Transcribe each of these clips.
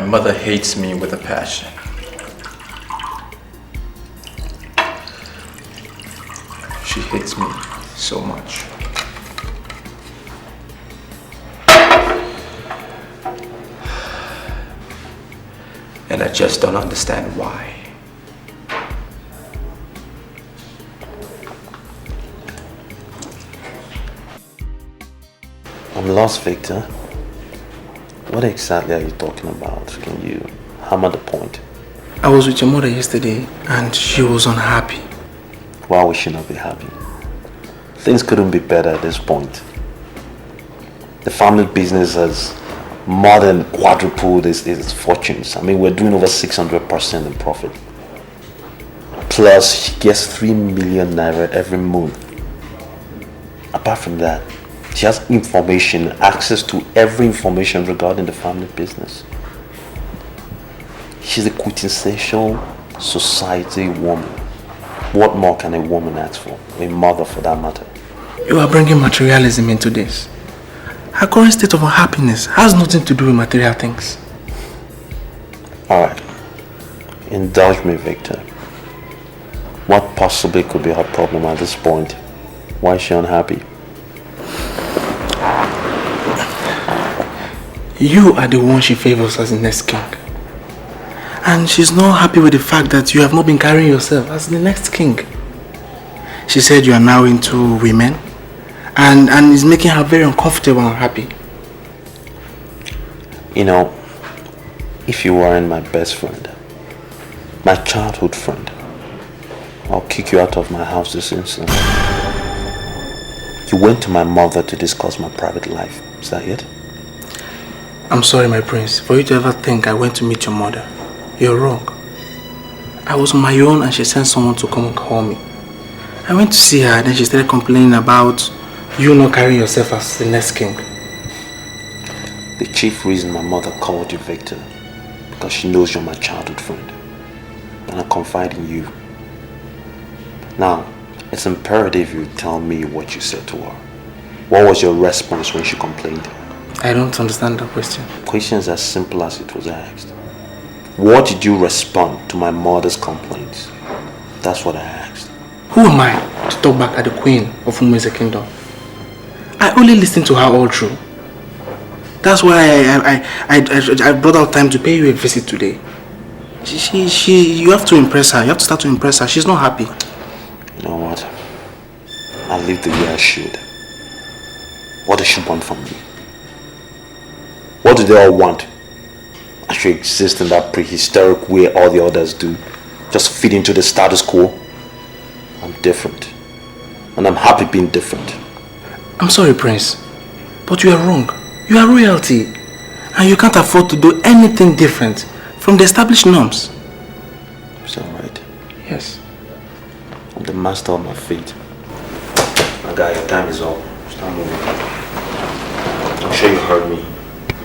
My mother hates me with a passion. She hates me so much. And I just don't understand why. I'm lost, Victor. What exactly are you talking about? Can you hammer the point? I was with your mother yesterday and she was unhappy. Why would she not be happy? Things couldn't be better at this point. The family business has more than quadrupled its fortunes. I mean, we're doing over 600% in profit. Plus, she gets 3 million naira every month. Apart from that, she has information, access to every information regarding the family business. She's a quintessential society woman. What more can a woman ask for? A mother, for that matter. You are bringing materialism into this. Her current state of unhappiness has nothing to do with material things. Alright. Indulge me, Victor. What possibly could be her problem at this point? Why is she unhappy? You are the one she favors as the next king. And she's not happy with the fact that you have not been carrying yourself as the next king. She said you are now into women and it's making her very uncomfortable and unhappy. You know, if you weren't my best friend, my childhood friend, I'll kick you out of my house this instant. You went to my mother to discuss my private life. Is that it? I'm sorry, my prince. For you to ever think I went to meet your mother, you're wrong. I was on my own and she sent someone to come and call me. I went to see her and then she started complaining about you not carrying yourself as the next king. The chief reason my mother called you, Victor, because she knows you're my childhood friend. And I confide in you. Now, it's imperative you tell me what you said to her. What was your response when she complained? I don't understand the question. Question is as simple as it was asked. What did you respond to my mother's complaints? That's what I asked. Who am I to talk back at the queen of whom is the kingdom? I only listened to her all through. That's why I brought out time to pay you a visit today. You have to impress her. You have to start to impress her. She's not happy. You know what? I live the way I should. What does she want from me? What do they all want? I should exist in that prehistoric way all the others do. Just fit into the status quo. I'm different. And I'm happy being different. I'm sorry, Prince. But you are wrong. You are royalty. And you can't afford to do anything different from the established norms. Is that right? Yes. I'm the master of my fate. My guy, your time is up. Start moving. I'm sure you heard me.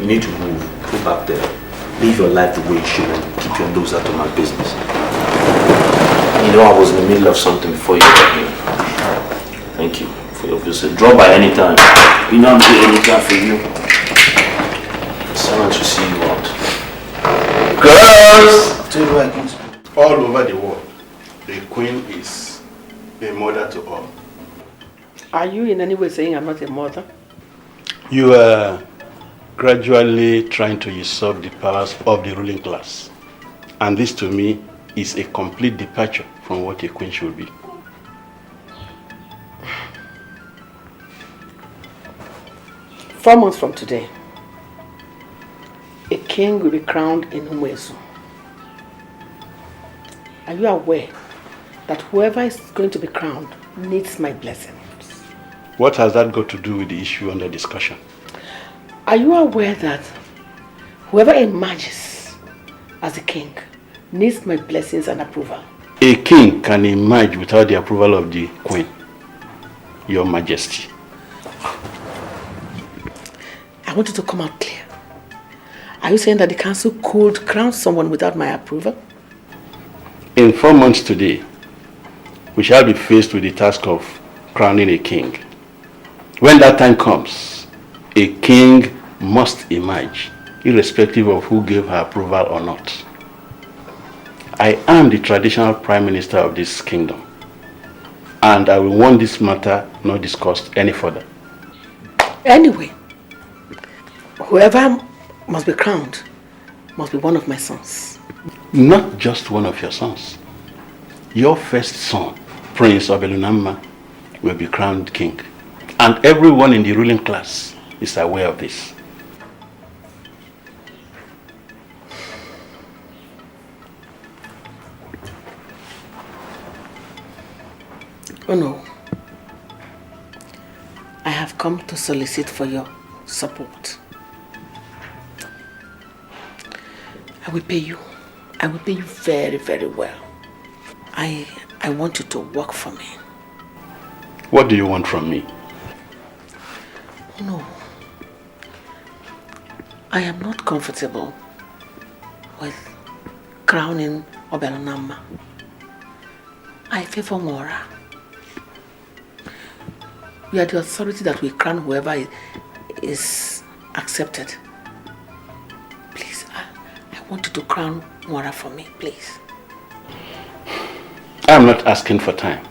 You need to move. Go back there. Live your life the way it should and keep your nose out of my business. You know I was in the middle of something before you got here. Thank you for your visit. Drop by any time. You know I'm here anytime for you. Someone to see you out. Girls! All over the world, the queen is a mother to all. Are you in any way saying I'm not a mother? You are gradually trying to usurp the powers of the ruling class. And this to me is a complete departure from what a queen should be. Four months from today, a king will be crowned in Umwezu. Are you aware that whoever is going to be crowned needs my blessing? What has that got to do with the issue under discussion? Are you aware that whoever emerges as a king needs my blessings and approval? A king can emerge without the approval of the queen, Your Majesty. I want you to come out clear. Are you saying that the council could crown someone without my approval? In 4 months today, we shall be faced with the task of crowning a king. When that time comes, a king must emerge irrespective of who gave her approval or not. I am the traditional prime minister of this kingdom, and I will want this matter not discussed any further. Anyway, whoever must be crowned must be one of my sons. Not just one of your sons. Your first son, Prince Obelunama, will be crowned king. And everyone in the ruling class is aware of this. Oh no. I have come to solicit for your support. I will pay you. I will pay you very, very well. I want you to work for me. What do you want from me? No. I am not comfortable with crowning Obelunama. I favor Mora. We are the authority that will crown whoever is accepted. Please, I want you to crown Mora for me, please. I'm not asking for time,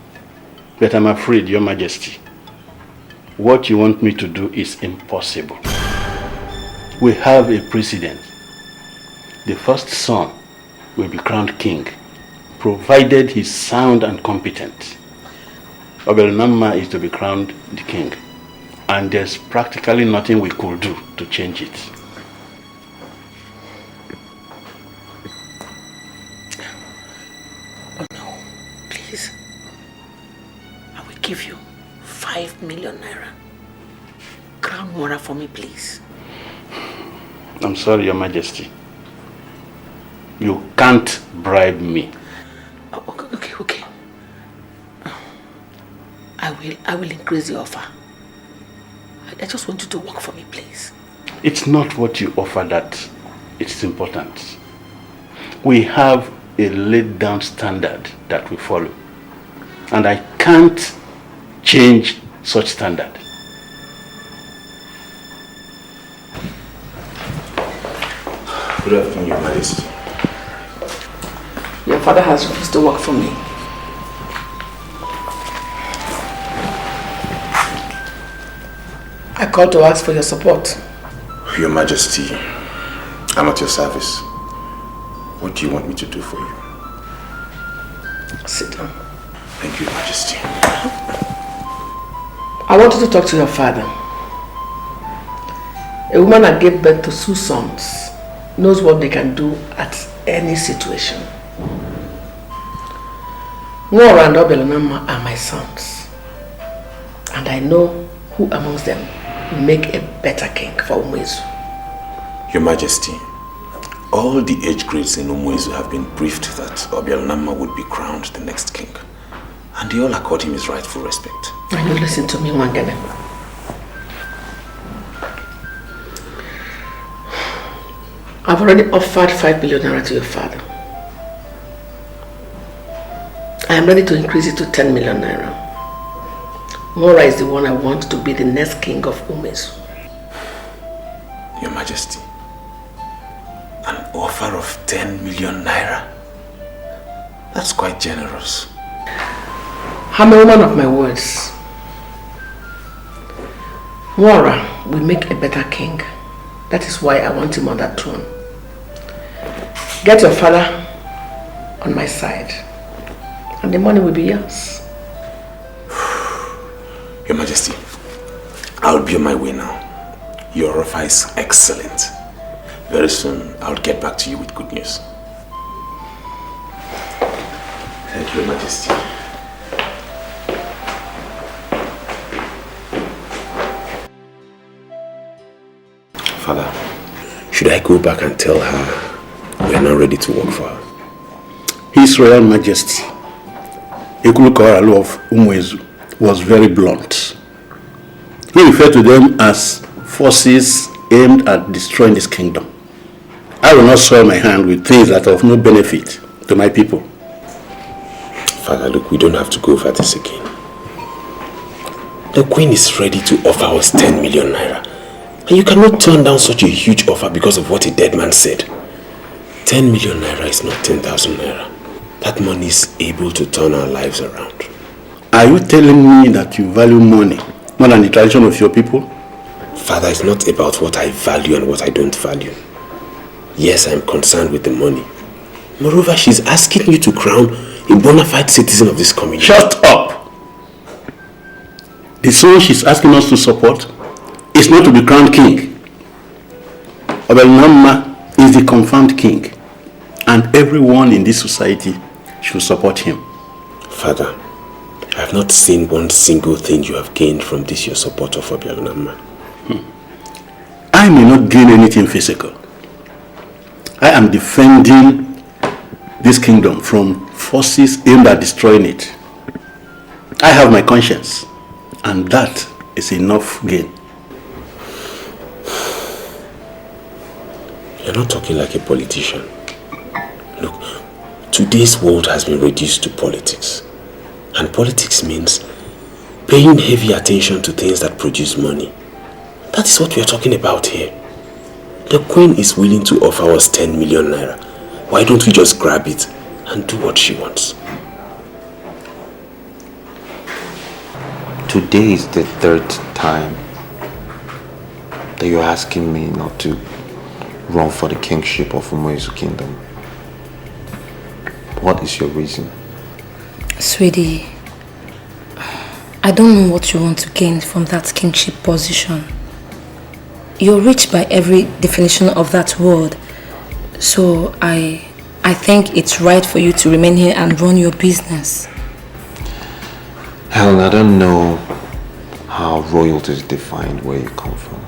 but I'm afraid, Your Majesty, what you want me to do is impossible. We have a precedent. The first son will be crowned king, provided he's sound and competent. Obelunama is to be crowned the king, and there's practically nothing we could do to change it. Oh no, please. I will give you 5 million naira. Crown Mora for me, please. I'm sorry, Your Majesty. You can't bribe me. Oh, okay. I will increase the offer. I just want you to work for me, please. It's not what you offer that it's important. We have a laid down standard that we follow, and I can't change such standard. Good afternoon, Your Majesty. Your father has refused to work for me. I called to ask for your support. Your Majesty, I'm at your service. What do you want me to do for you? Sit down. Thank you, Your Majesty. I wanted to talk to your father. A woman that gave birth to 2 sons knows what they can do at any situation. Nora and Obelunama are my sons, and I know who amongst them will make a better king for Umuezu. Your Majesty, all the age grades in Umuezu have been briefed that Obelunama would be crowned the next king, and they all accord him his rightful respect. And you listen to me, Wangene. I've already offered 5 billion naira to your father. I am ready to increase it to 10 million naira. Mora is the one I want to be the next king of Umuezu. Your Majesty, an offer of 10 million naira? That's quite generous. I'm a woman of my words. Mora will make a better king. That is why I want him on that throne. Get your father on my side, and the money will be yours. Your Majesty, I'll be on my way now. Your offer is excellent. Very soon, I'll get back to you with good news. Thank you, Your Majesty. Father, should I go back and tell her we are not ready to work for her? His Royal Majesty, Collateral of Umuezu, was very blunt. He referred to them as forces aimed at destroying this kingdom. I will not soil my hand with things that are of no benefit to my people. Father, look, we don't have to go over this again. The Queen is ready to offer us 10 million naira. And you cannot turn down such a huge offer because of what a dead man said. 10 million naira is not 10,000 naira. That money is able to turn our lives around. Are you telling me that you value money more than the tradition of your people? Father, it's not about what I value and what I don't value. Yes, I'm concerned with the money. Moreover, she's asking you to crown a bona fide citizen of this community. Shut up! The soul she's asking us to support is not to be crowned king. Obelnama is the confirmed king, and everyone in this society should support him. Father, I have not seen one single thing you have gained from this your support of Obialnama. I may not gain anything physical. I am defending this kingdom from forces aimed at destroying it. I have my conscience, and that is enough gain. You're not talking like a politician. Look, today's world has been reduced to politics. And politics means paying heavy attention to things that produce money. That is what we are talking about here. The Queen is willing to offer us 10 million naira. Why don't we just grab it and do what she wants? Today is the third time that you're asking me not to run for the kingship of Umuezu Kingdom. What is your reason? Sweetie, I don't know what you want to gain from that kingship position. You're rich by every definition of that word. So I think it's right for you to remain here and run your business. Helen, I don't know how royalty is defined where you come from.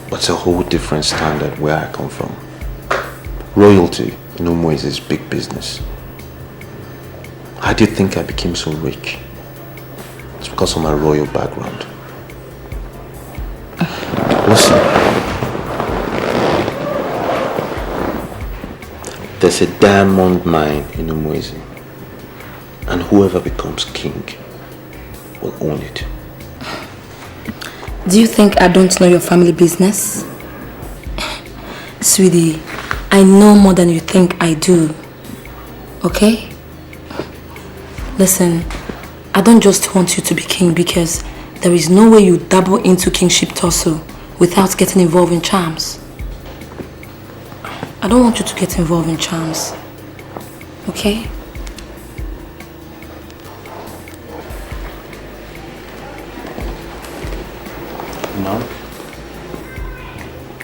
But it's a whole different standard where I come from. Royalty in Umuezu is big business. How do you think I became so rich? It's because of my royal background. Listen. There's a diamond mine in Umuezu, and whoever becomes king will own it. Do you think I don't know your family business? Sweetie, I know more than you think I do. Okay? Listen, I don't just want you to be king because there is no way you dabble into kingship tussle without getting involved in charms. I don't want you to get involved in charms. Okay? No?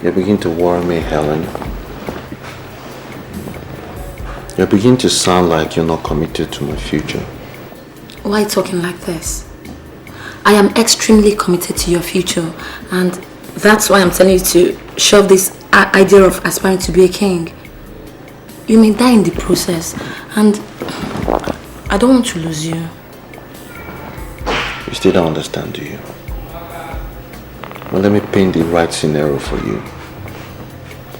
You begin to worry me, Helen. You begin to sound like you're not committed to my future. Why are you talking like this? I am extremely committed to your future, and that's why I'm telling you to shove this idea of aspiring to be a king. You may die in the process, and I don't want to lose you. You still don't understand, do you? Well, let me paint the right scenario for you.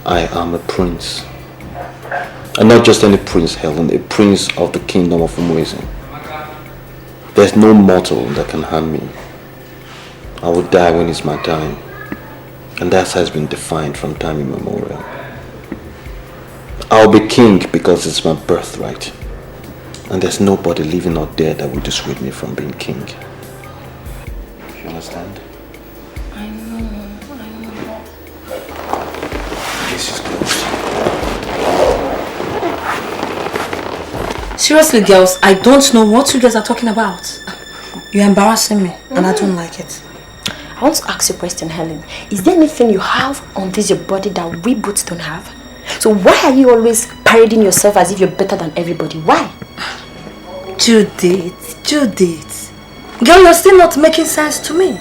I am a prince. And not just any prince, Helen, a prince of the kingdom of Umuezu. There's no mortal that can harm me. I will die when it's my time. And that has been defined from time immemorial. I'll be king because it's my birthright. And there's nobody living or dead that will dissuade me from being king. You understand? I know. This is good. Seriously, girls, I don't know what you guys are talking about. You're embarrassing me, and I don't like it. I want to ask you a question, Helen. Is there anything you have on this your body that we both don't have? So why are you always parading yourself as if you're better than everybody? Why? Judith. Girl, you're still not making sense to me.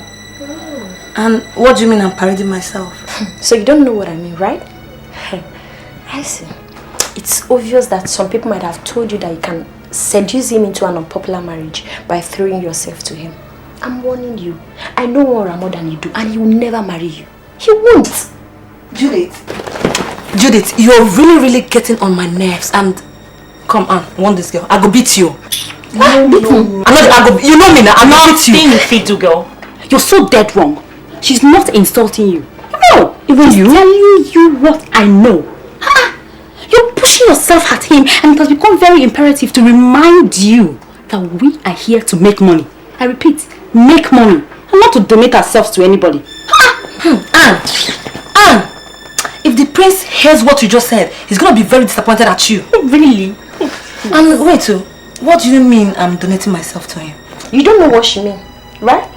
And what do you mean I'm parading myself? So you don't know what I mean, right? I see. It's obvious that some people might have told you that you can seduce him into an unpopular marriage by throwing yourself to him. I'm warning you. I know more than you do, and he will never marry you. He won't. Judith, you're really getting on my nerves, and come on, I want this girl. I go beat you. No. You know me now, I'm not beat you. Being a fiddle girl. You're so dead wrong. She's not insulting you. No, even you. Telling you what I know. You're pushing yourself at him, and it has become very imperative to remind you that we are here to make money. I repeat, make money, and not to donate ourselves to anybody. Anne, if the prince hears what you just said, he's gonna be very disappointed at you. Really? And wait, what do you mean I'm donating myself to him? You don't know what she means, right?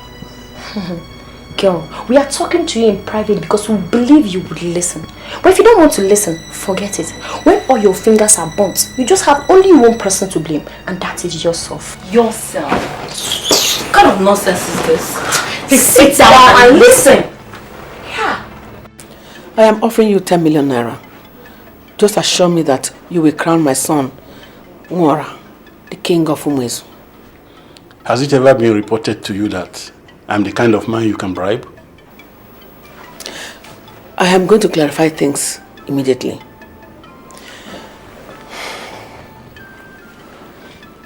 Girl, we are talking to you in private because we believe you would listen. But if you don't want to listen, forget it. When all your fingers are burnt, you just have only one person to blame, and that is yourself. Yourself? What kind of nonsense is this? Sit down and listen. I am offering you 10 million naira. Just assure me that you will crown my son, Nwora, the king of Umuezu. Has it ever been reported to you that I'm the kind of man you can bribe? I am going to clarify things immediately.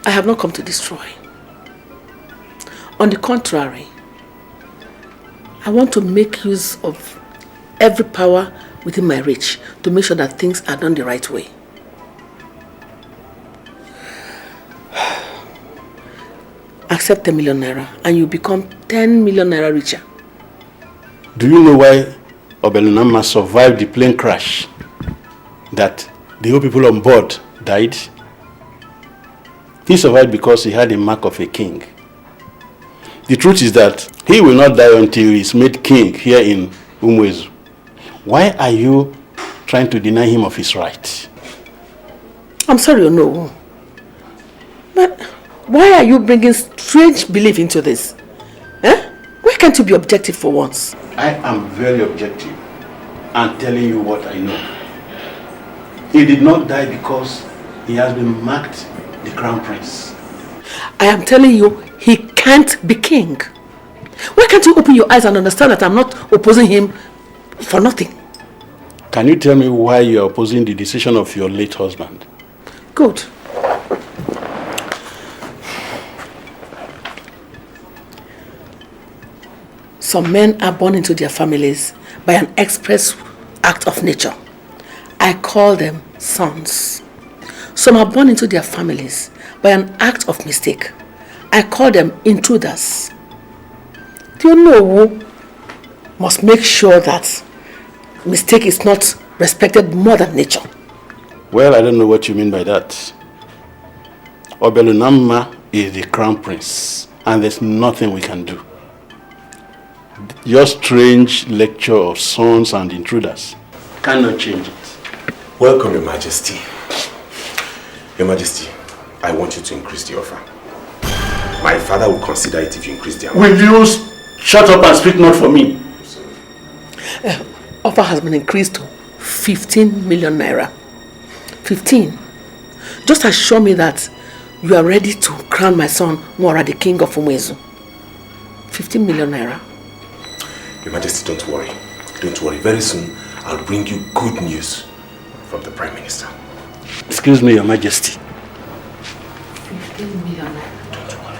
I have not come to destroy. On the contrary, I want to make use of every power within my reach to make sure that things are done the right way. Accept 10 million naira and you become 10 million naira richer. Do you know why Obelunama survived the plane crash? That the whole people on board died? He survived because he had the mark of a king. The truth is that he will not die until he is made king here in Umuezu. Why are you trying to deny him of his right? I'm sorry, no. But why are you bringing strange belief into this? Why can't you be objective for once? I am very objective and telling you what I know. He did not die because he has been marked the crown prince. I am telling you, he can't be king. Why can't you open your eyes and understand that I'm not opposing him for nothing? Can you tell me why you are opposing the decision of your late husband? Good. Some men are born into their families by an express act of nature. I call them sons. Some are born into their families by an act of mistake. I call them intruders. Do you know who must make sure that mistake is not respected more than nature? Well, I don't know what you mean by that. Obelunama is the crown prince, and there's nothing we can do. Your strange lecture of sons and intruders cannot change it. Welcome, Your Majesty. Your Majesty, I want you to increase the offer. My father will consider it if you increase the amount. Will you shut up and speak not for me? Offer has been increased to 15 million naira. 15. Just assure me that you are ready to crown my son, Nwora, the king of Umuezu. 15 million naira. Your Majesty, don't worry. Don't worry. Very soon, I'll bring you good news from the Prime Minister. Excuse me, Your Majesty. 15 million naira. Don't worry.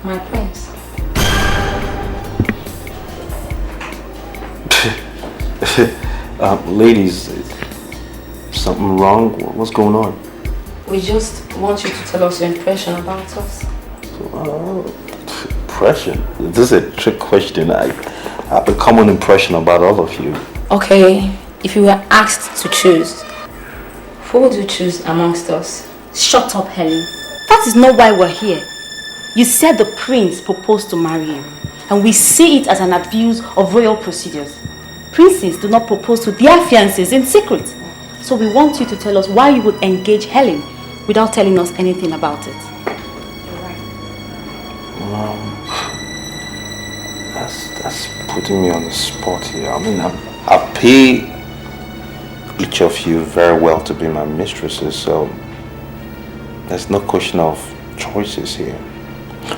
My prince. Ladies, is something wrong? What's going on? We just want you to tell us your impression about us. Impression? This is a trick question. I have a common impression about all of you. Okay, if you were asked to choose, who would you choose amongst us? Shut up, Helen. That is not why we're here. You said the prince proposed to marry him, and we see it as an abuse of royal procedures. Princes do not propose to their fiancés in secret. So we want you to tell us why you would engage Helen without telling us anything about it. That's putting me on the spot here. I mean, I pay each of you very well to be my mistresses, so there's no question of choices here.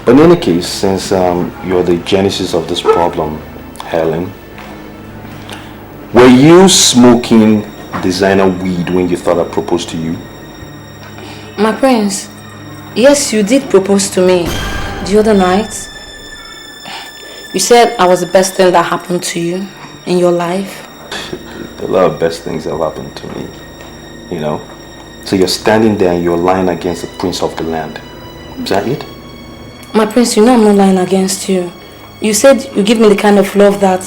But in any case, since you're the genesis of this problem, Helen, were you smoking designer weed when you thought I proposed to you? My prince, yes, you did propose to me the other night. You said I was the best thing that happened to you in your life. A lot of best things have happened to me, you know. So you're standing there and you're lying against the prince of the land. Is that it? My prince, you know I'm not lying against you. You said you give me the kind of love that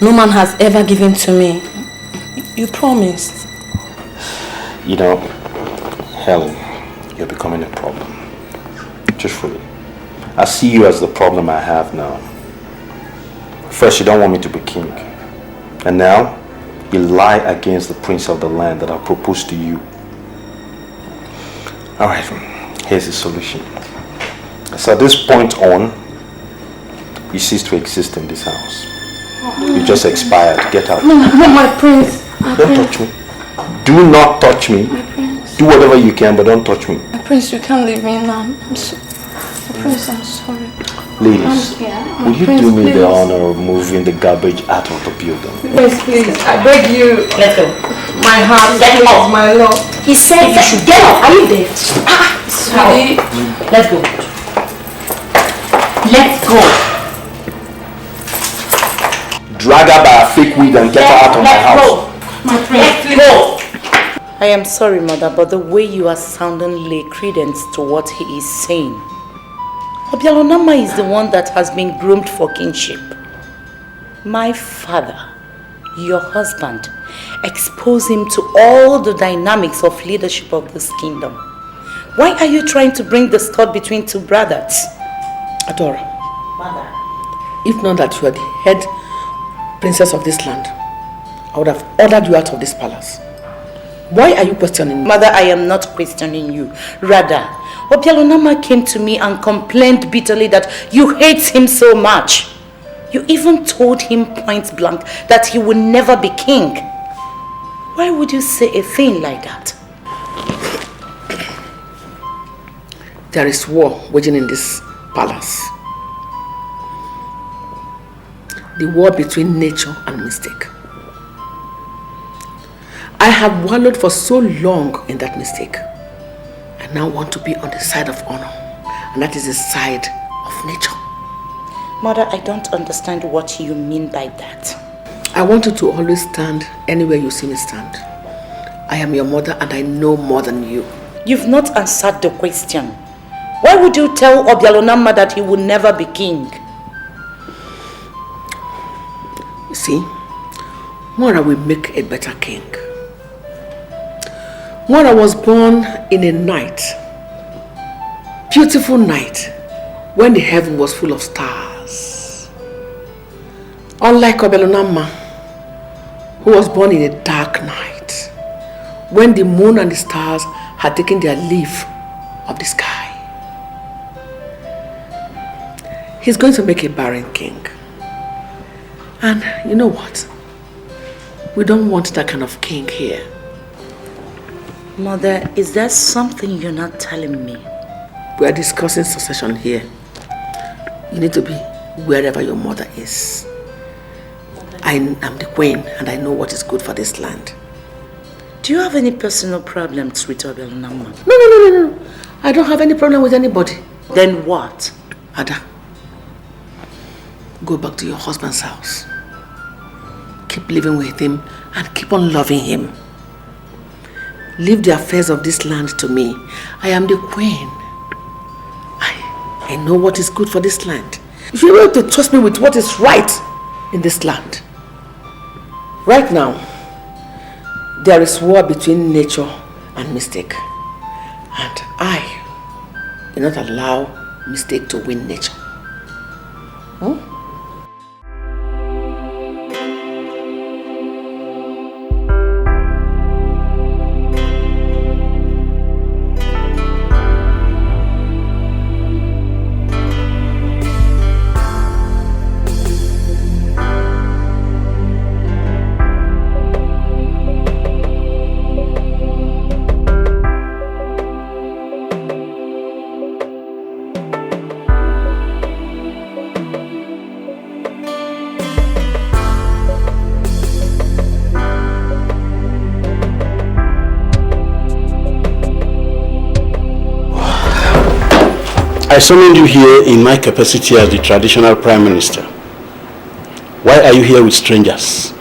no man has ever given to me. You promised. You know, Helen, you're becoming a problem. Truthfully. I see you as the problem I have now. First, you don't want me to be king. And now, you lie against the prince of the land that I proposed to you. Alright, here's the solution. So at this point on, you cease to exist in this house. You just expired. Get out. No, my prince. Don't touch me. Do not touch me. Do whatever you can, but don't touch me. My prince, you can't leave me now. My prince, I'm sorry. Ladies, will you do me the honor of moving the garbage out of the building? Prince, please, I beg you. Let's go. My heart, please, my love. He said you should get up. Are you there? Sweetie. Let's go. Let's go. Drag her by a fake wig and get her out of my house. My friend, let's go. I am sorry, mother, but the way you are sounding lay credence to what he is saying. Obialonama is the one that has been groomed for kingship. My father, your husband, exposed him to all the dynamics of leadership of this kingdom. Why are you trying to bring the stud between two brothers? Adora, Mother. if not that you are the head princess of this land, I would have ordered you out of this palace. Why are you questioning me? Mother, I am not questioning you. Rather, Obialonama came to me and complained bitterly that you hate him so much. You even told him point blank that he would never be king. Why would you say a thing like that? There is war waging in this palace. The war between nature and mistake. I have wallowed for so long in that mistake. I now want to be on the side of honor, and that is the side of nature. Mother, I don't understand what you mean by that. I want you to always stand anywhere you see me stand. I am your mother and I know more than you. You've not answered the question. Why would you tell Obialonama that he would never be king? You see, Mora will make a better king. Mora was born in a night, beautiful night, when the heaven was full of stars. Unlike Obialonama, who was born in a dark night, when the moon and the stars had taken their leave of the sky. He's going to make a barren king. And you know what? We don't want that kind of king here. Mother, is there something you're not telling me? We are discussing succession here. You need to be wherever your mother is. I am the queen and I know what is good for this land. Do you have any personal problems with Obialonama? No. I don't have any problem with anybody. Then what? Ada, go back to your husband's house. Keep living with him and keep on loving him. Leave the affairs of this land to me. I am the queen. I know what is good for this land. You should be able to trust me with what is right in this land. Right now, there is war between nature and mistake. And I will not allow mistake to win nature. I summoned you here in my capacity as the traditional Prime Minister. Why are you here with strangers?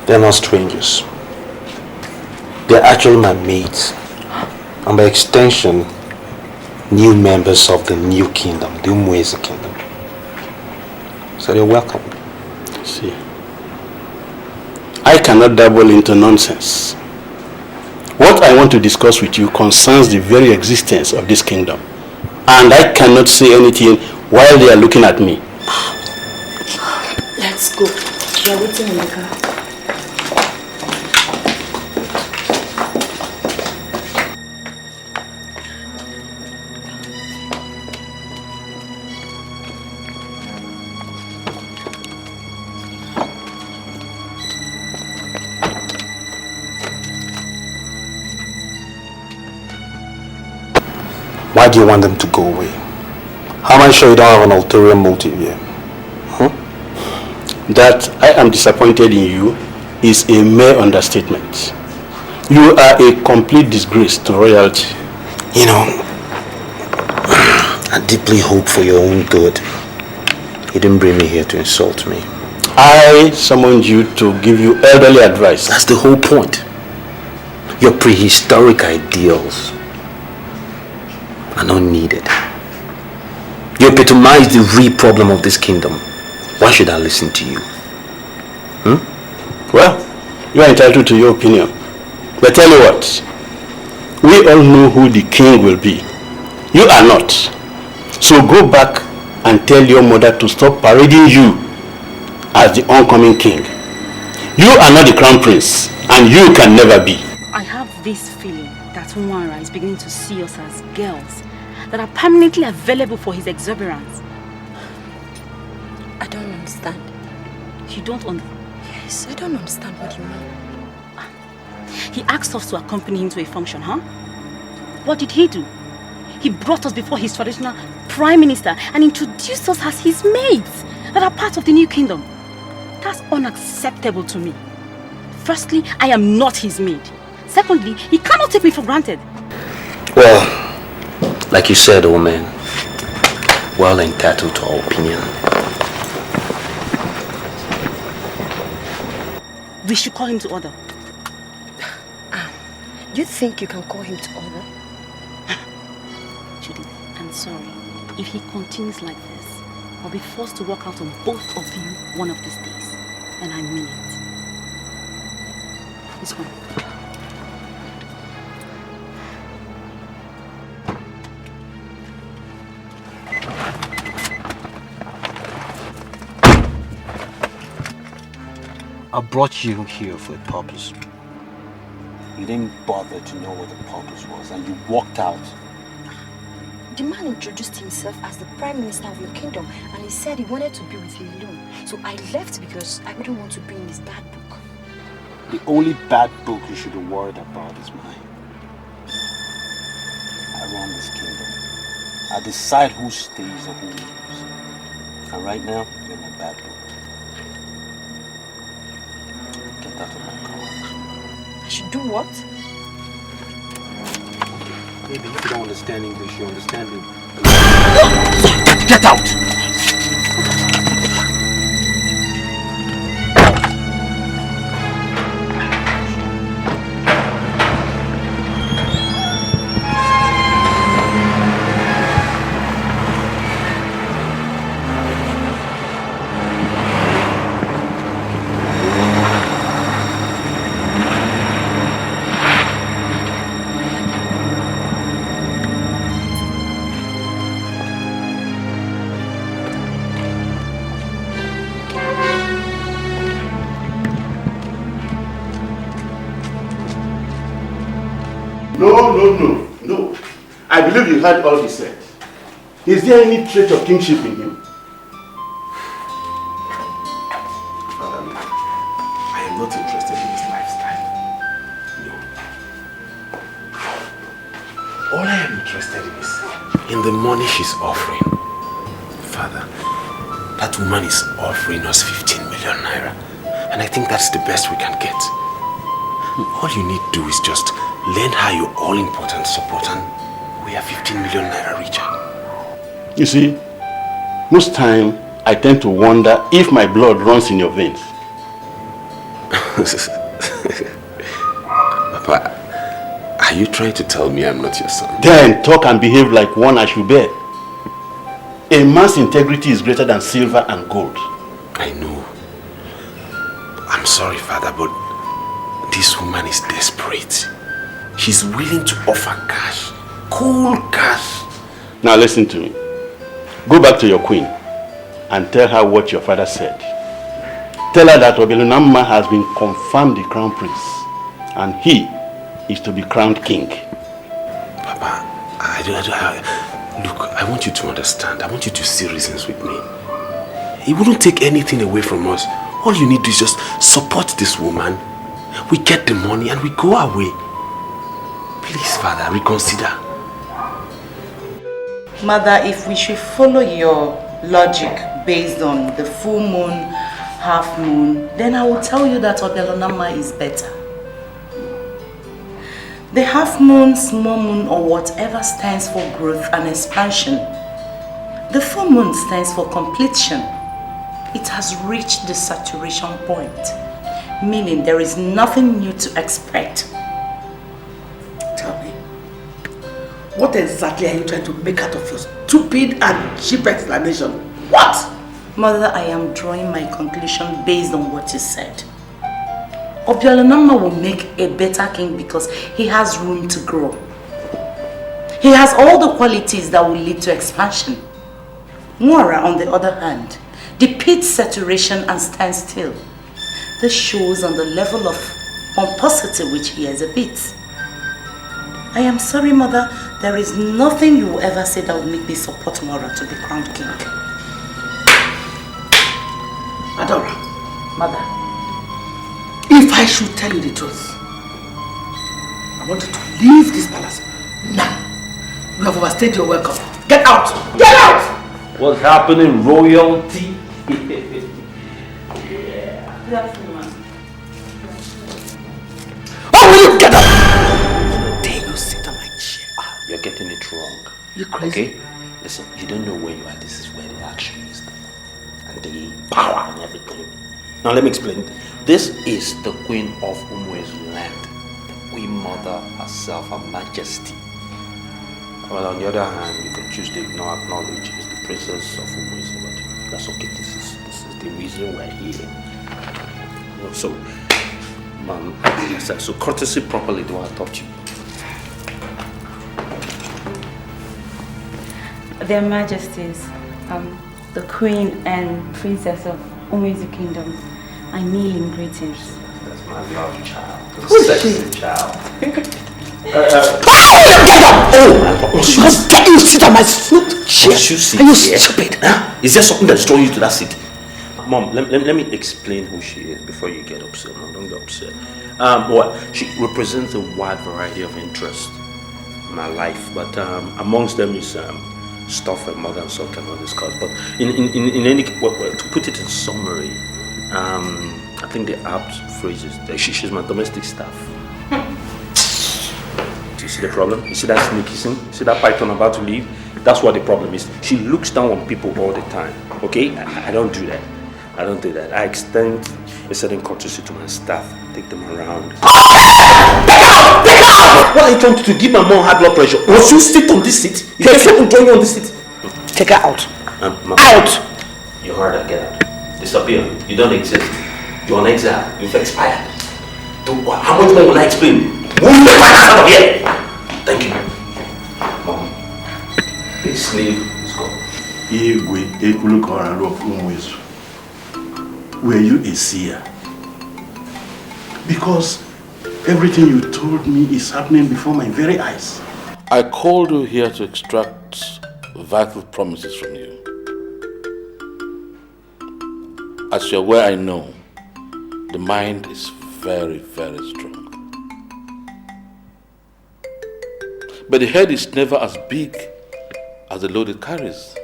They're not strangers. They're actually my mates. And by extension, new members of the new kingdom, the Umweze kingdom. So they're welcome. See, I cannot dabble into nonsense. What I want to discuss with you concerns the very existence of this kingdom. And I cannot say anything while they are looking at me. Let's go. We are waiting in the car. Why do you want them to go away? How am I sure you don't have an ulterior motive here? That I am disappointed in you is a mere understatement. You are a complete disgrace to royalty. You know, I deeply hope for your own good. You didn't bring me here to insult me. I summoned you to give you elderly advice. That's the whole point. Your prehistoric ideals are not needed. You epitomize the real problem of this kingdom. Why should I listen to you? Well, you are entitled to your opinion. But tell you what, we all know who the king will be. You are not. So go back and tell your mother to stop parading you as the oncoming king. You are not the crown prince, and you can never be. I have this feeling that Nwara is beginning to see us as girls that are permanently available for his exuberance. I don't understand. You don't understand? Yes, I don't understand what you mean. He asked us to accompany him to a function, huh? What did he do? He brought us before his traditional prime minister and introduced us as his maids that are part of the new kingdom. That's unacceptable to me. Firstly, I am not his maid. Secondly, he cannot take me for granted. Well, like you said, old man, well entitled to our opinion. We should call him to order. You think you can call him to order? Judith, I'm sorry. If he continues like this, I'll be forced to walk out on both of you one of these days. And I mean it. Let's go. I brought you here for a purpose. You didn't bother to know what the purpose was, and you walked out. The man introduced himself as the prime minister of your kingdom, and he said he wanted to be with me alone. So I left because I wouldn't want to be in his bad book. The only bad book you should be worried about is mine. I run this kingdom. I decide who stays or who leaves. And right now, you're in my bad book. Get out of my car. I should do what? Maybe if you don't understand English, you understand it. Get out! No. I believe you heard all he said. Is there any trait of kingship in him? Father, I am not interested in his lifestyle. No. All I am interested in is in the money she's offering. Father, that woman is offering us 15 million naira. And I think that's the best we can get. All you need to do is just lend her your all-important support and we are 15 million naira richer. You see, most time I tend to wonder if my blood runs in your veins. Papa, are you trying to tell me I'm not your son? Then talk and behave like one I should bear. A man's integrity is greater than silver and gold. I know. I'm sorry, Father, but this woman is desperate. She's willing to offer cash. Cool cash. Now listen to me. Go back to your queen and tell her what your father said. Tell her that Obelunamma has been confirmed the crown prince and he is to be crowned king. Papa, look, I want you to understand. I want you to see reasons with me. It wouldn't take anything away from us. All you need to do is just support this woman. We get the money and we go our way. Please, Father, reconsider. Mother, if we should follow your logic based on the full moon, half moon, then I will tell you that Obelunamma is better. The half moon, small moon, or whatever stands for growth and expansion. The full moon stands for completion. It has reached the saturation point, meaning there is nothing new to expect. Tell me, what exactly are you trying to make out of your stupid and cheap explanation? What? Mother, I am drawing my conclusion based on what you said. Obelunamma will make a better king because he has room to grow. He has all the qualities that will lead to expansion. Mwara, on the other hand, depicts saturation and stands still. This shows on the level of pomposity which he exhibits. I am sorry, Mother, there is nothing you will ever say that will make me support Mwara to be crowned king. Adora, Mother, if I should tell you the truth, I want you to leave this palace now. You have overstayed your welcome. Get out! Get out! What's happening, royalty? yeah. Good afternoon, ma'am. Oh, will you get up? Dare you sit on my chair? You're getting it wrong. You crazy? Okay? Listen, you don't know where you are. This is where the action is. And the power and everything. Now let me explain. This is the Queen of Umue's land. The Queen Mother herself, Her Majesty. Well, on the other hand, you can choose to ignore, acknowledge is the Princess of Umue's land. That's okay. This is the reason we're here. You know, so, so courtesy properly, do I talk to you? Their Majesties, the Queen and Princess of Umue's Kingdom, I kneel in greetings. That's my love child. Who's sexy she? child. Get up! Oh! Can you sit on my foot chair? You sit Are you here? stupid? Huh? Is there something that's drawing you to that seat? Mom, let me explain who she is before you get upset. No, don't get upset. She represents a wide variety of interests in my life, but amongst them is stuff and mother and son cannot discuss. But in any to put it in summary, I think the apt phrase is that she's my domestic staff. Do you see the problem? You see that snake hissing? See that python about to leave? That's what the problem is. She looks down on people all the time. Okay? I don't do that. I don't do that. I extend a certain courtesy to my staff. Take them around. Take out! Take out! What are you trying to do? Give my mom high blood pressure. Once you sit on this seat, you can feel join you on this seat. Take her out. Out! You heard her. Get out. Disappear. You don't exist. You're on exile. You've expired. How much more will I explain? Move the finance out of here! Thank you. Mom. This slave is gone. Were you a seer? Because everything you told me is happening before my very eyes. I called you here to extract vital promises from you. As you're aware, I know the mind is very, very strong. But the head is never as big as the load it carries.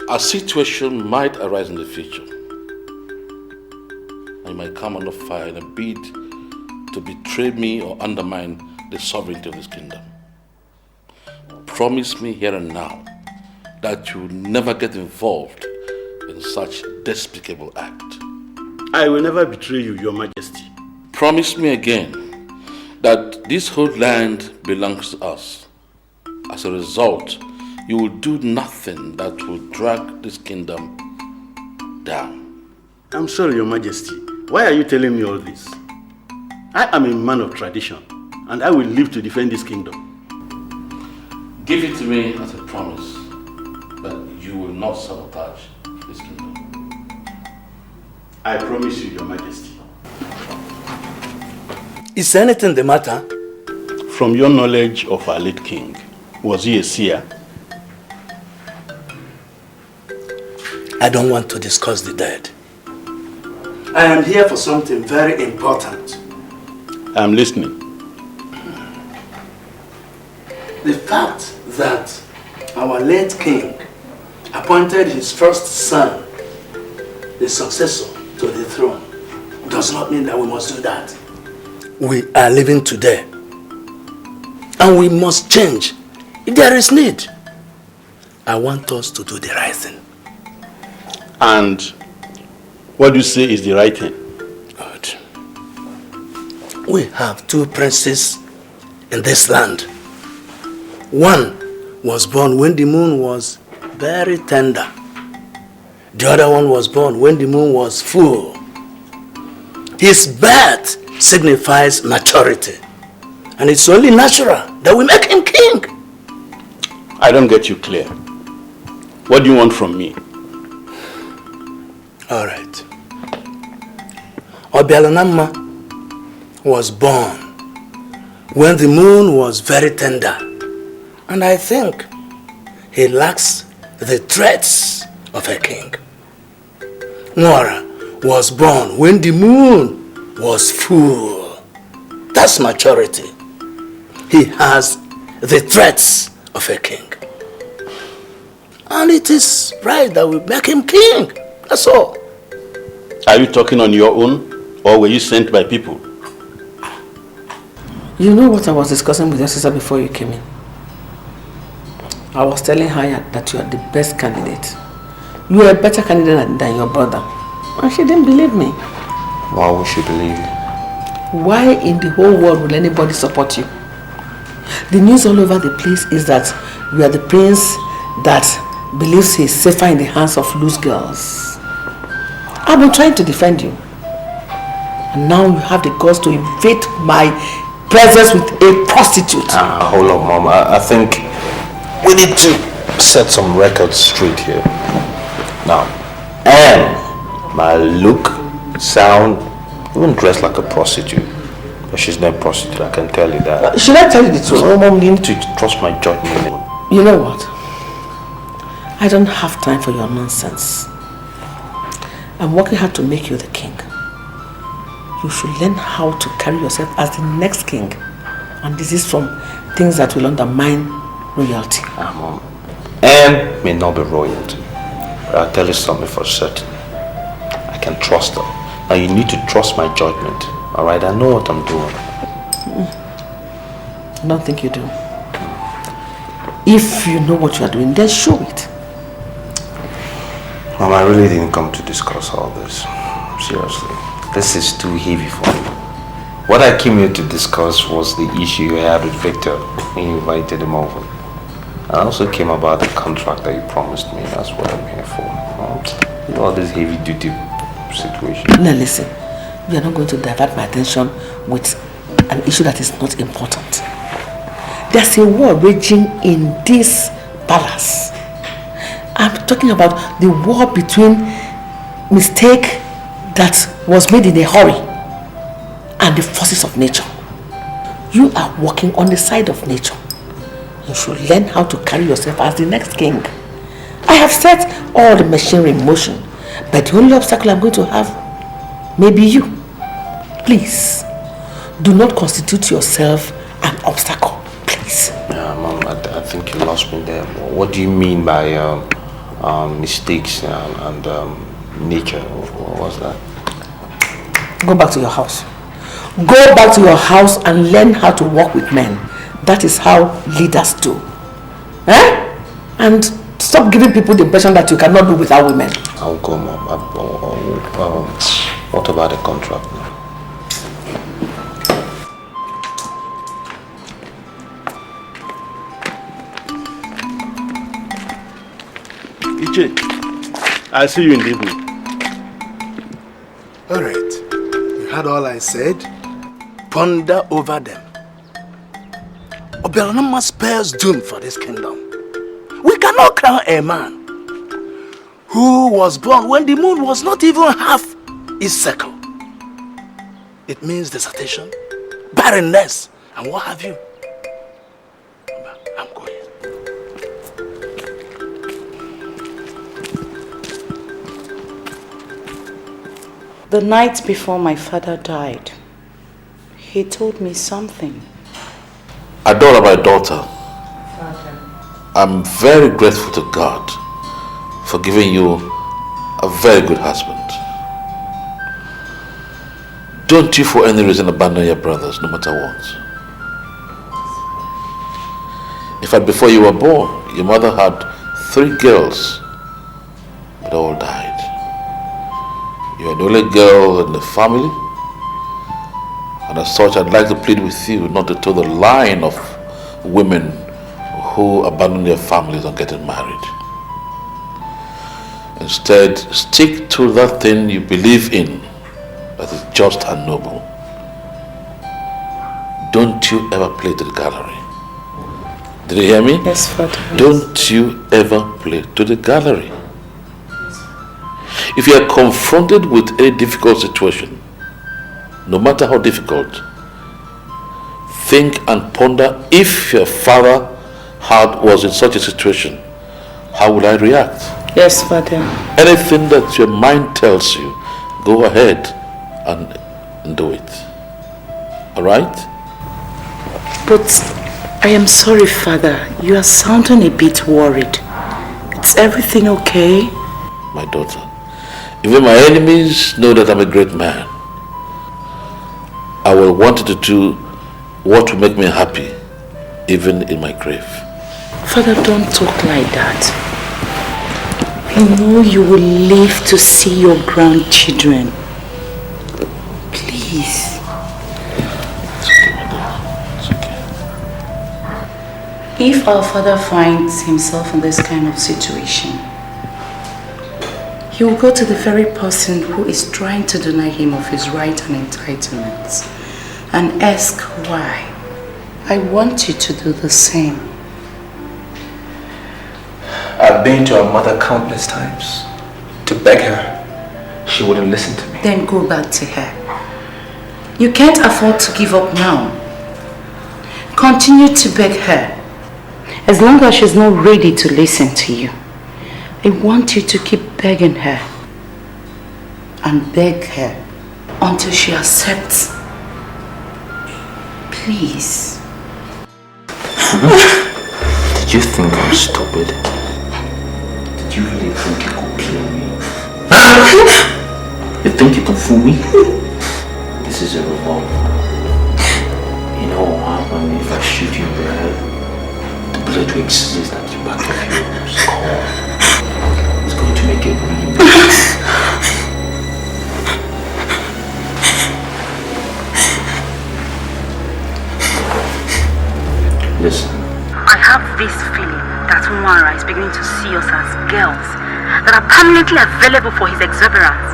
A situation might arise in the future. And you might come under fire in a bid to betray me or undermine the sovereignty of this kingdom. Promise me here and now that you will never get involved in such despicable act. I will never betray you, Your Majesty. Promise me again that this whole land belongs to us. As a result, you will do nothing that will drag this kingdom down. I'm sorry, Your Majesty. Why are you telling me all this? I am a man of tradition, and I will live to defend this kingdom. Give it to me as a promise that you will not sabotage this kingdom. I promise you, Your Majesty. Is anything the matter? From your knowledge of our late king, was he a seer? I don't want to discuss the dead. I am here for something very important. I'm listening. The fact that our late king appointed his first son the successor to the throne does not mean that we must do that. We are living today, and we must change if there is need. I want us to do the right thing. And what do you say is the right thing? Good. We have two princes in this land. One was born when the moon was very tender. The other one was born when the moon was full. His birth signifies maturity. And it's only natural that we make him king. I don't get you clear. What do you want from me? All right. Obialanama was born when the moon was very tender. And I think he lacks the traits of a king. Nora was born when the moon was full. That's maturity. He has the traits of a king. And it is right that we make him king. That's all. Are you talking on your own, or were you sent by people? You know what I was discussing with your sister before you came in? I was telling her that you are the best candidate. You are a better candidate than your brother. And she didn't believe me. Why would she believe you? Why in the whole world will anybody support you? The news all over the place is that you are the prince that believes he is safer in the hands of loose girls. I've been trying to defend you. And now you have the guts to invade my presence with a prostitute. Hold on, Mom. I think we need to set some records straight here. Now, Anne might look, sound, even dress like a prostitute. But she's not a prostitute, I can tell you that. Should I tell you the truth? No, Mom, you need to trust my judgment. You know what? I don't have time for your nonsense. I'm working hard to make you the king. You should learn how to carry yourself as the next king. And this is from things that will undermine royalty. Mom. Anne may not be royalty. But I'll tell you something for certain. I can trust her. Now you need to trust my judgment. Alright, I know what I'm doing. I don't think you do. If you know what you are doing, then show it. Mom, I really didn't come to discuss all this. Seriously. This is too heavy for me. What I came here to discuss was the issue you had with Victor when you invited him over. I also came about the contract that you promised me. That's what I'm here for. All this heavy-duty situation. Now listen, you are not going to divert my attention with an issue that is not important. There's a war raging in this palace. I'm talking about the war between mistake that was made in a hurry and the forces of nature. You are working on the side of nature. You should learn how to carry yourself as the next king. I have set all the machinery in motion, but the only obstacle I'm going to have may be you. Please, do not constitute yourself an obstacle, please. Mom, I think you lost me there. What do you mean by mistakes and nature? What was that? Go back to your house. Go back to your house and learn how to work with men. That is how leaders do. And stop giving people the impression that you cannot do without women. I'll go, Mom. What about the contract now? Iche, I'll see you in the evening. All right. You heard all I said? Ponder over them. Oberonama spells doom for this kingdom. We cannot crown a man who was born when the moon was not even half its circle. It means dissertation, barrenness, and what have you. I'm going. The night before my father died, he told me something. Adora, my daughter, I'm very grateful to God for giving you a very good husband. Don't you for any reason abandon your brothers, no matter what. In fact, before you were born, your mother had 3 girls, but all died. You are the only girl in the family, and as such, I'd like to plead with you not to toe the line of women who abandon their families on getting married. Instead, stick to that thing you believe in that is just and noble. Don't you ever play to the gallery. Did you hear me? Yes, Father. Don't you ever play to the gallery. If you are confronted with any difficult situation, no matter how difficult, think and ponder, if your father was in such a situation, how would I react? Yes, Father. Anything that your mind tells you, go ahead and do it. Alright? But I am sorry, Father. You are sounding a bit worried. Is everything okay? My daughter, even my enemies know that I'm a great man. I will want to do what will make me happy, even in my grave. Father, don't talk like that. I know you will live to see your grandchildren. Please. It's okay, my dear. It's okay. If our father finds himself in this kind of situation, he will go to the very person who is trying to deny him of his right and entitlements and ask why. I want you to do the same. I've been to her mother countless times to beg her. She wouldn't listen to me. Then go back to her. You can't afford to give up now. Continue to beg her. As long as she's not ready to listen to you, I want you to keep begging her. And beg her until she accepts. Please. Did you think I'm stupid? Did you really think you could play me? You think you can fool me? This is a revolver. You know what will happen if I shoot you in the head? The bullet will exist at the back of your skull. It's going to make it really bad. Listen. I have this feeling that Nwara is beginning to see us as girls that are permanently available for his exuberance.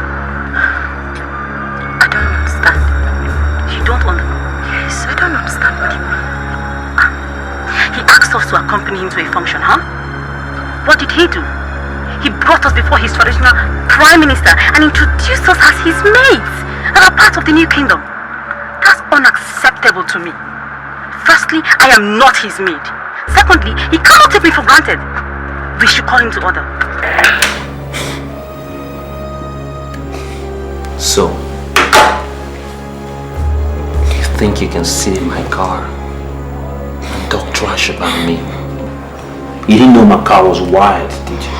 I don't understand. You don't understand? Yes, I don't understand what you mean. He asked us to accompany him to a function, huh? What did he do? He brought us before his traditional prime minister and introduced us as his mates and are part of the new kingdom. That's unacceptable to me. Firstly, I am not his maid. Secondly, he cannot take me for granted. We should call him to order. So, you think you can sit in my car and talk trash about me? You didn't know my car was wired, did you?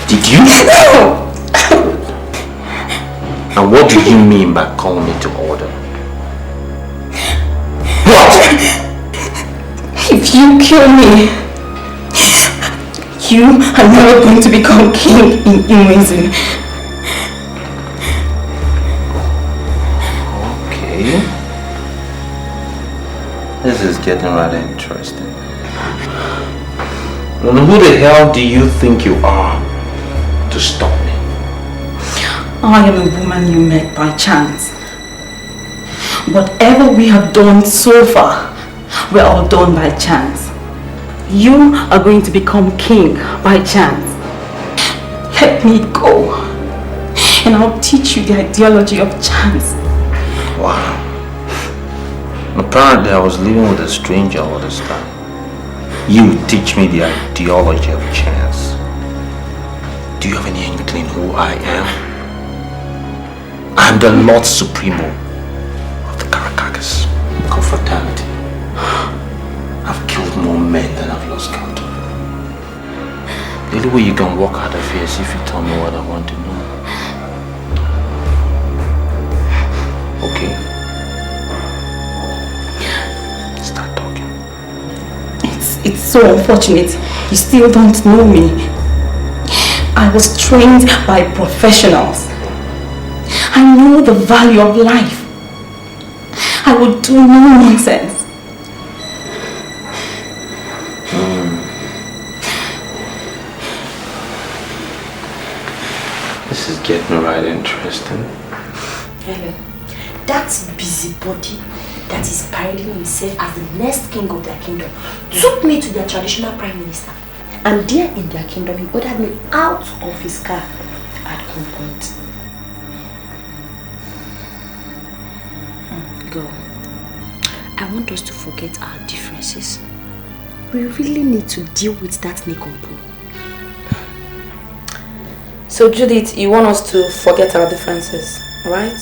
Did you? And what do you mean by calling me to order? What? If you kill me, you are never going to become king in Unrest. Okay. This is getting rather interesting. And who the hell do you think you are to stop me? I am a woman you met by chance. Whatever we have done so far, we're all done by chance. You are going to become king by chance. Let me go, and I'll teach you the ideology of chance. Wow. Apparently I was living with a stranger all this time. You teach me the ideology of chance. Do you have any inkling who I am? I'm the Lord Supremo of the Caracas Confraternity. I've killed more men than I've lost count of. The only way you can walk out of here is if you tell me what I want to know. Okay? Start talking. It's so unfortunate you still don't know me. I was trained by professionals. I know the value of life. I would do no nonsense. This is getting right interesting. Helen, that busybody that is parading himself as the next king of their kingdom took me to their traditional prime minister. And there in their kingdom, he ordered me out of his car at gunpoint. Girl, I want us to forget our differences. We really need to deal with that nincompoop. So Judith, you want us to forget our differences, right?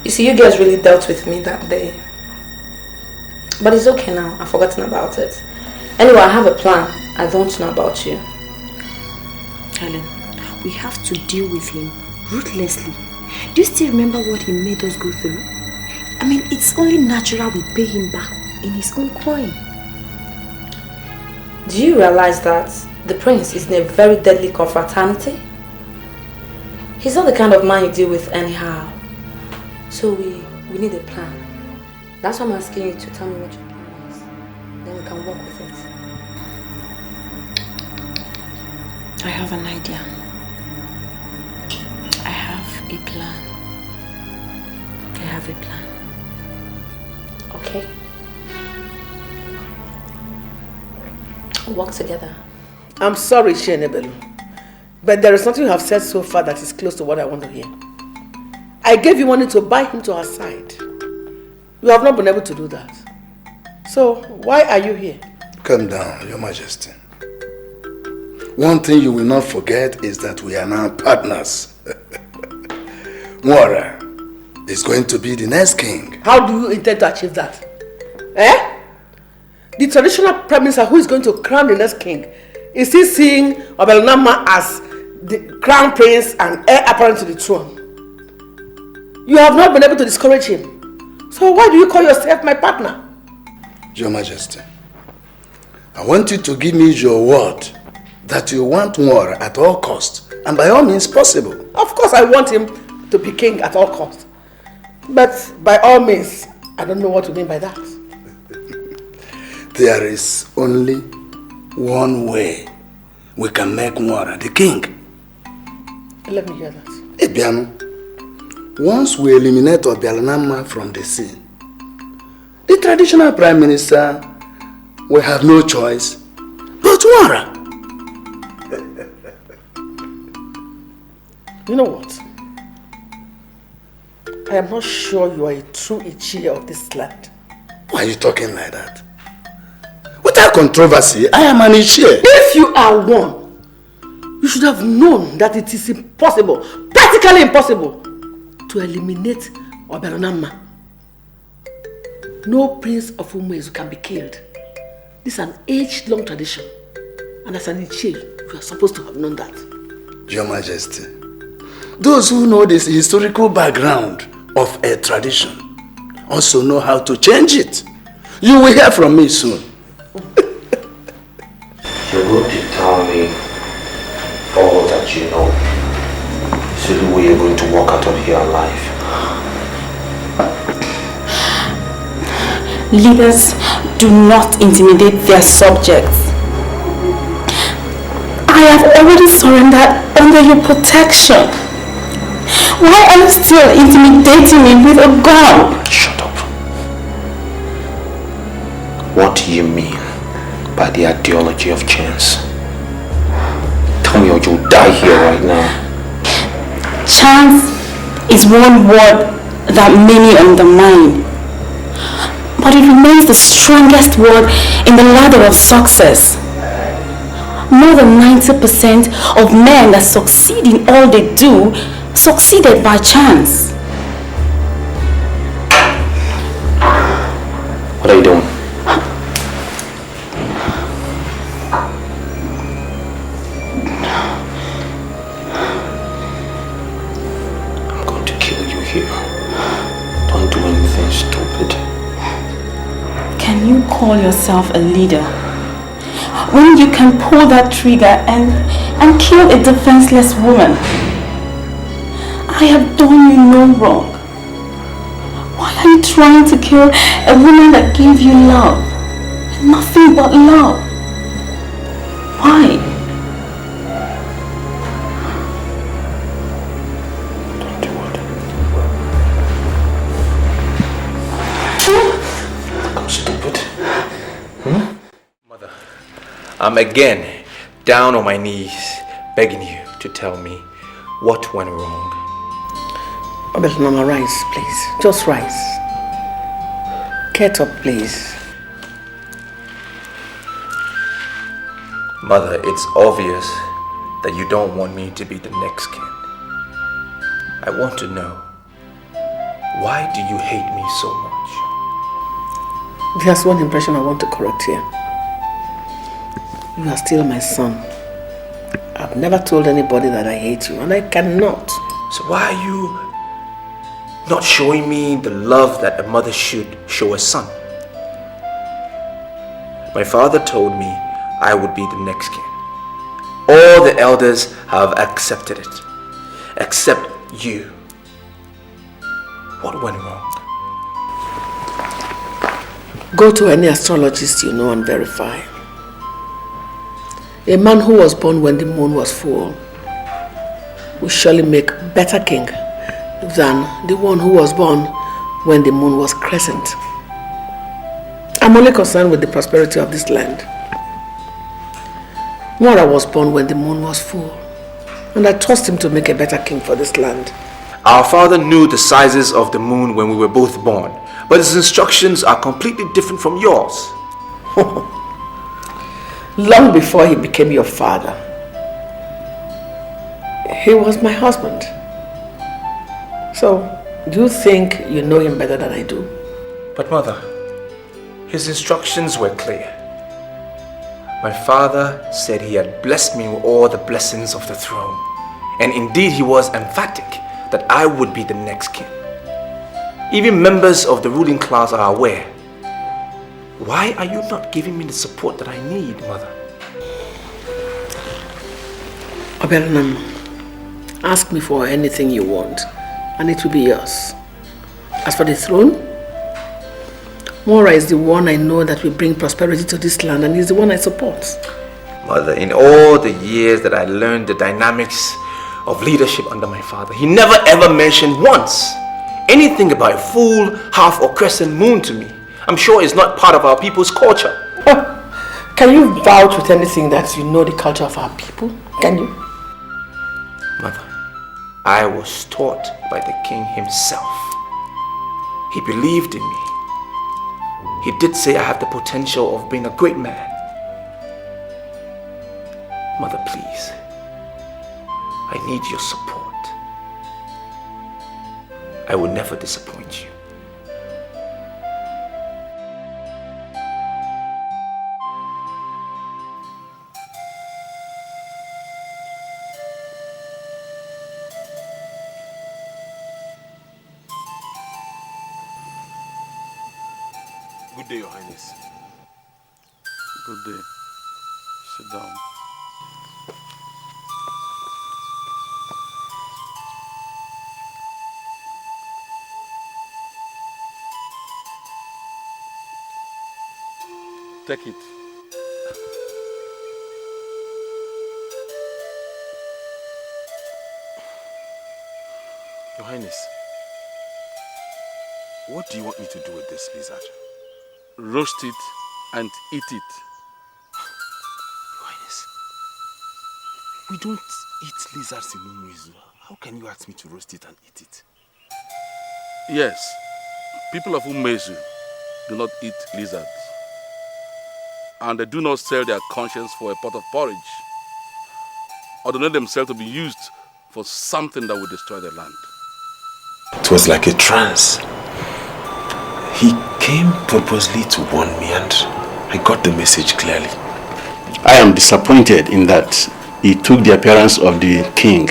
You see, you guys really dealt with me that day. But it's okay now, I've forgotten about it. Anyway, I have a plan. I don't know about you. Helen, we have to deal with him ruthlessly. Do you still remember what he made us go through? I mean, it's only natural we pay him back in his own coin. Do you realize that the prince is in a very deadly confraternity? He's not the kind of man you deal with anyhow. So we need a plan. That's why I'm asking you to tell me what your plan is. Then we can work with it. I have an idea. I have a plan. Okay. We'll work together. I'm sorry, Shenebelu, but there is nothing you have said so far that is close to what I want to hear. I gave you money to buy him to our side. You have not been able to do that. So, why are you here? Calm down, Your Majesty. One thing you will not forget is that we are now partners. Nwora is going to be the next king. How do you intend to achieve that? The traditional prime minister who is going to crown the next king, is he seeing Obelnama as the crown prince and heir apparent to the throne? You have not been able to discourage him. So why do you call yourself my partner? Your Majesty, I want you to give me your word that you want Nwora at all costs, and by all means possible. Of course I want him to be king at all costs. But by all means, I don't know what you mean by that. There is only one way we can make Nwora the king. Let me hear that. Ebiano, once we eliminate Obialanama from the scene, the traditional prime minister will have no choice but Nwora. You know what? I am not sure you are a true Ichie of this land. Why are you talking like that? Without controversy, I am an Ichie. If you are one, you should have known that it is impossible, practically impossible, to eliminate Oberonama. No prince of Umuezu can be killed. This is an age-long tradition. And as an Ichie, you are supposed to have known that. Your Majesty, Those who know this historical background of a tradition also know how to change it. You will hear from me soon. You're going to tell me all that you know. So the way you're going to walk out of here alive. Leaders do not intimidate their subjects. I have already surrendered under your protection. Why are you still intimidating me with a gun? Shut up. What do you mean by the ideology of chance? Tell me or you'll die here right now. Chance is one word that many undermine. But it remains the strongest word in the ladder of success. More than 90% of men that succeed in all they do succeeded by chance. What are you doing? I'm going to kill you here. Don't do anything stupid. Can you call yourself a leader when you can pull that trigger and kill a defenseless woman? I have done you no wrong. Why are you trying to kill a woman that gave you love? Nothing but love. Why? Don't do it. I'm stupid. Mother, I'm again down on my knees begging you to tell me what went wrong. Mama, rise, please. Just rise. Get up, please. Mother, it's obvious that you don't want me to be the next king. I want to know, why do you hate me so much? There's one impression I want to correct here. You are still my son. I've never told anybody that I hate you, and I cannot. So why are you not showing me the love that a mother should show a son? My father told me I would be the next king. All the elders have accepted it, except you. What went wrong? Go to any astrologist you know and verify. A man who was born when the moon was full will surely make a better king than the one who was born when the moon was crescent. I'm only concerned with the prosperity of this land. Mora was born when the moon was full, and I trust him to make a better king for this land. Our father knew the sizes of the moon when we were both born, but his instructions are completely different from yours. Long before he became your father, he was my husband. So, do you think you know him better than I do? But mother, his instructions were clear. My father said he had blessed me with all the blessings of the throne. And indeed he was emphatic that I would be the next king. Even members of the ruling class are aware. Why are you not giving me the support that I need, mother? Oberonam, ask me for anything you want, and it will be yours. As for the throne, Mora is the one I know that will bring prosperity to this land, and he's the one I support. Mother, in all the years that I learned the dynamics of leadership under my father, he never ever mentioned once anything about a full, half or crescent moon to me. I'm sure it's not part of our people's culture. Can you vouch with anything that you know the culture of our people? Can you? Mother, I was taught by the king himself. He believed in me. He did say I have the potential of being a great man. Mother, please, I need your support. I will never disappoint you. Good day, Your Highness. Good day. Sit down. Take it. Your Highness, what do you want me to do with this lizard? Roast it and eat it. Your Highness, we don't eat lizards in Umuizu. How can you ask me to roast it and eat it? Yes, people of Umezu do not eat lizards. And they do not sell their conscience for a pot of porridge, or donate themselves to be used for something that will destroy the land. It was like a trance. He came purposely to warn me and I got the message clearly. I am disappointed in that he took the appearance of the king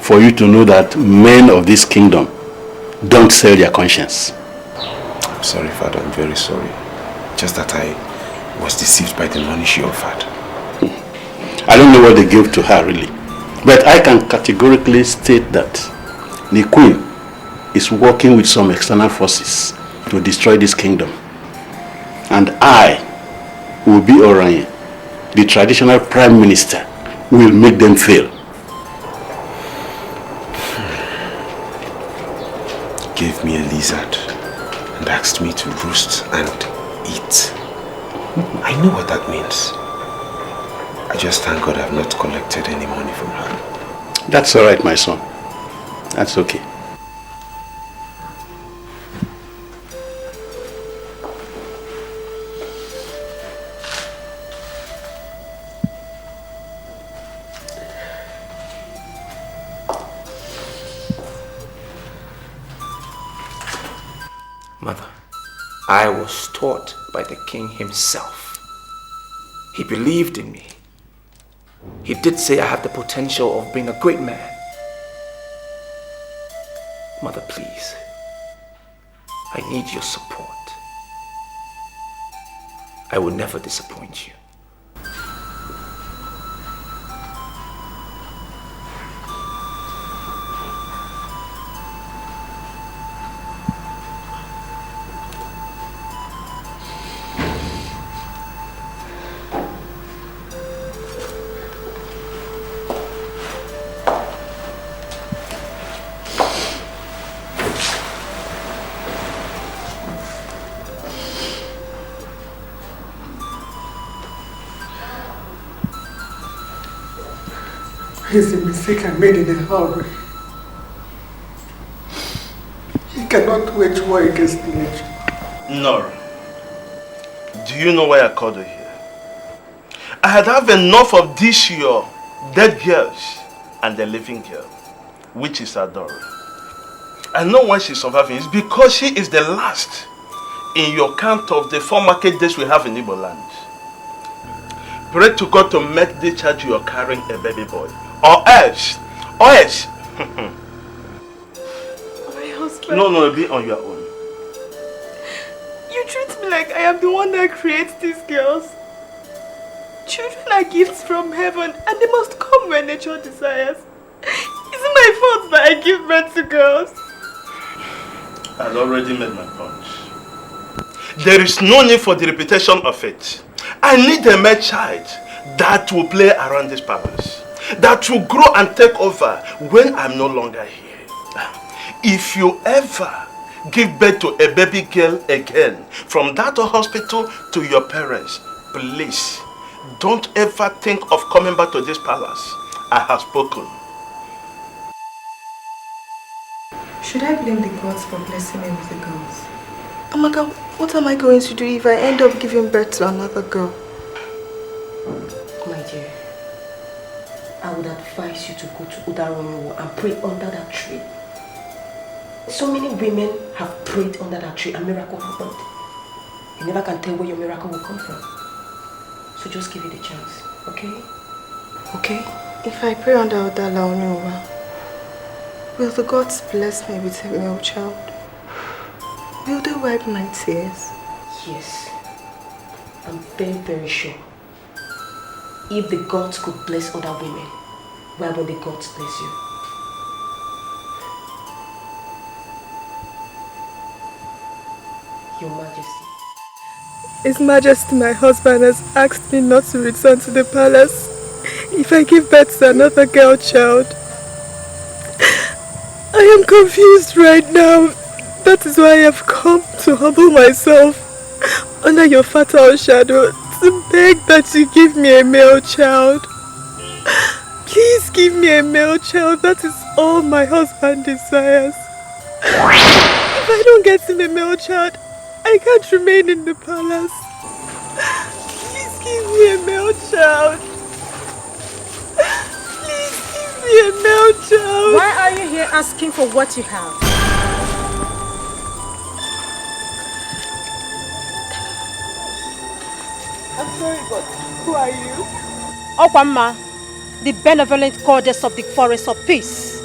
for you to know that men of this kingdom don't sell their conscience. I'm sorry, Father, I'm very sorry. Just that I was deceived by the money she offered. I don't know what they gave to her really, but I can categorically state that the queen is working with some external forces to destroy this kingdom. And I will be Orion, the traditional prime minister, will make them fail. Gave me a lizard and asked me to roast and eat. I know what that means. I just thank God I've not collected any money from her. That's all right, my son. That's okay. Mother, I was taught by the king himself. He believed in me. He did say I have the potential of being a great man. Mother, please. I need your support. I will never disappoint you. It's a mistake I made in a hurry. You cannot wage war against nature. Nora, do you know why I called you here? I had enough of this your dead girls and the living girl, which is Adora. I know why she's surviving. It's because she is the last in your count of the 4 market days we have in Igbo land. Pray to God to make the charge you are carrying a baby boy. Or else. My husband. No, be on your own. You treat me like I am the one that creates these girls. Children are gifts from heaven and they must come where nature desires. Is it my fault that I give birth to girls? I've already made my point. There is no need for the repetition of it. I need a male child that will play around this palace, that will grow and take over when I'm no longer here. If you ever give birth to a baby girl again from that hospital to your parents, please don't ever think of coming back to this palace. I have spoken. Should I blame the gods for blessing me with the girls? Oh my God, what am I going to do if I end up giving birth to another girl? My dear, I would advise you to go to Udaromiwo and pray under that tree. So many women have prayed under that tree and miracle happened. You never can tell where your miracle will come from. So just give it a chance, okay? Okay. If I pray under Udalaoniwa, will the gods bless me with a male child? Will they wipe my tears? Yes. I'm very, very sure. If the gods could bless other women, why won't the gods bless you? Your Majesty. His Majesty, my husband, has asked me not to return to the palace if I give birth to another girl child. I am confused right now. That is why I have come to humble myself under your fatal shadow to beg that you give me a male child. Please give me a male child. That is all my husband desires. If I don't get him a male child, I can't remain in the palace. Please give me a male child. Please give me a male child. Why are you here asking for what you have? I'm sorry, but who are you? Okwamma, the benevolent goddess of the forest of peace.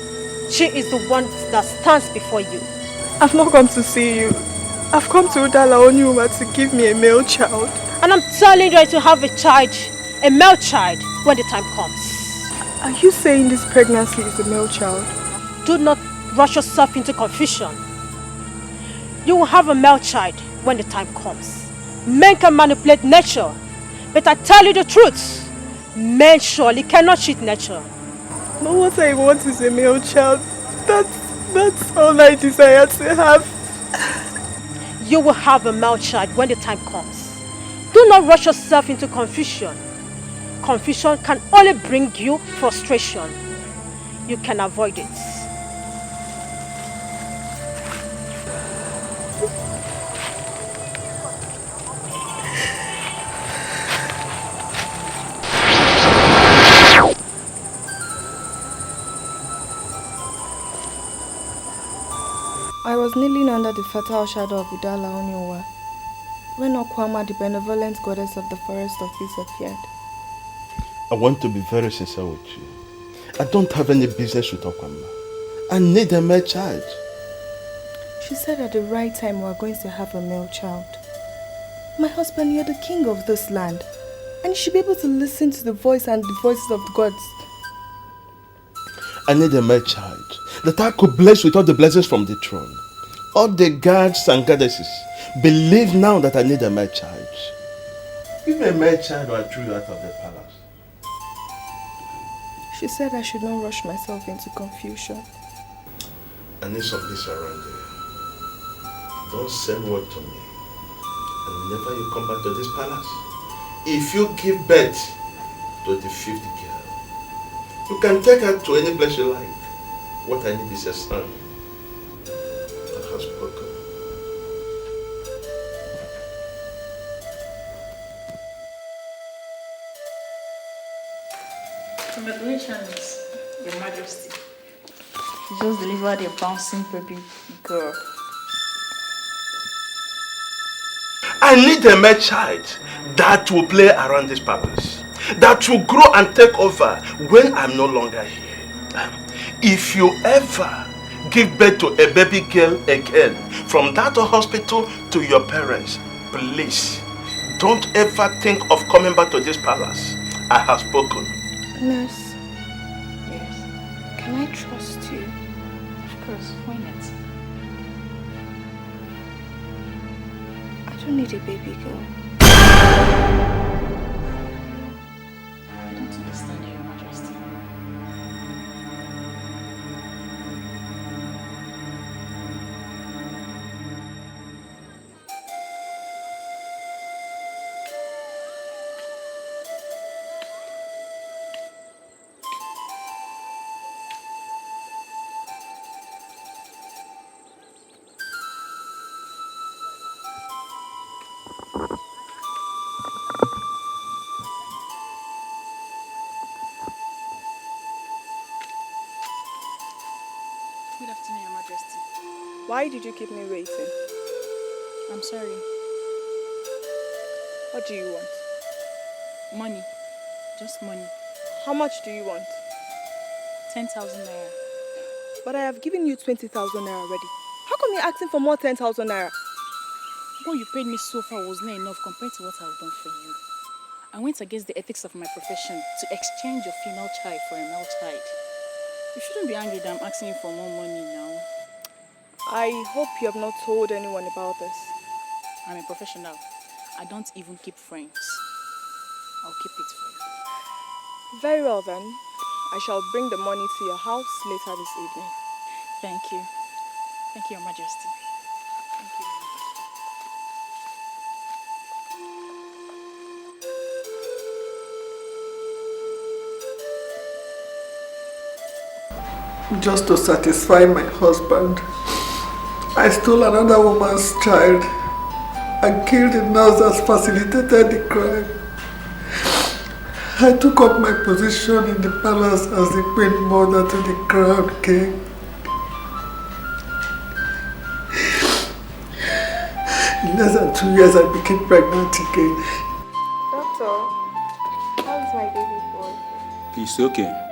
She is the one that stands before you. I've not come to see you. I've come to Udala Onyuma to give me a male child. And I'm telling you to have a child, a male child, when the time comes. Are you saying this pregnancy is a male child? Do not rush yourself into confusion. You will have a male child when the time comes. Men can manipulate nature, but I tell you the truth, men surely cannot cheat nature. But what I want is a male child. That's all I desire to have. You will have a male child when the time comes. Do not rush yourself into confusion. Confusion can only bring you frustration. You can avoid it. I was kneeling under the fatal shadow of Udala Onyowa when Okwama, the benevolent goddess of the forest of peace, appeared. I want to be very sincere with you. I don't have any business with Okwama. I need a male child. She said at the right time we are going to have a male child. My husband, you're the king of this land, and you should be able to listen to the voice and the voices of the gods. I need a male child that I could bless with all the blessings from the throne. All the gods and goddesses believe now that I need a male child. Give me a male child or I threw you out of the palace. She said I should not rush myself into confusion. I need some peace around here. Don't send word to me. And whenever you come back to this palace, if you give birth to the 5th girl, you can take her to any place you like. What I need is a son that has spoken. Congratulations, Your Majesty. You just delivered a bouncing baby girl. I need a male child that will play around this palace, that will grow and take over when I'm no longer here. If you ever give birth to a baby girl again from that hospital to your parents, please don't ever think of coming back to this palace. I have spoken. Nurse. Yes. Can I trust you? Of course, why not? I don't need a baby girl. I don't understand, Your Majesty. Good afternoon, Your Majesty. Why did you keep me waiting? I'm sorry. What do you want? Money. Just money. How much do you want? 10,000 naira. But I have given you 20,000 naira already. How come you're asking for more 10,000 naira? What you paid me so far was not enough compared to what I've done for you. I went against the ethics of my profession to exchange your female child for a male child. You shouldn't be angry that I'm asking you for more money now. I hope you have not told anyone about this. I'm a professional. I don't even keep friends. I'll keep it for you. Very well then. I shall bring the money to your house later this evening. Thank you. Thank you, Your Majesty. Thank you. Just to satisfy my husband, I stole another woman's child and killed the nurse that facilitated the crime. I took up my position in the palace as the queen mother to the crowned king. In less than 2 years, I became pregnant again. Doctor, how is my baby boy? He's okay.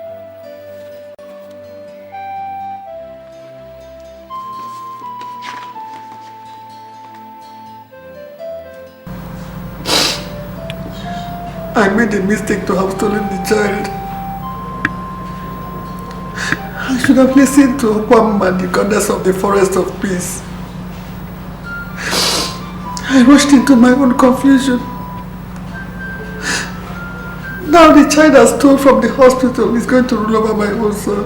I made a mistake to have stolen the child. I should have listened to Okwam and the goddess of the forest of peace. I rushed into my own confusion. Now the child I stole from the hospital is going to rule over my own son.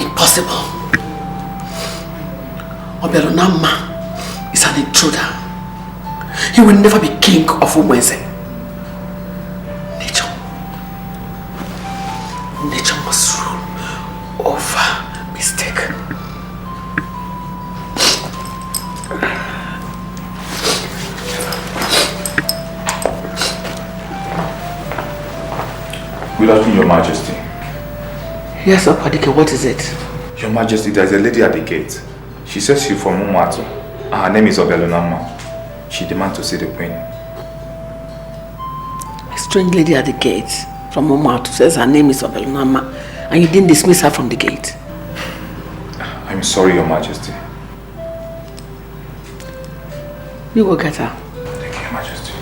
Impossible. Oberonama is an intruder. He will never be king of Umweze. Nature must rule over mistake. Good afternoon, Your Majesty. Yes, Opadike, what is it? Your Majesty, there is a lady at the gate. She says she's from Umwatu. Her name is Obelonama. She demands to see the queen. A strange lady at the gate from Umwatu says her name is Obelonama, and you didn't dismiss her from the gate. I'm sorry, Your Majesty. You go get her. Thank you, Your Majesty.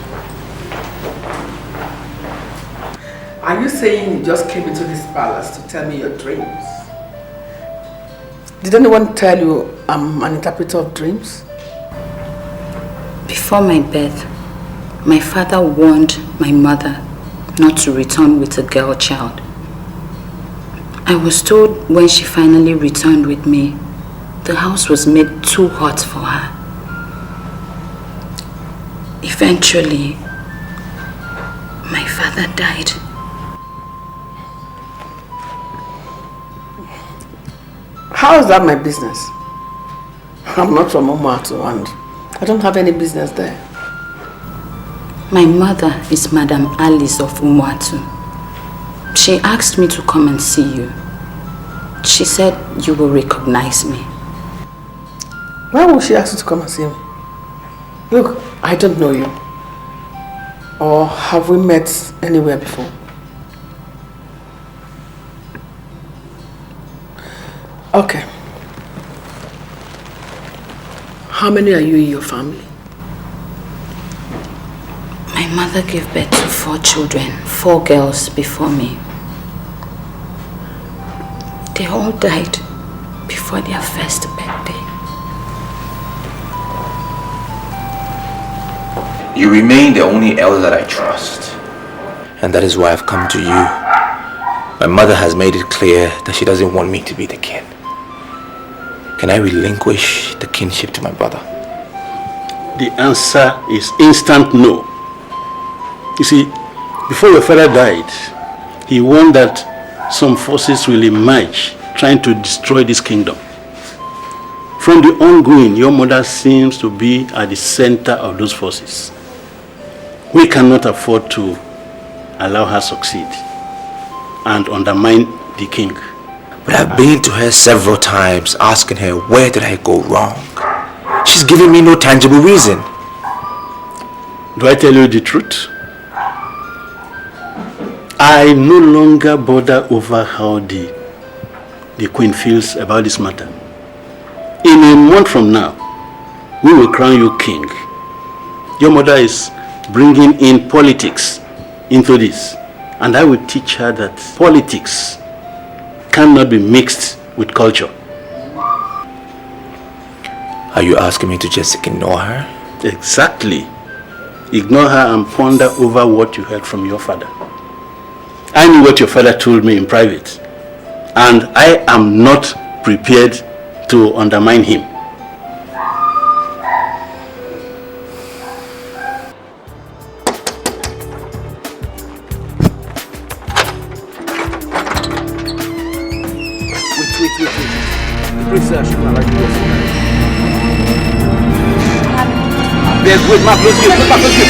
Are you saying you just came into this palace to tell me your dreams? Did anyone tell you I'm an interpreter of dreams? Before my birth, my father warned my mother not to return with a girl child. I was told when she finally returned with me, the house was made too hot for her. Eventually, my father died. How is that my business? I'm not from Umwatu and I don't have any business there. My mother is Madam Alice of Umwatu. She asked me to come and see you. She said you will recognize me. Why would she ask you to come and see me? Look, I don't know you. Or have we met anywhere before? Okay. How many are you in your family? My mother gave birth to 4 children, 4 girls before me. They all died before their first birthday. You remain the only elder that I trust. And that is why I've come to you. My mother has made it clear that she doesn't want me to be the king. Can I relinquish the kingship to my brother? The answer is instant no. You see, before your father died, he warned that some forces will emerge trying to destroy this kingdom. From the ongoing, your mother seems to be at the center of those forces. We cannot afford to allow her succeed and undermine the king. But I've been to her several times asking her where did I go wrong. She's giving me no tangible reason. Do I tell you the truth? I no longer bother over how the the Queen feels about this matter. In a month from now, we will crown you king. Your mother is bringing in politics into this, and I will teach her that politics cannot be mixed with culture. Are you asking me to just ignore her? Exactly. Ignore her and ponder over what you heard from your father. I knew what your father told me in private, and I am not prepared to undermine him. Wait. The princess should not like this. Wait, Mark, let's get. Come on, let's get.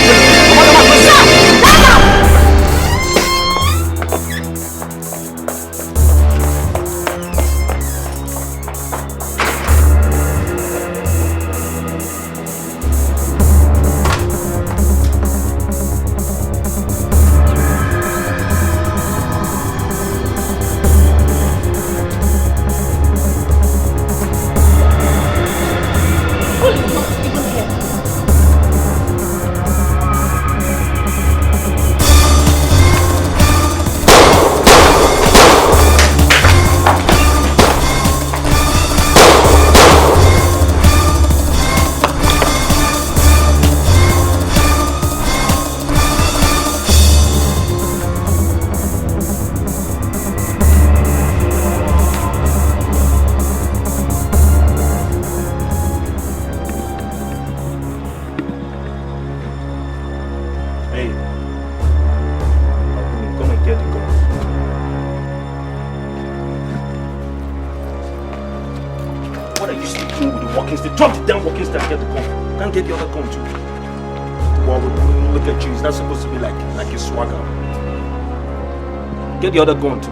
Get the other gun too.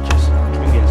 Just bring it.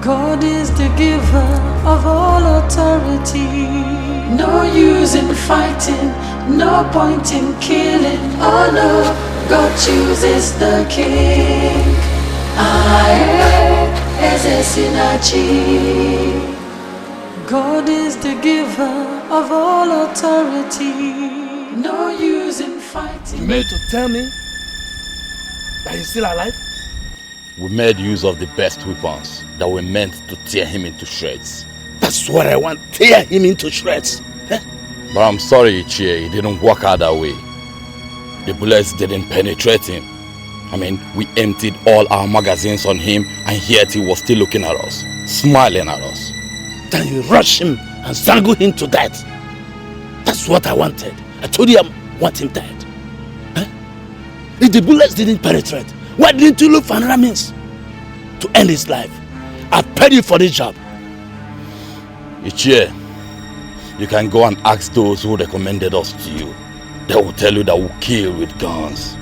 God is the giver of all authority. No use in fighting, no point in killing. Oh no, God chooses the king. God is the giver of all authority. No use in fighting. You mean to tell me that he's still alive? We made use of the best weapons that were meant to tear him into shreds. That's what I want, tear him into shreds. But I'm sorry, Ichie, it didn't work out that way. The bullets didn't penetrate him. I mean, we emptied all our magazines on him, and yet he was still looking at us, smiling at us. Then you rush him and strangle him to death. That's what I wanted. I told you I want him dead. If the bullets didn't penetrate, why didn't you look for another means to end his life? I paid you for this job. Ichie, you can go and ask those who recommended us to you. They will tell you that we kill with guns.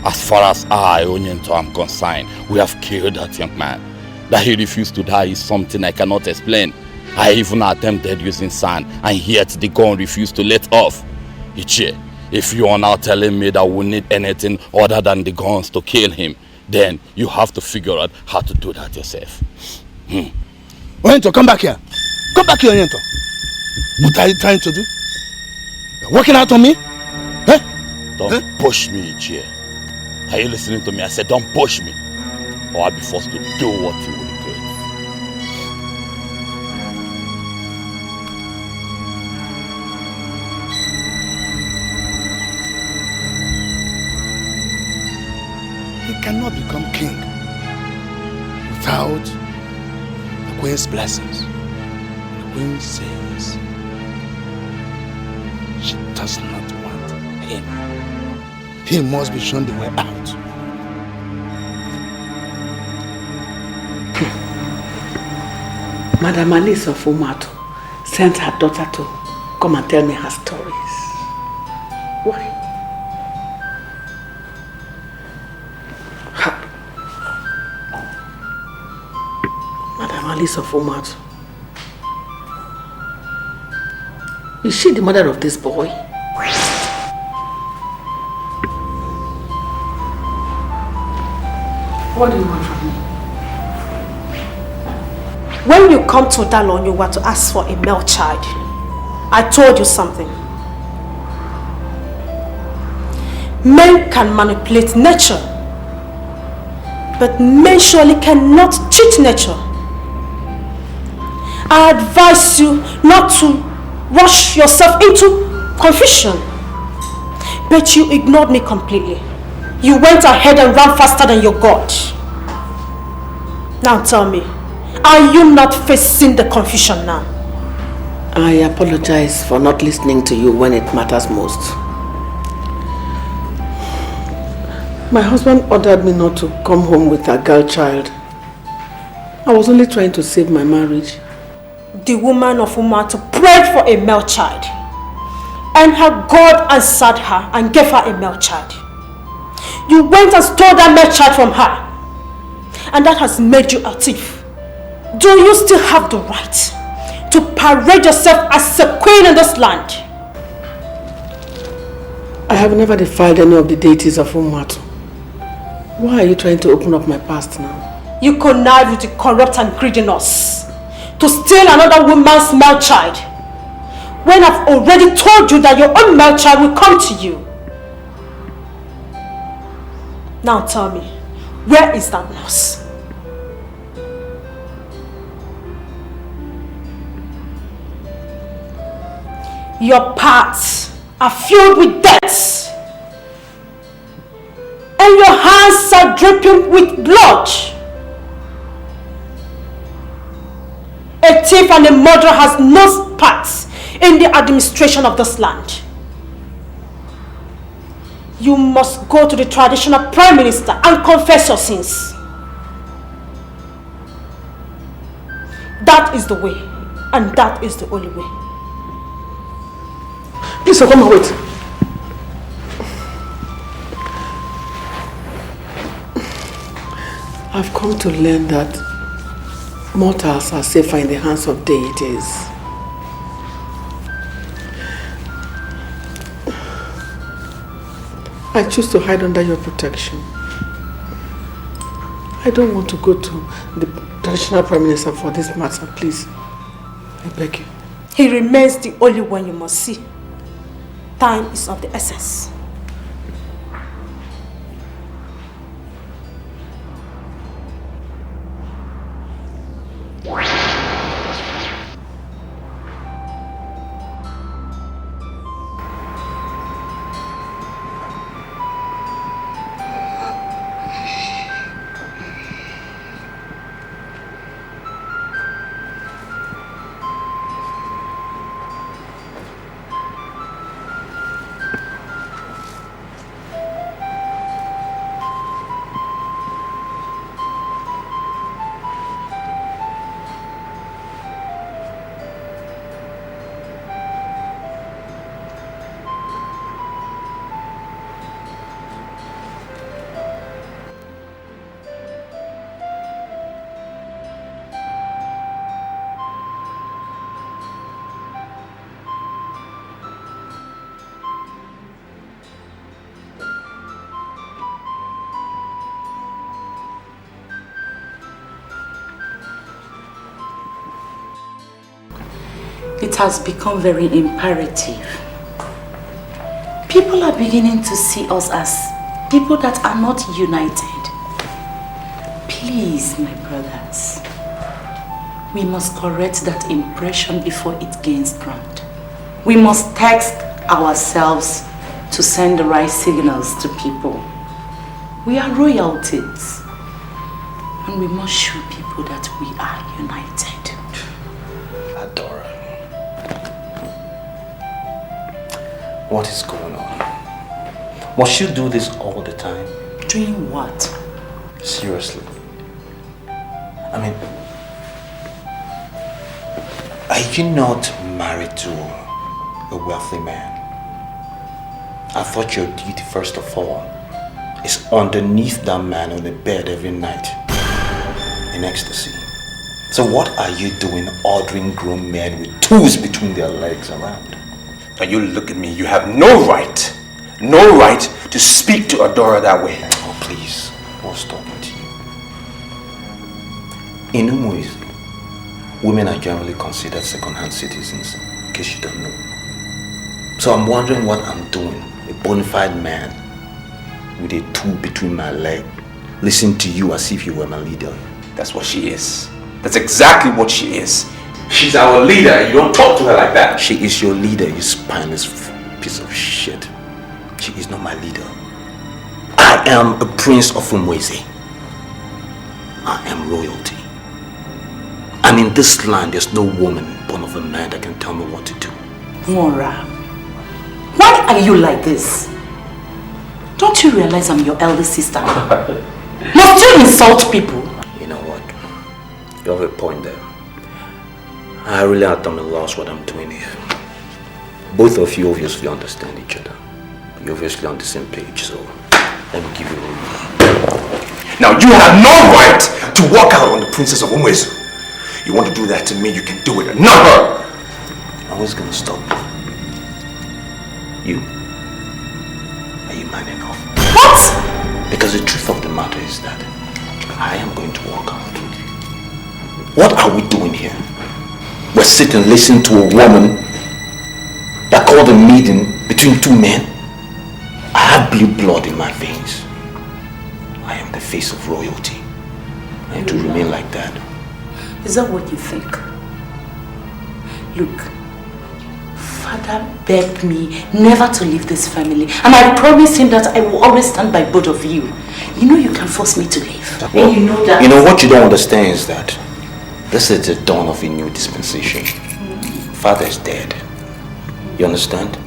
As far as I, Onyento, am concerned, we have killed that young man. That he refused to die is something I cannot explain. I even attempted using sand, and yet the gun refused to let off. Ichie, If you are now telling me that we need anything other than the guns to kill him, then you have to figure out how to do that yourself. Onyento, come back here. Come back here, Onyento. What are you trying to do? You're working out on me? Don't push me, Ichie. Are you listening to me? I said don't push me, or I'll be forced to do what you will regret. He cannot become king without the queen's blessings. The queen says she does not want him. He must be shown the way out. Madam Alice of Umato sent her daughter to come and tell me her stories. Why? Madam Alice of Umato. Is she the mother of this boy? What do you want from me? When you come to Dalon, you were to ask for a male child. I told you something. Men can manipulate nature, but men surely cannot cheat nature. I advise you not to rush yourself into confusion, but you ignored me completely. You went ahead and ran faster than your God. Now tell me, are you not facing the confusion now? I apologize for not listening to you when it matters most. My husband ordered me not to come home with a girl child. I was only trying to save my marriage. The woman of Umato prayed for a male child, and her God answered her and gave her a male child. You went and stole that male child from her, and that has made you a thief. Do you still have the right to parade yourself as a queen in this land? I have never defiled any of the deities of Umato. Why are you trying to open up my past now? You connive with the corrupt and greediness to steal another woman's male child, when I've already told you that your own male child will come to you. Now tell me, where is that nurse? Your paths are filled with debts, and your hands are dripping with blood. A thief and a murderer has no part in the administration of this land. You must go to the traditional prime minister and confess your sins. That is the way, and that is the only way. Please, come and wait. I've come to learn that mortals are safer in the hands of deities. I choose to hide under your protection. I don't want to go to the traditional prime minister for this matter, please. I beg you. He remains the only one you must see. Time is of the essence. It has become very imperative. People are beginning to see us as people that are not united. Please, my brothers, we must correct that impression before it gains ground. We must text ourselves to send the right signals to people. We are royalties, and we must show people that we are united. Adora, what is going on? Must you do this all the time? Doing what? Seriously. I mean, are you not married to a wealthy man? I thought your duty, first of all, is underneath that man on the bed every night in ecstasy. So what are you doing ordering grown men with tools between their legs around? Now you look at me, you have no right to speak to Adora that way. Oh please, what's talking to you? In Umuizu, women are generally considered second-hand citizens, in case you don't know. So I'm wondering what I'm doing, a bona fide man with a tool between my legs, listening to you as if you were my leader. That's what she is. That's exactly what she is. She's our leader. You don't talk to her like that. She is your leader, you spineless piece of shit. She is not my leader. I am a prince of Umweze. I am royalty. And in this land, there's no woman born of a man that can tell me what to do. Mora, why are you like this? Don't you realize I'm your elder sister? Must you insult people? You know what? You have a point there. I really am at a loss what I'm doing here. Both of you obviously understand each other. You're obviously on the same page, so let me give you room. Now you have no right to walk out on the princess of Umwezu. You want to do that to me, you can do it, not her! I was gonna stop you. Are you man enough? What? Because the truth of the matter is that I am going to walk out. What are we doing here? We're sitting listening to a woman that called a meeting between two men. I have blue blood in my veins. I am the face of royalty. And to remain like that. Is that what you think? Look, Father begged me never to leave this family, and I promised him that I will always stand by both of you. You know you can force me to leave. Well, and you know that. You know what you don't understand is that this is the dawn of a new dispensation. Father is dead. You understand?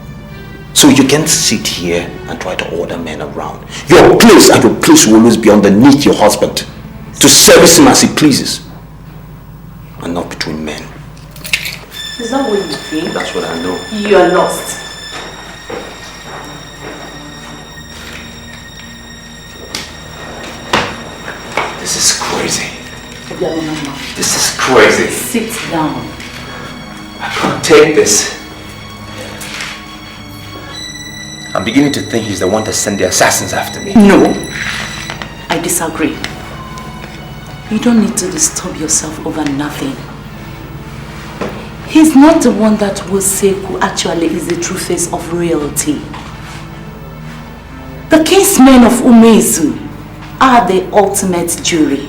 So you can't sit here and try to order men around. Your place will always be underneath your husband, to service him as he pleases, and not between men. Is that what you think? That's what I know. You are lost. This is crazy. Mama. This is crazy. Sit down. I can't take this. I'm beginning to think he's the one that sent the assassins after me. No, I disagree. You don't need to disturb yourself over nothing. He's not the one that will say who actually is the true face of royalty. The kinsmen of Umezu are the ultimate jury,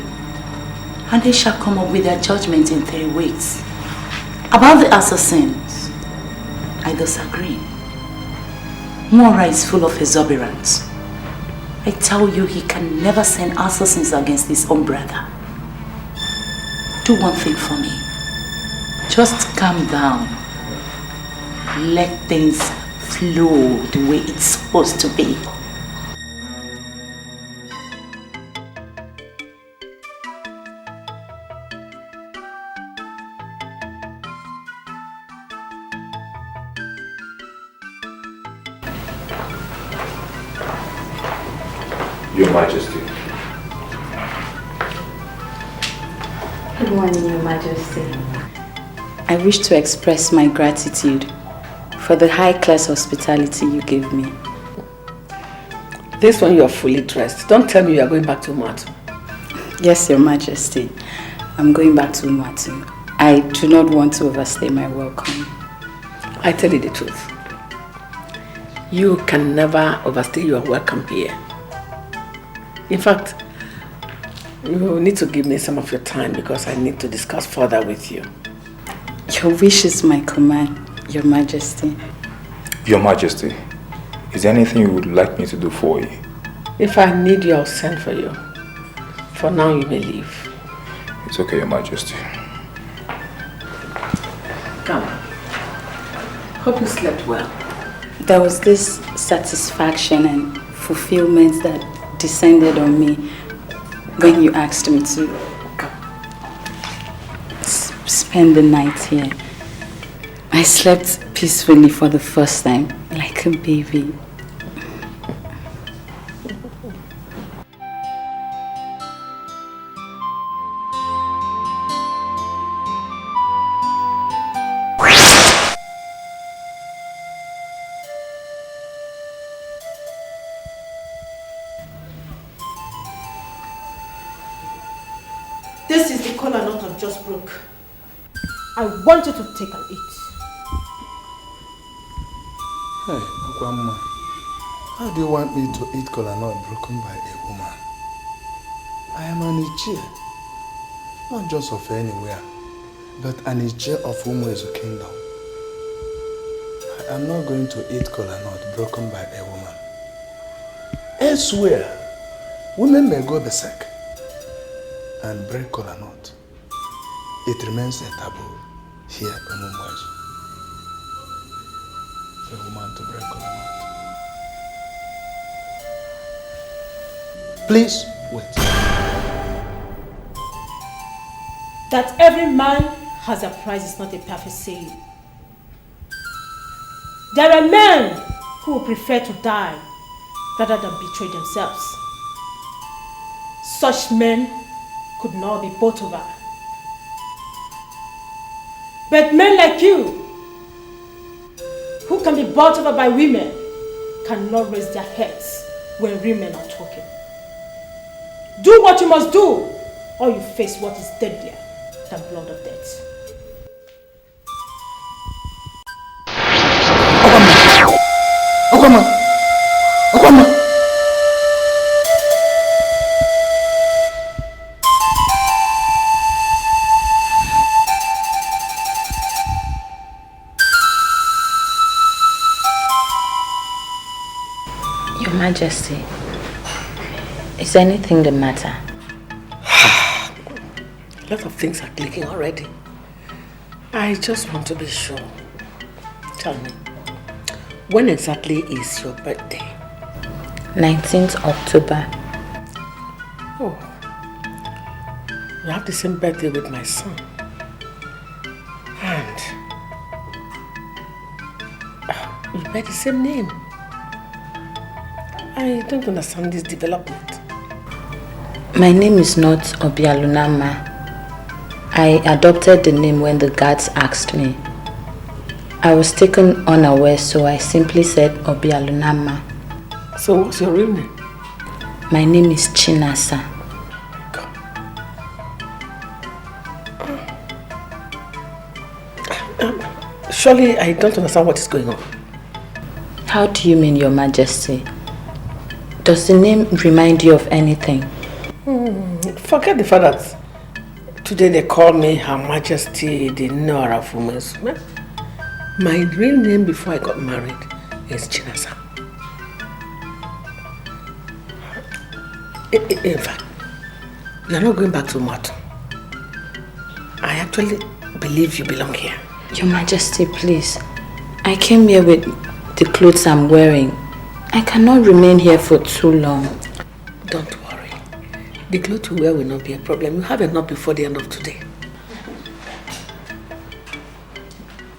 and they shall come up with their judgment in 3 weeks. About the assassins, I disagree. Mora is full of exuberance. I tell you, he can never send assassins against his own brother. Do one thing for me. Just calm down. Let things flow the way it's supposed to be. Your Majesty. Good morning, Your Majesty. I wish to express my gratitude for the high-class hospitality you gave me. This one you are fully dressed. Don't tell me you are going back to Umatu. Yes, Your Majesty. I'm going back to Umatu. I do not want to overstay my welcome. I tell you the truth. You can never overstay your welcome here. In fact, you need to give me some of your time because I need to discuss further with you. Your wish is my command, Your Majesty. Your Majesty, is there anything you would like me to do for you? If I need you, I'll send for you. For now, you may leave. It's okay, Your Majesty. Come. Hope you slept well. There was this satisfaction and fulfillment that descended on me when you asked me to spend the night here. I slept peacefully for the first time, like a baby. This is the cola nut I've just broke. I want you to take and eat. Hey, Okwamma, how do you want me to eat cola nut broken by a woman? I am an Ichie, not just of anywhere, but an Ichie of Umuezu kingdom. I am not going to eat cola nut broken by a woman. Elsewhere, women may go berserk and break cola nut. It remains a taboo here in Umuezu. A woman to break cola nut. Please wait. That every man has a price is not a perfect saying. There are men who would prefer to die rather than betray themselves. Such men could not be bought over. But men like you, who can be bought over by women, cannot raise their heads when women are talking. Do what you must do, or you face what is deadlier than blood of death. Okwamma! Okwamma! Your Majesty, is anything the matter? A lot of things are clicking already. I just want to be sure. Tell me, when exactly is your birthday? 19th October. Oh, you have the same birthday with my son. And you bear the same name. I don't understand this development. My name is not Obialunama. I adopted the name when the guards asked me. I was taken unaware, so I simply said Obialunama. So what's your real name? My name is Chinasa. Surely I don't understand what is going on. How do you mean, Your Majesty? Does the name remind you of anything? Forget the fact that today they call me Her Majesty the Nora of Umuezu. My real name before I got married is Chinasa. In fact, you are not going back to Mato. I actually believe you belong here. Your Majesty, please. I came here with the clothes I'm wearing. I cannot remain here for too long. Don't worry. The clothes you wear will not be a problem. You have enough before the end of today.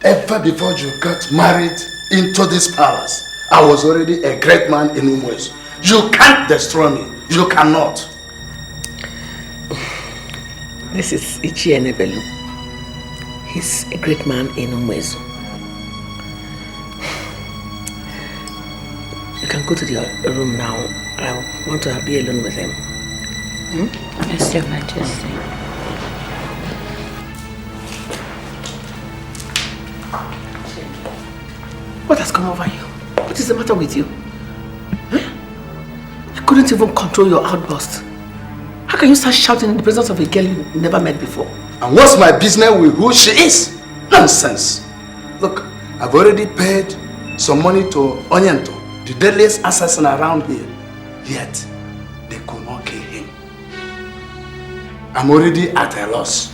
Ever before you got married into this palace, I was already a great man in Umuezu. You can't destroy me. You cannot. This is Ichie Nebelu. He's a great man in Umuezu. You can go to the room now. I want to be alone with him. Yes, Your Majesty. What has come over you? What is the matter with you? Huh? You couldn't even control your outburst. How can you start shouting in the presence of a girl you never met before? And what's my business with who she is? Nonsense. Look, I've already paid some money to Onyento, the deadliest assassin around here. Yet, they could not kill him. I'm already at a loss.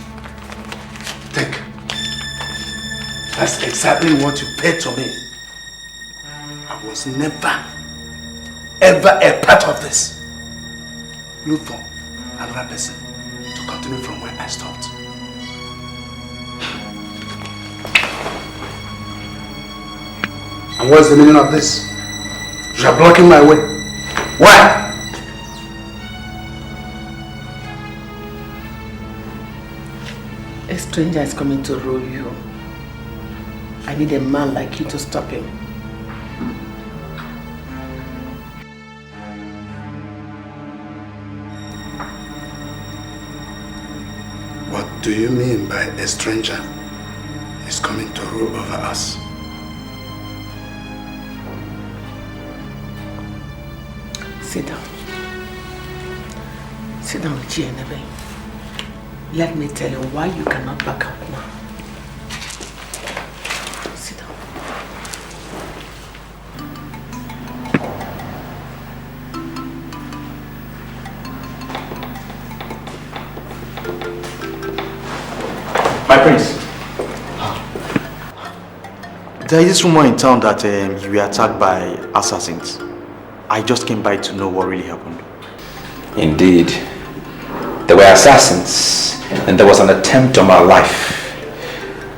Take. That's exactly what you paid to me. I was never, ever a part of this. Look for another person to continue from where I stopped. And what's the meaning of this? You are blocking my way. Why? A stranger is coming to rule you. I need a man like you to stop him. What do you mean by a stranger is coming to rule over us? Sit down. Sit down, Gianeve. Let me tell you why you cannot back out now. Sit down. My prince. There is this rumor in town that you were attacked by assassins. I just came by to know what really happened. Indeed. There were assassins, and there was an attempt on my life.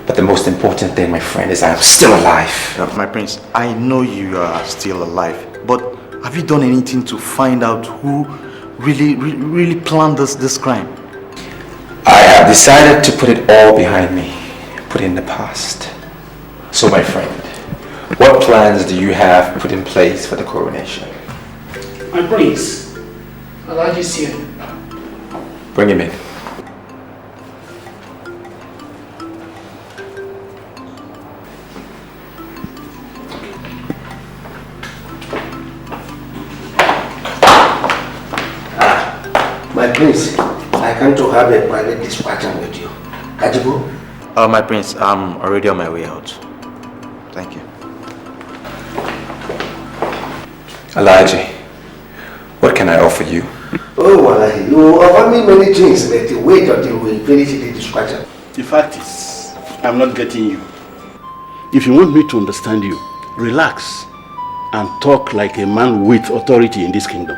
But the most important thing, my friend, is I am still alive. My prince, I know you are still alive, but have you done anything to find out who really planned this crime? I have decided to put it all behind me, put it in the past. So, my friend, what plans do you have put in place for the coronation? My prince, allow you see him. Bring him in. My prince, I come to have a private discussion with you. Kajibu? My prince, I'm already on my way out. Thank you. Elijah, what can I offer you? Oh, well, you offer me many things, but you wait until we finish the discussion. The fact is, I'm not getting you. If you want me to understand you, relax and talk like a man with authority in this kingdom.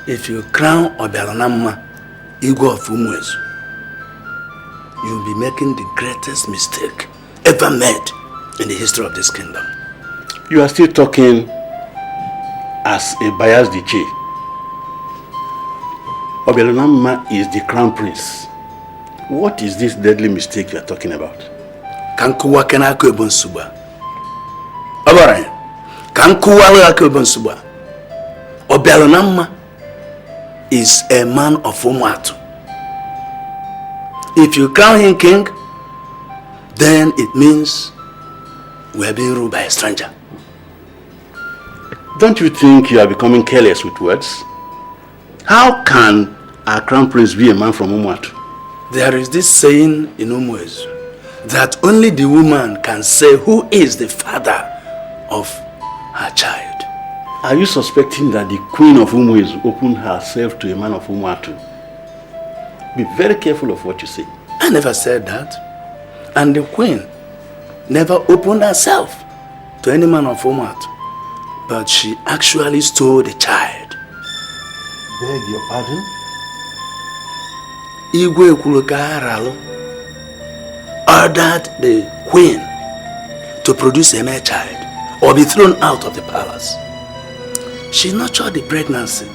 If you crown Oberonamma, Igwe of Umwezu, you'll be making the greatest mistake ever made in the history of this kingdom. You are still talking as a biased DJ. Oberonamma is the crown prince. What is this deadly mistake you are talking about? Kankuwa kenako ebonsuba. Abaran. Kankuwa lako ebonsuba. Oberonamma is a man of Umwatu. If you crown him king, then it means we are being ruled by a stranger. Don't you think you are becoming careless with words? How can our crown prince be a man from Umwatu? There is this saying in Umwezu that only the woman can say who is the father of her child. Are you suspecting that the queen of Umwezu opened herself to a man of Umwatu? Be very careful of what you say. I never said that. And the queen never opened herself to any man of Umwatu. But she actually stole the child. Beg your pardon? Igwe Kulukaralu ordered the queen to produce a male child or be thrown out of the palace. She nurtured the pregnancy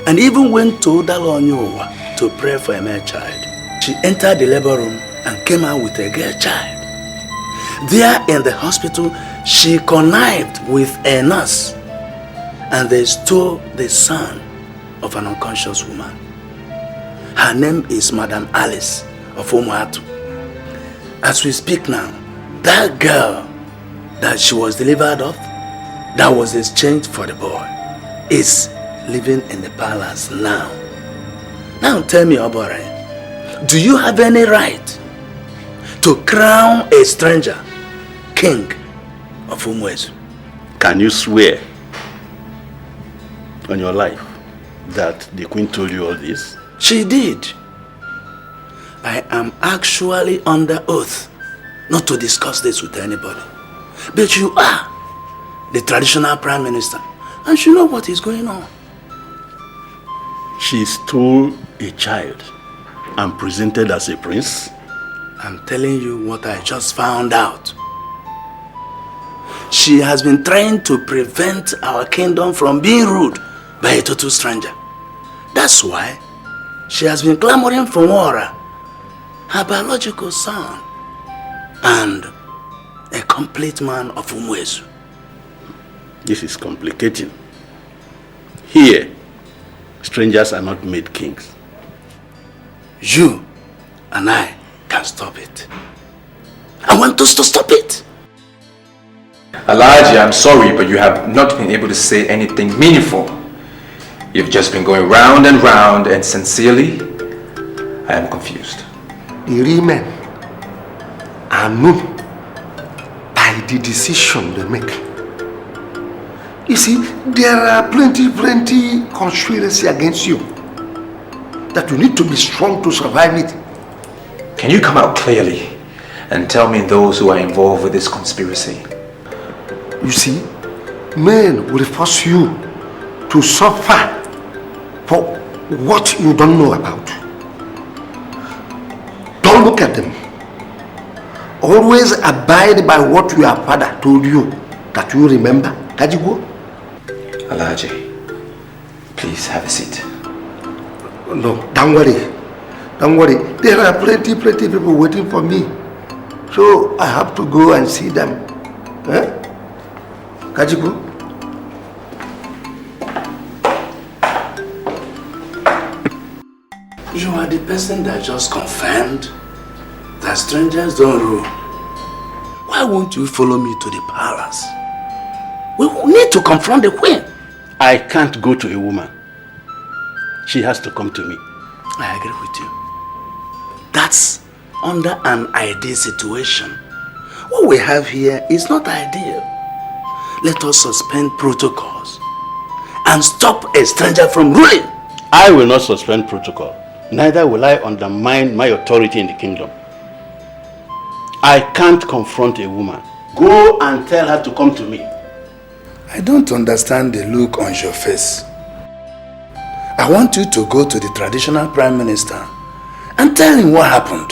and even went to Dalonyowa to pray for a male child. She entered the labor room and came out with a girl child. There in the hospital, she connived with a nurse and they stole the son of an unconscious woman. Her name is Madam Alice of Umwatu. As we speak now, that girl that she was delivered of, that was exchanged for the boy, is living in the palace now. Now tell me, Obore, do you have any right to crown a stranger king of Umwezu? Can you swear on your life that the queen told you all this? She did. I am actually under oath not to discuss this with anybody. But you are the traditional prime minister, and you know what is going on. She stole a child and presented as a prince? I'm telling you what I just found out. She has been trying to prevent our kingdom from being ruled by a total stranger. That's why she has been clamoring for Nwora, her biological son, and a complete man of Umwezu. This is complicating. Here, strangers are not made kings. You and I can stop it. I want us to stop it. Alhaji, I'm sorry, but you have not been able to say anything meaningful. You've just been going round and round, and sincerely, I am confused. The real men are known by the decision they make. You see, there are plenty conspiracy against you that you need to be strong to survive it. Can you come out clearly and tell me those who are involved with this conspiracy? You see, men will force you to suffer for what you don't know about. Don't look at them. Always abide by what your father told you that you remember. Kajigo? Alhaji, please have a seat. No, don't worry. Don't worry. There are plenty people waiting for me. So I have to go and see them. Eh? Kajigo? You are the person that just confirmed that strangers don't rule. Why won't you follow me to the palace? We need to confront the queen. I can't go to a woman. She has to come to me. I agree with you. That's under an ideal situation. What we have here is not ideal. Let us suspend protocols and stop a stranger from ruling. I will not suspend protocol. Neither will I undermine my authority in the kingdom. I can't confront a woman. Go and tell her to come to me. I don't understand the look on your face. I want you to go to the traditional prime minister and tell him what happened.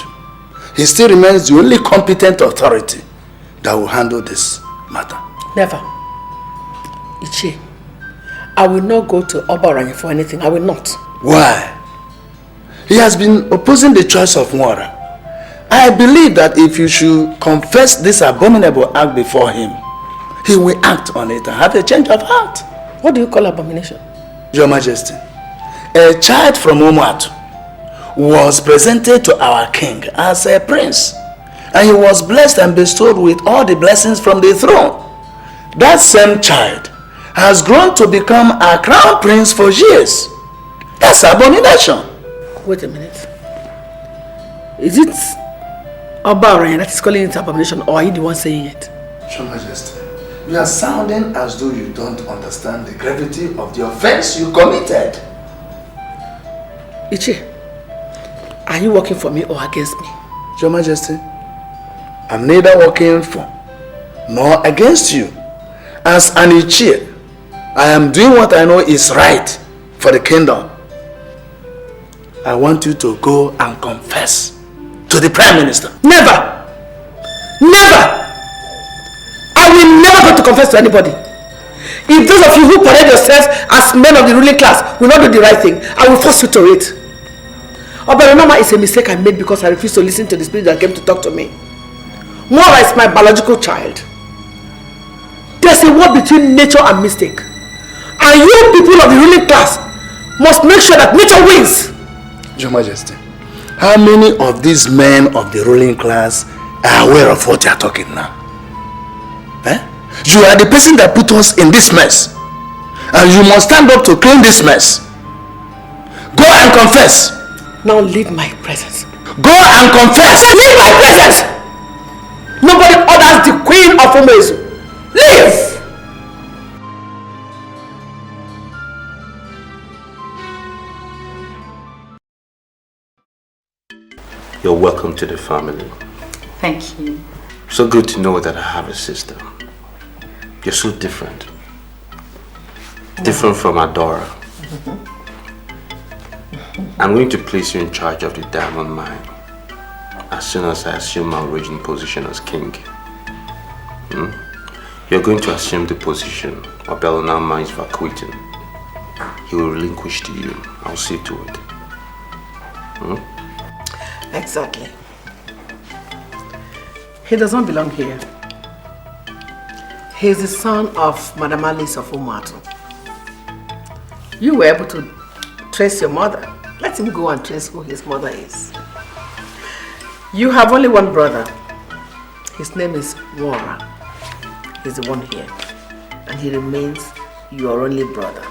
He still remains the only competent authority that will handle this matter. Never. Ichie, I will not go to Obaranya for anything. I will not. Why? He has been opposing the choice of Nwora. I believe that if you should confess this abominable act before him, he will act on it and have a change of heart. What do you call abomination? Your Majesty, a child from Umuatu was presented to our king as a prince, and he was blessed and bestowed with all the blessings from the throne. That same child has grown to become a crown prince for years. That's abomination. Wait a minute. Is it Obaranya that is calling it abomination, or are you the one saying it? Your Majesty, you are sounding as though you don't understand the gravity of the offense you committed. Ichie, are you working for me or against me? Your Majesty, I'm neither working for nor against you. As an Ichie, I am doing what I know is right for the kingdom. I want you to go and confess to the Prime Minister. Never! Never! I will never go to confess to anybody. If those of you who parade yourselves as men of the ruling class will not do the right thing, I will force you to it. Oberonoma is a mistake I made because I refused to listen to the spirit that came to talk to me. Nwora is my biological child. There's a war between nature and mistake. And you people of the ruling class must make sure that nature wins. Your Majesty, how many of these men of the ruling class are aware of what you are talking now? You are the person that put us in this mess. And you must stand up to clean this mess. Go and confess. Now leave my presence. Go and confess. Leave my presence. Nobody orders the queen of Umezu. Leave. You're welcome to the family. Thank you. So good to know that I have a sister. You're so different. Different from Adora. I'm going to place you in charge of the diamond mine as soon as I assume my original position as king. You're going to assume the position of Belonama is vacating. He will relinquish to you. I'll see to it. Exactly. He does not belong here. He is the son of Madam Alice of Umatu. You were able to trace your mother. Let him go and trace who his mother is. You have only one brother. His name is Wara. He's the one here. And he remains your only brother.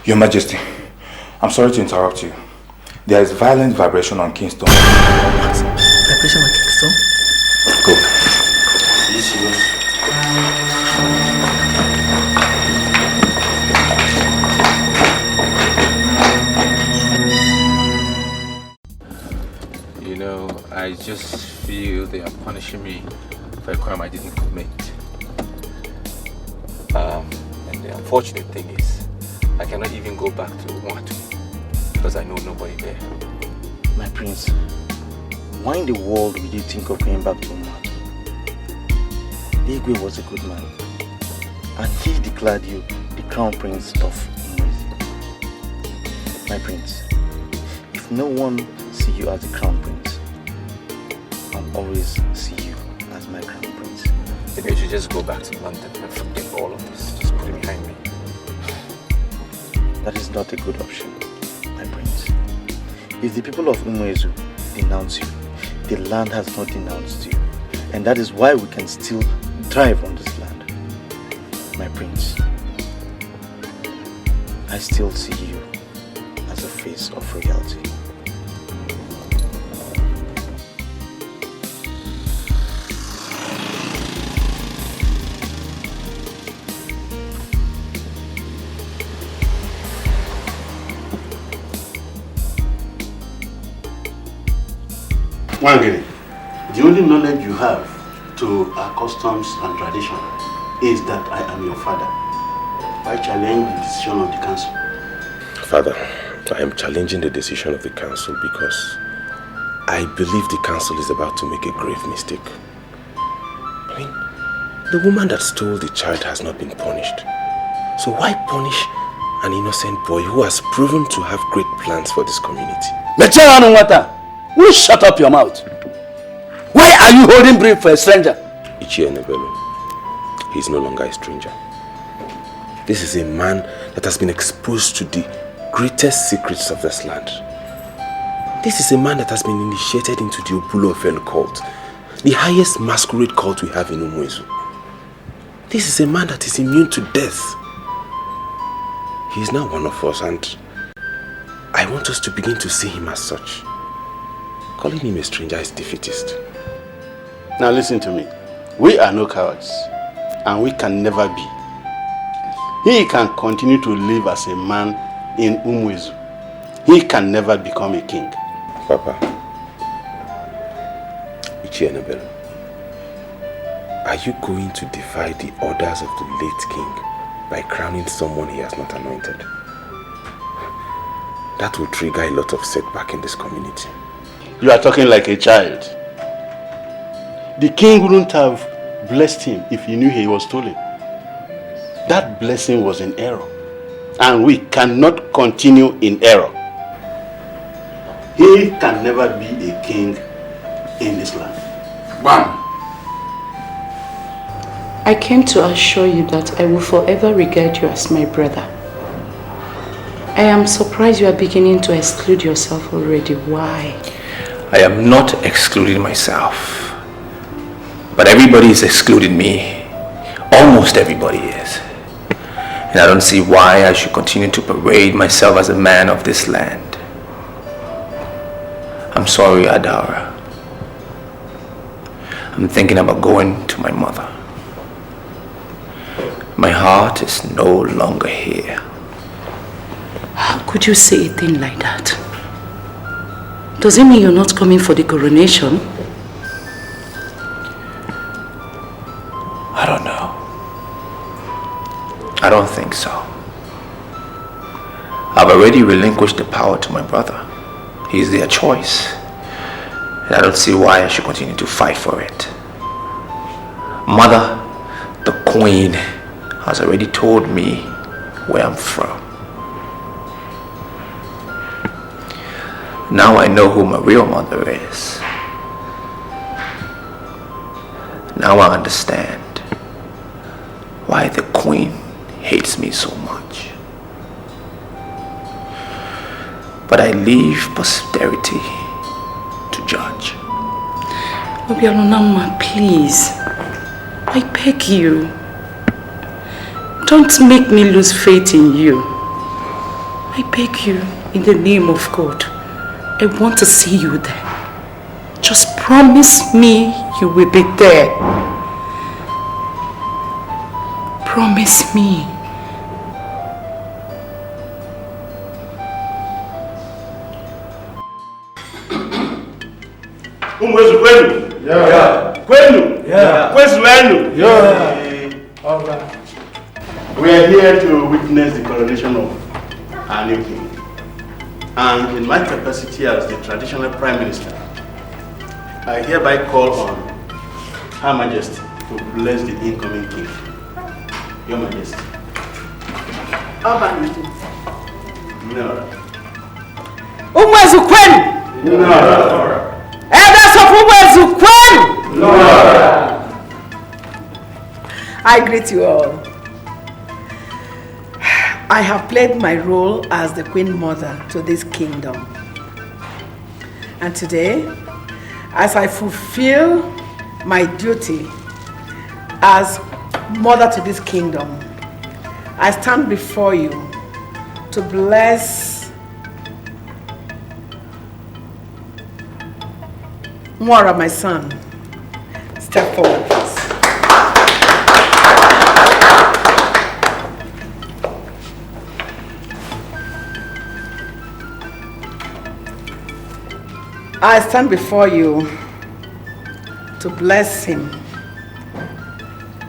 Your Majesty, I'm sorry to interrupt you. There is violent vibration on Kingston. What? Vibration on Kingston? Go. You know, I just feel they are punishing me for a crime I didn't commit. And the unfortunate thing is, I cannot even go back to Umatu because I know nobody there. My prince, why in the world would you think of going back to Umatu? Igwe was a good man, and he declared you the crown prince of Umwezi. My prince, if no one see you as the crown prince, I'll always see you as my crown prince. Maybe I should just go back to London and forget all of this. Just put it behind me. That is not a good option, my prince. If the people of Umwezu denounce you, the land has not denounced you. And that is why we can still thrive on this land. My prince, I still see you as a face of royalty. Wangere, the only knowledge you have to our customs and tradition is that I am your father. Why challenge the decision of the council? Father, I am challenging the decision of the council because I believe the council is about to make a grave mistake. I mean, the woman that stole the child has not been punished. So why punish an innocent boy who has proven to have great plans for this community? Will you shut up your mouth? Why are you holding brief for a stranger? Ichie Nebelo, he is no longer a stranger. This is a man that has been exposed to the greatest secrets of this land. This is a man that has been initiated into the Opulo Ofen cult, the highest masquerade cult we have in Umwezu. This is a man that is immune to death. He is now one of us, and I want us to begin to see him as such. Calling him a stranger is defeatist. Now listen to me. We are no cowards, and we can never be. He can continue to live as a man in Umwezu. He can never become a king. Papa, Ichie Nebelo, are you going to defy the orders of the late king by crowning someone he has not anointed? That will trigger a lot of setback in this community. You are talking like a child. The king wouldn't have blessed him if he knew he was stolen. That blessing was in error. And we cannot continue in error. He can never be a king in this land. Bam! I came to assure you that I will forever regard you as my brother. I am surprised you are beginning to exclude yourself already. Why? I am not excluding myself. But everybody is excluding me. Almost everybody is. And I don't see why I should continue to parade myself as a man of this land. I'm sorry, Adara. I'm thinking about going to my mother. My heart is no longer here. How could you say a thing like that? Does it mean you're not coming for the coronation? I don't know. I don't think so. I've already relinquished the power to my brother. He's their choice. And I don't see why I should continue to fight for it. Mother, the queen, has already told me where I'm from. Now I know who my real mother is. Now I understand why the queen hates me so much. But I leave posterity to judge. Obialonama, please. I beg you. Don't make me lose faith in you. I beg you, in the name of God. I want to see you there. Just promise me you will be there. Promise me. Umwezu kwenu? Yeah. Kwenu? Yeah. Kwezu wenu? Yeah. All right. We are here to witness the coronation of our new king. And in my capacity as the traditional prime minister, I hereby call on Her Majesty to bless the incoming king. Your Majesty. Nora. Umwezu kwenu? Nora. Elders of Umwezu kwenu? Nora. I greet you all. I have played my role as the Queen Mother to this kingdom. And today, as I fulfill my duty as mother to this kingdom, I stand before you to bless Mwara, my son. Step forward, please. I stand before you to bless him.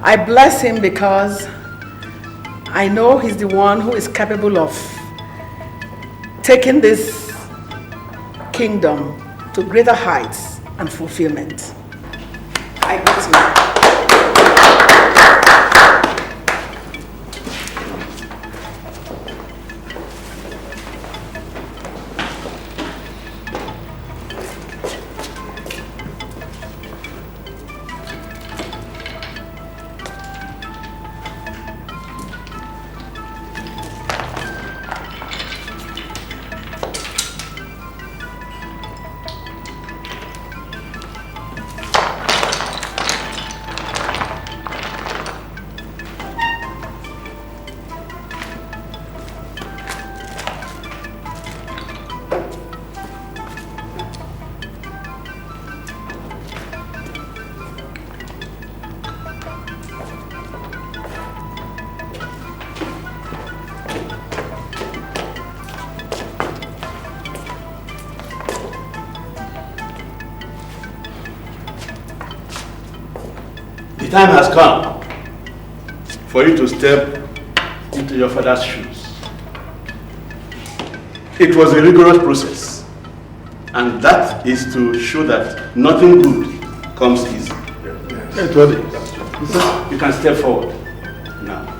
I bless him because I know he's the one who is capable of taking this kingdom to greater heights and fulfillment. I greet you. The time has come for you to step into your father's shoes. It was a rigorous process, and that is to show that nothing good comes easy. Yes. You can step forward now.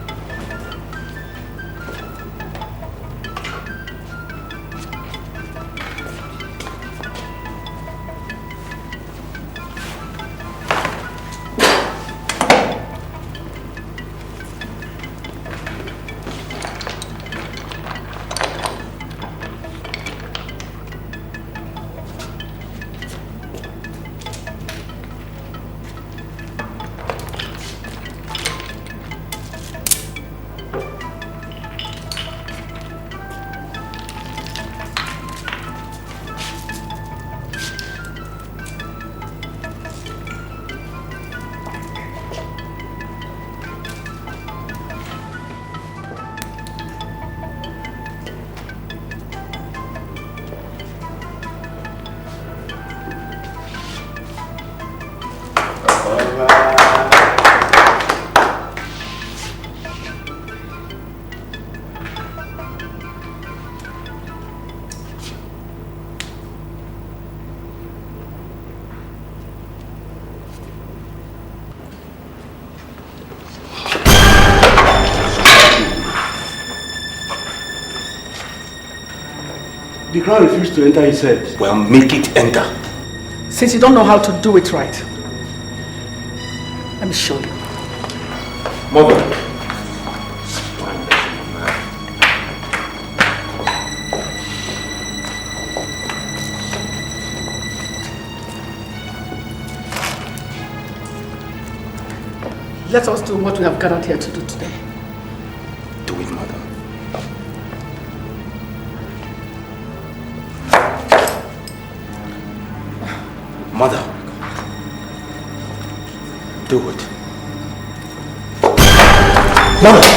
The crown refused to enter his head. Well, make it enter. Since you don't know how to do it right, let me show you. Mother. Let us do what we have gathered here to do today. Do it, mother. Mother. Do it. Mother,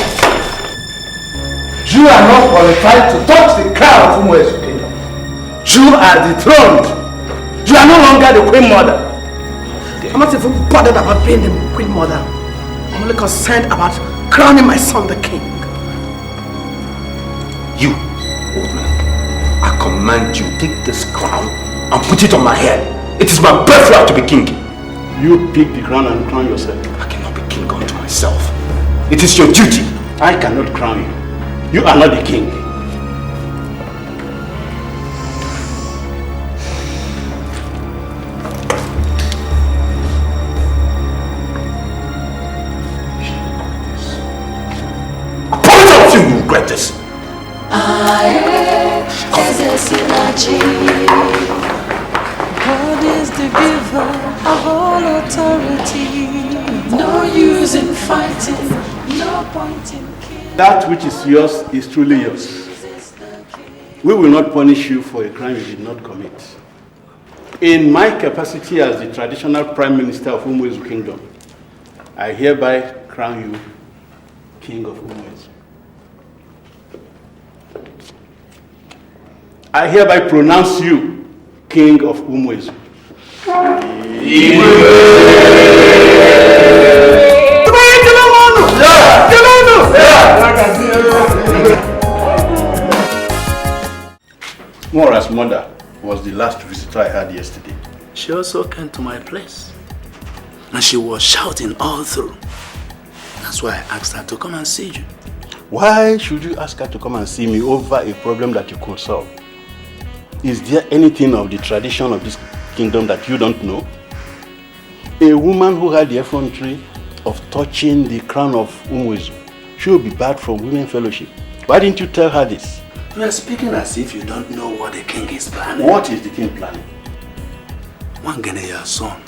you are not qualified to touch the crown of Umwe's kingdom. You are dethroned. You are no longer the queen mother. I'm not even bothered about being the queen mother. I'm only concerned about crowning my son the king. You, old man, I command you, take this crown and put it on my head. It is my birthright to be king. You pick the crown and crown yourself. I cannot be king unto myself. It is your duty. I cannot crown you. You are not the king. You regret this. God is the giver of all authority. No use in fighting, no point in killing. That which is yours is truly yours. We will not punish you for a crime you did not commit. In my capacity as the traditional Prime Minister of Umwezu Kingdom, I hereby crown you King of Umwezu. I hereby pronounce you King of Umwezu. Mora's mother was the last visitor I had yesterday. She also came to my place. And she was shouting all through. That's why I asked her to come and see you. Why should you ask her to come and see me over a problem that you could solve? Is there anything of the tradition of this kingdom that you don't know? A woman who had the effrontery of touching the crown of Umwezu should be barred from women fellowship. Why didn't you tell her this? You are speaking as if you don't know what the king is planning. What is the king planning? Wangene, your son,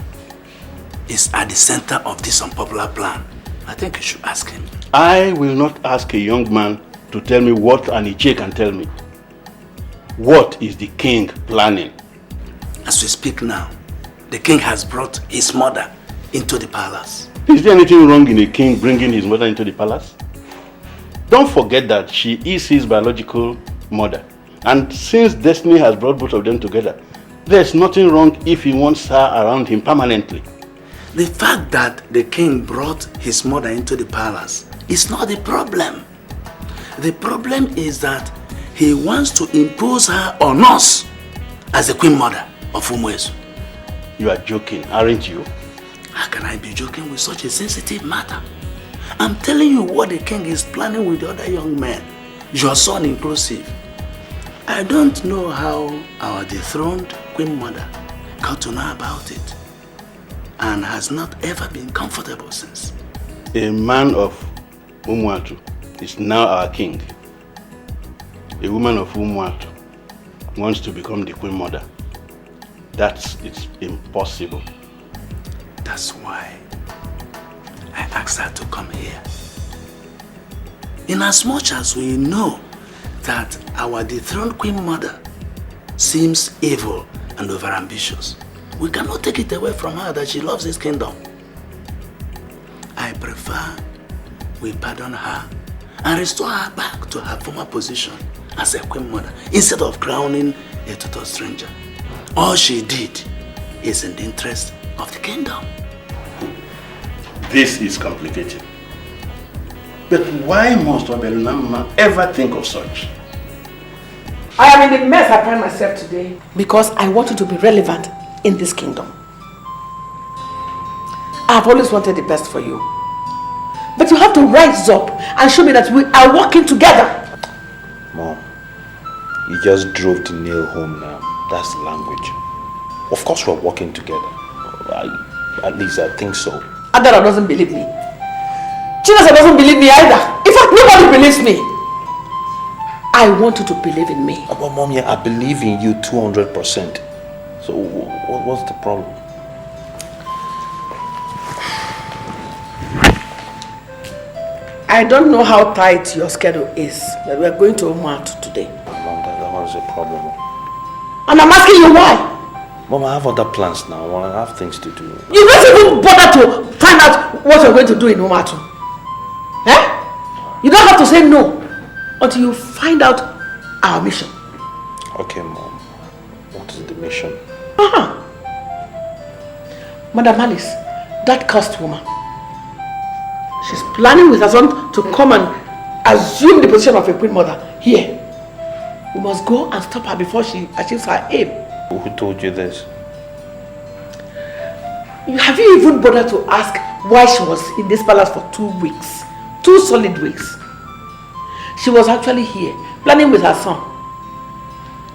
is at the center of this unpopular plan. I think you should ask him. I will not ask a young man to tell me what an Iche can tell me. What is the king planning? As we speak now, the king has brought his mother into the palace. Is there anything wrong in a king bringing his mother into the palace? Don't forget that she is his biological mother. And since destiny has brought both of them together, there's nothing wrong if he wants her around him permanently. The fact that the king brought his mother into the palace is not the problem. The problem is that he wants to impose her on us as the queen mother of Umwezu. You are joking, aren't you? How can I be joking with such a sensitive matter? I'm telling you what the king is planning with the other young men, your son inclusive. I don't know how our dethroned queen mother got to know about it and has not ever been comfortable since. A man of Umwatu is now our king. A woman of Umwatu wants to become the queen mother. It's impossible. That's why I asked her to come here. In as much as we know that our dethroned queen mother seems evil and overambitious, we cannot take it away from her that she loves this kingdom. I prefer we pardon her and restore her back to her former position as a queen mother instead of crowning a total stranger. All she did is in the interest of the kingdom. This is complicated. But why must Obelunama ever think of such? I am in the mess I find myself today because I wanted to be relevant in this kingdom. I have always wanted the best for you. But you have to rise up and show me that we are working together. Mom, You just drove the nail home now. That's the language. Of course we're working together. At least I think so. Adara doesn't believe me. Chinasa doesn't believe me either. In fact, nobody believes me. I want you to believe in me. But Mommy, I believe in you 200%. So what's the problem? I don't know how tight your schedule is, but we are going to Umuatu today. Mom, that was a problem. And I'm asking you why. Mom, I have other plans now. I have things to do. You don't even bother to find out what you're going to do in Umuatu. Eh? You don't have to say no until you find out our mission. Okay, Mom. What is the mission? Mother Malice, that cursed woman. She's planning with her son to come and assume the position of a queen mother here. We must go and stop her before she achieves her aim. Who told you this? Have you even bothered to ask why she was in this palace for 2 weeks? 2 solid weeks. She was actually here, planning with her son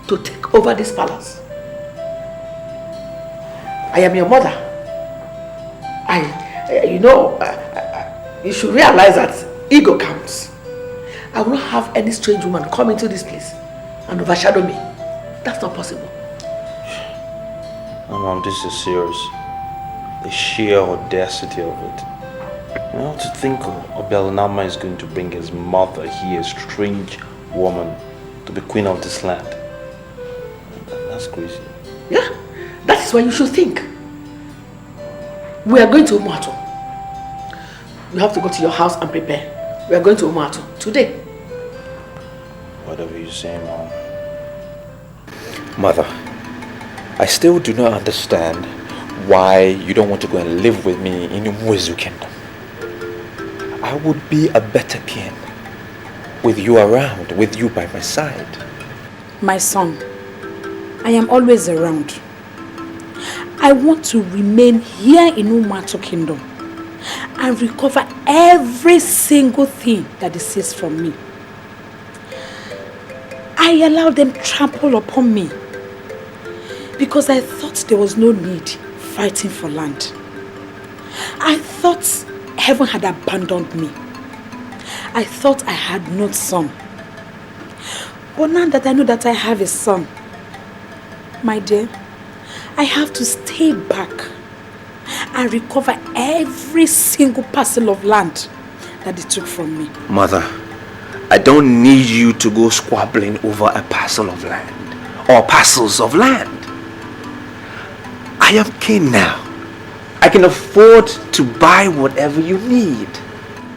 to take over this palace. I am your mother. You should realize that ego counts. I will not have any strange woman come into this place and overshadow me. That's not possible. Oh, Mom, this is serious. The sheer audacity of it. You know, to think Obialanama is going to bring his mother here, a strange woman, to be queen of this land. That's crazy. Yeah, that is what you should think. We are going to Umuatu. You have to go to your house and prepare. We are going to Umuatu today. Whatever you say, Mom. Mother, I still do not understand why you don't want to go and live with me in Umuezu Kingdom. I would be a better king with you around, with you by my side. My son, I am always around. I want to remain here in Umuatu Kingdom and recover every single thing that is seized from me. I allowed them trample upon me because I thought there was no need fighting for land. I thought heaven had abandoned me. I thought I had no son. But now that I know that I have a son, my dear, I have to stay back and recover every single parcel of land that they took from me. Mother, I don't need you to go squabbling over a parcel of land or parcels of land. I am king now. I can afford to buy whatever you need.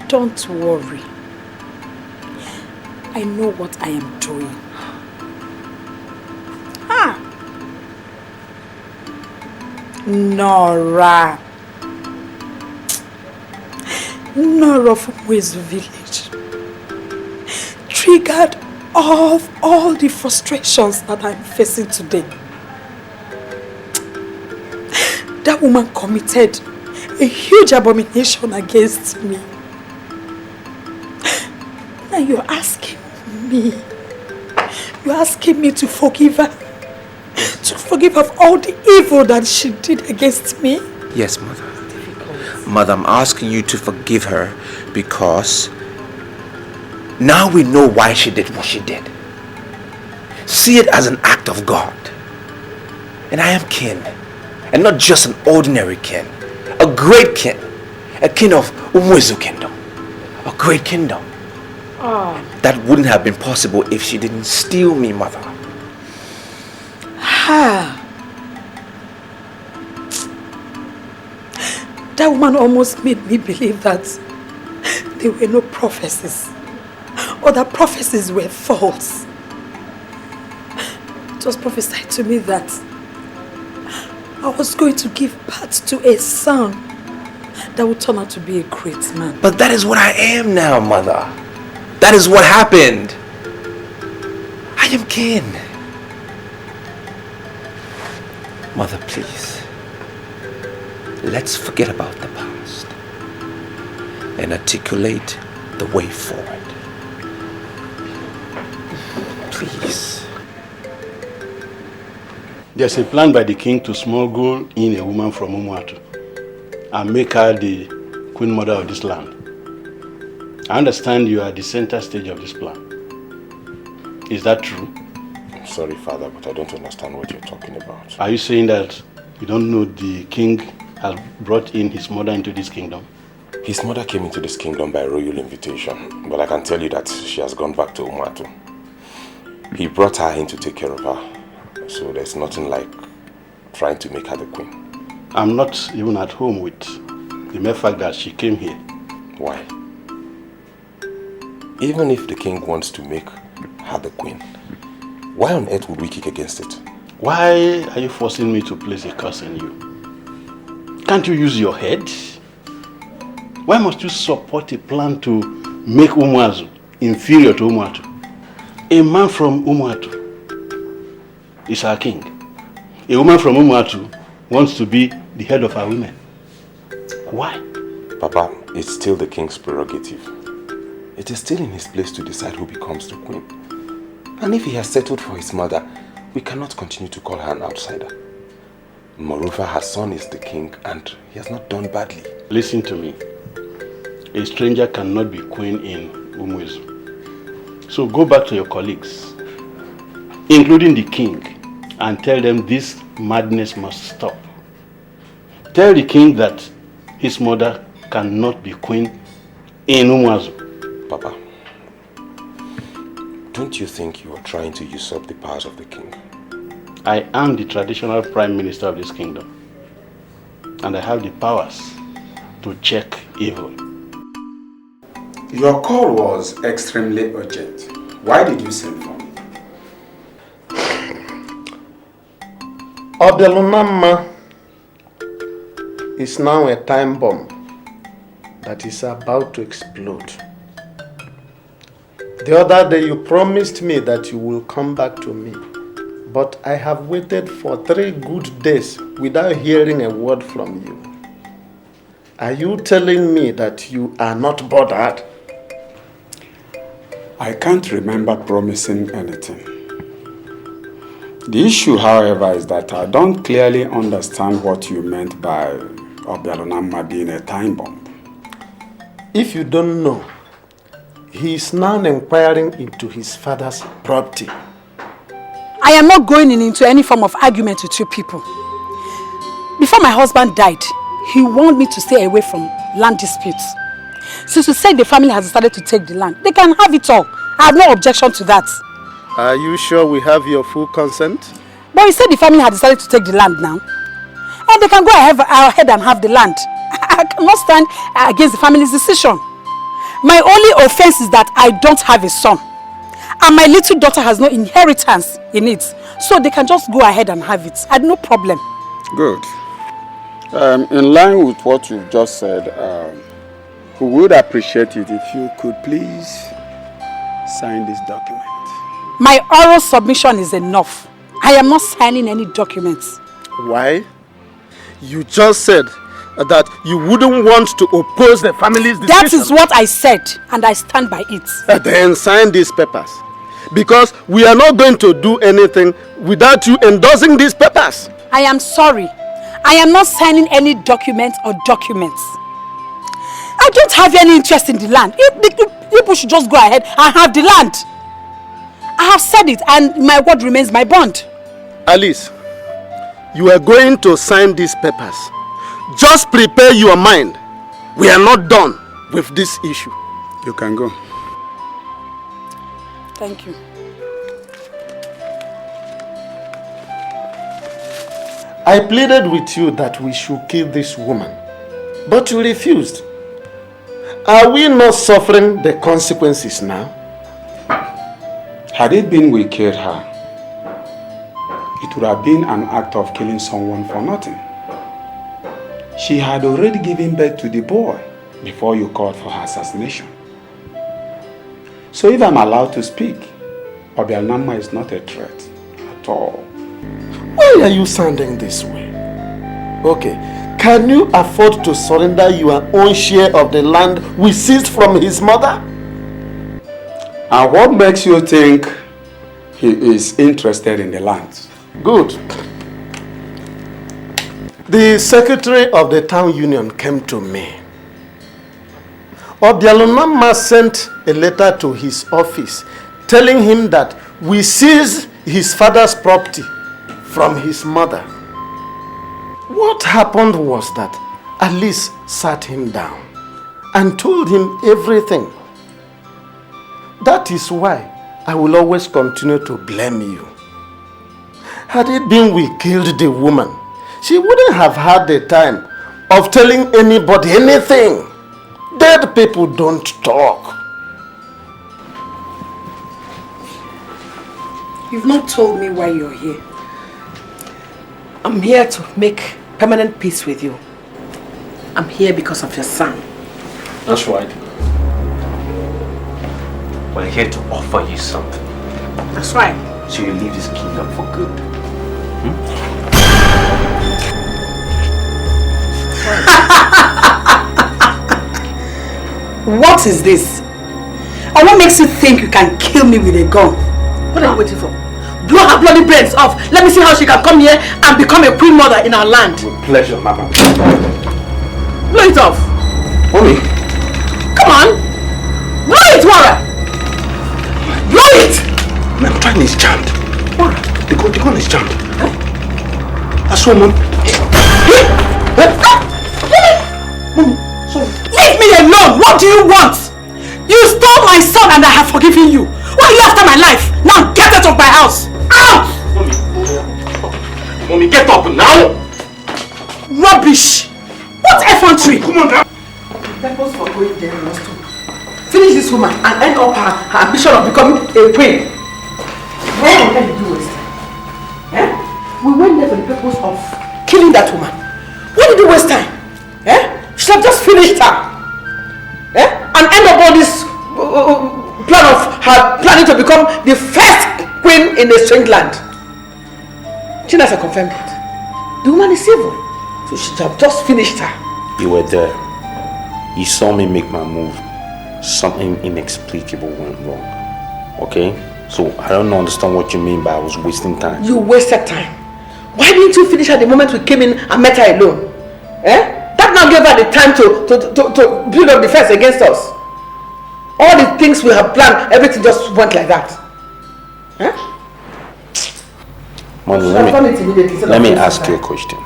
Don't worry. I know what I am doing. Nora from Wezu village triggered all the frustrations that I'm facing today. That woman committed a huge abomination against me. Now you're asking me to forgive her? To forgive her of all the evil that she did against me? Yes, Mother. Mother, I'm asking you to forgive her because now we know why she did what she did. See it as an act of God. And I am king. And not just an ordinary king. A great king. A king of Umuezu Kingdom. A great kingdom. That wouldn't have been possible if she didn't steal me, Mother. That woman almost made me believe that there were no prophecies, or that prophecies were false. It was prophesied to me that I was going to give birth to a son that would turn out to be a great man. But that is what I am now, Mother. That is what happened. I am king. Mother, please. Let's forget about the past and articulate the way forward. Please. There's a plan by the king to smuggle in a woman from Umuatu and make her the queen mother of this land. I understand you are at the center stage of this plan. Is that true? I'm sorry, Father, but I don't understand what you're talking about. Are you saying that you don't know the king has brought in his mother into this kingdom? His mother came into this kingdom by royal invitation, but I can tell you that she has gone back to Umuatu. He brought her in to take care of her, so there's nothing like trying to make her the queen. I'm not even at home with the mere fact that she came here. Why? Even if the king wants to make her the queen, why on earth would we kick against it? Why are you forcing me to place a curse on you? Can't you use your head? Why must you support a plan to make Umuazu inferior to Umuatu? A man from Umuatu is our king. A woman from Umuatu wants to be the head of our women. Why? Papa, it's still the king's prerogative. It is still in his place to decide who becomes the queen. And if he has settled for his mother, we cannot continue to call her an outsider. Moreover, her son is the king and he has not done badly. Listen to me. A stranger cannot be queen in Umuezu. So go back to your colleagues, including the king, and tell them this madness must stop. Tell the king that his mother cannot be queen in Umuezu. Papa, don't you think you are trying to usurp the powers of the king? I am the traditional prime minister of this kingdom, and I have the powers to check evil. Your call was extremely urgent. Why did you send for me? Obelunamma is now a time bomb that is about to explode. The other day you promised me that you will come back to me, but I have waited for 3 good days without hearing a word from you. Are you telling me that you are not bothered? I can't remember promising anything. The issue, however, is that I don't clearly understand what you meant by Obelunamma being a time bomb. If you don't know, he is now inquiring into his father's property. I am not going into any form of argument with you people. Before my husband died, he warned me to stay away from land disputes. Since you said the family has decided to take the land, they can have it all. I have no objection to that. Are you sure we have your full consent? But you said the family had decided to take the land now. And they can go ahead and have the land. I cannot stand against the family's decision. My only offense is that I don't have a son. And my little daughter has no inheritance in it. So they can just go ahead and have it. I have no problem. Good. In line with what you've just said, we would appreciate it if you could please sign this document. My oral submission is enough. I am not signing any documents. Why? You just said that you wouldn't want to oppose the family's decision. That is what I said, and I stand by it. Then sign these papers. Because we are not going to do anything without you endorsing these papers. I am sorry. I am not signing any documents or documents. I don't have any interest in the land. People should just go ahead and have the land. I have said it, and my word remains my bond. Alice, you are going to sign these papers. Just prepare your mind. We are not done with this issue. You can go. Thank you. I pleaded with you that we should kill this woman, but you refused. Are we not suffering the consequences now? Had it been we killed her, it would have been an act of killing someone for nothing. She had already given birth to the boy before you called for her assassination. So if I'm allowed to speak, Obelunamma is not a threat at all. Why are you sounding this way? Okay, can you afford to surrender your own share of the land we seized from his mother? And what makes you think he is interested in the land? Good. The secretary of the town union came to me. Obialonama sent a letter to his office telling him that we seized his father's property from his mother. What happened was that Alice sat him down and told him everything. That is why I will always continue to blame you. Had it been we killed the woman, she wouldn't have had the time of telling anybody anything. Dead people don't talk. You've not told me why you're here. I'm here to make permanent peace with you. I'm here because of your son. That's right. We're here to offer you something. That's right. So you leave this kingdom for good. What is this? And what makes you think you can kill me with a gun? What are you waiting for? Blow her bloody brains off. Let me see how she can come here and become a queen mother in our land. With pleasure, Mama. Blow it off. Mommy. Come on. Blow it, Wara. Blow it. My gun is jammed. Wara, the gun is jammed. I saw Mom. Sorry. Leave me alone! What do you want? You stole my son and I have forgiven you. Why are you after my life? Now get out of my house! Out! Mommy, get up now! Rubbish! What effrontery? Come on now! The purpose for going there was to finish this woman and end up her ambition of becoming a queen. What did you waste time? Eh? We went there for the purpose of killing that woman. Why did you waste time? Eh? You should have just finished her. Eh? And end up all this plan of her planning to become the first queen in a strange land. Chinasa confirmed it. The woman is evil. So she should have just finished her. You were there. You saw me make my move. Something inexplicable went wrong. Okay? So I don't understand what you mean by I was wasting time. You wasted time. Why didn't you finish her the moment we came in and met her alone? Eh? That now gave her the time to build up defense against us. All the things we have planned, everything just went like that. Eh? Mommy, let me ask you a question.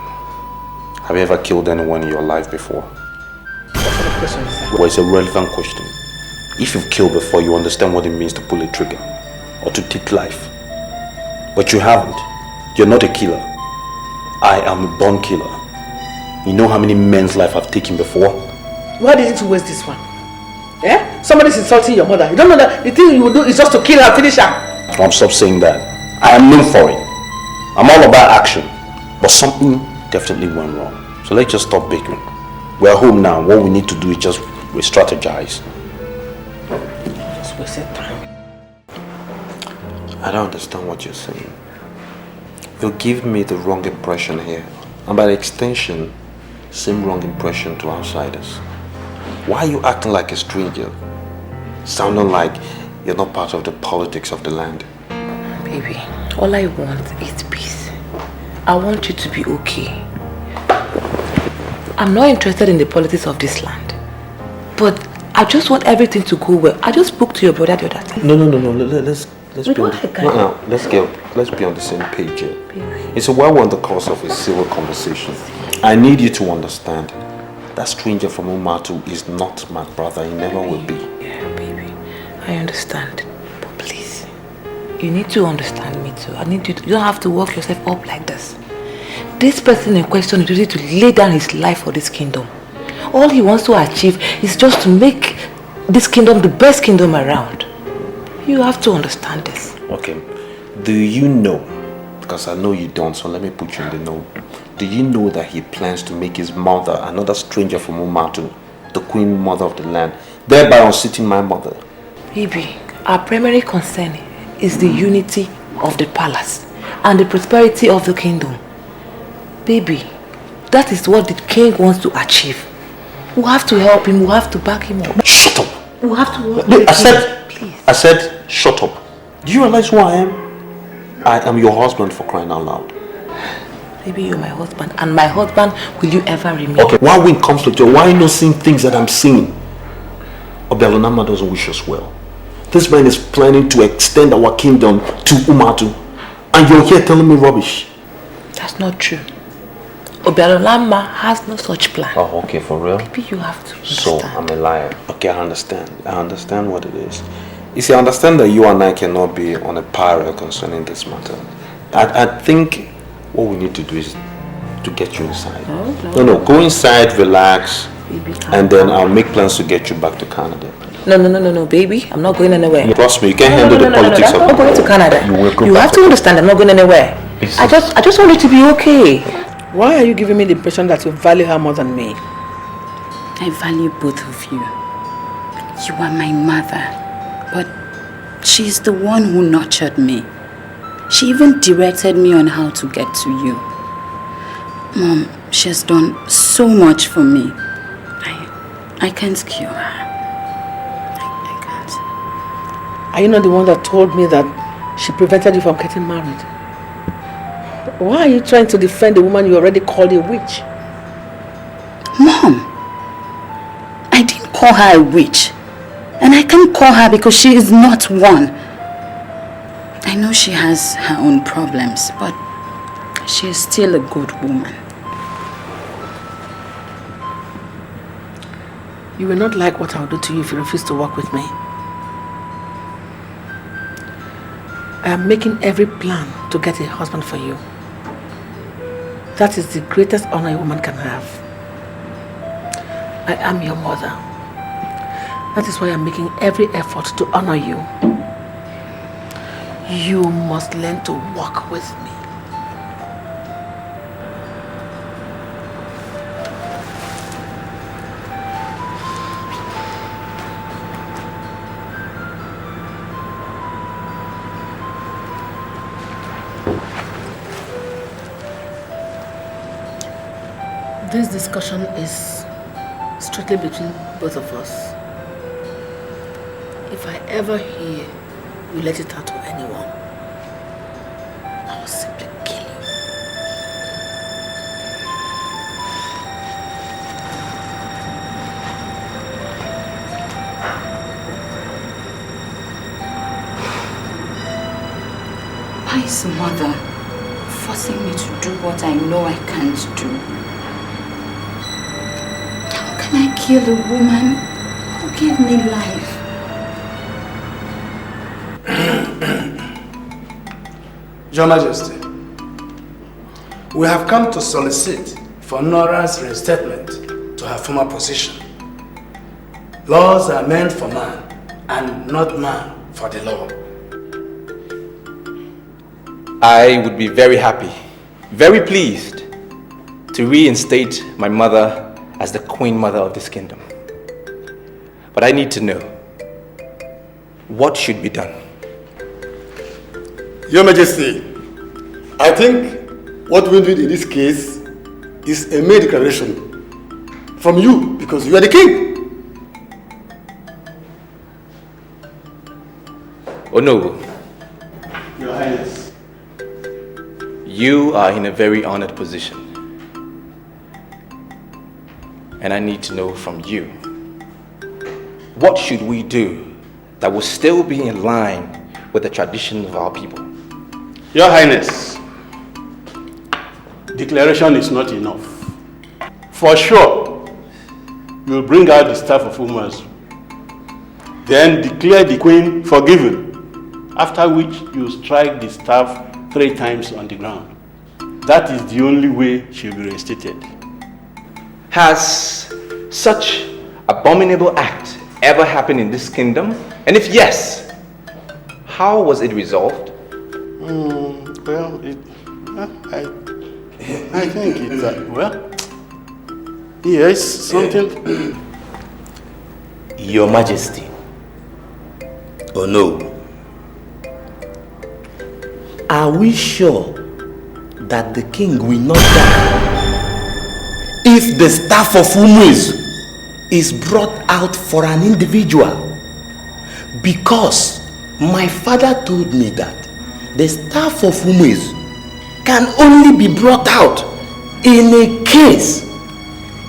Have you ever killed anyone in your life before? What sort of question is that? Well, it's a relevant question. If you've killed before, you understand what it means to pull a trigger or to take life. But you haven't. You're not a killer. I am a born killer. You know how many men's life I've taken before? Why didn't you waste this one? Eh? Somebody's insulting your mother. You don't know that the thing you will do is just to kill her, finish her. Don't stop saying that. I am known for it. I'm all about action. But something definitely went wrong. So let's just stop bickering. We're home now. What we need to do is just re-strategize. Just wasted time. I don't understand what you're saying. You're giving me the wrong impression here. And by extension, same wrong impression to outsiders. Why are you acting like a stranger? Sounding like you're not part of the politics of the land. Baby, all I want is peace. I want you to be okay. I'm not interested in the politics of this land. But I just want everything to go well. I just spoke to your brother the other time. No. Let's be on the same page here. It's a while we're on the course of a civil conversation. I need you to understand that stranger from Umatu is not my brother. He never will be. Yeah, baby. I understand. But please, you need to understand me too. I need you to, you don't have to work yourself up like this. This person in question is ready to lay down his life for this kingdom. All he wants to achieve is just to make this kingdom the best kingdom around. You have to understand this. Okay. Do you know, because I know you don't, so let me put you in the know. Do you know that he plans to make his mother, another stranger from Umatu, the queen mother of the land, thereby unseating my mother? Baby, our primary concern is the unity of the palace and the prosperity of the kingdom. Baby, that is what the king wants to achieve. We have to help him, we have to back him up. Shut up! We have to work Look, with him. Please. I said, shut up. Do you realize who I am? I am your husband, for crying out loud. Baby, you're my husband, and my husband will you ever remain. Okay, why we in conflict? Why are you not seeing things that I'm seeing? Obialonama doesn't wish us well. This man is planning to extend our kingdom to Umatu. And you're here telling me rubbish. That's not true. Obialonama has no such plan. Oh, okay, for real? Baby, you have to understand. So, I'm a liar. Okay, I understand. I understand what it is. You see, I understand that you and I cannot be on a par concerning this matter. I think what we need to do is to get you inside. No, go inside, relax, baby, and then I'll make plans to get you back to Canada. No, baby. I'm not going anywhere. Trust me, you can't handle the politics of it. I'm not going to Canada. You will go You back have to understand I'm not going anywhere. I just want you to be okay. Why are you giving me the impression that you value her more than me? I value both of you. You are my mother, but she's the one who nurtured me. She even directed me on how to get to you. Mom, she has done so much for me. I can't kill her. I can't. Are you not the one that told me that she prevented you from getting married? Why are you trying to defend a woman you already called a witch? Mom, I didn't call her a witch. And I can't call her because she is not one. I know she has her own problems, but she is still a good woman. You will not like what I'll do to you if you refuse to work with me. I am making every plan to get a husband for you. That is the greatest honor a woman can have. I am your mother. That is why I'm making every effort to honor you. You must learn to walk with me. This discussion is strictly between both of us. If I ever hear you let it out to anyone, I will simply kill you. Why is mother forcing me to do what I know I can't do? How can I kill a woman who gave me life? Your Majesty, we have come to solicit for Nora's reinstatement to her former position. Laws are meant for man, and not man for the law. I would be very happy, very pleased to reinstate my mother as the queen mother of this kingdom. But I need to know what should be done. Your Majesty, I think what we do in this case is a mere declaration from you because you are the king. Oh no. Your Highness. You are in a very honored position. And I need to know from you, what should we do that will still be in line with the tradition of our people? Your Highness, declaration is not enough. For sure, you'll bring out the staff of Umazu, then declare the queen forgiven, after which you strike the staff 3 times on the ground. That is the only way she'll be reinstated. Has such abominable act ever happened in this kingdom? And if yes, how was it resolved? Well, I think it's, yes, something. Your Majesty. Oh no. Are we sure that the king will not die if the staff of Umezu is brought out for an individual? Because my father told me that the staff of Umezu can only be brought out in a case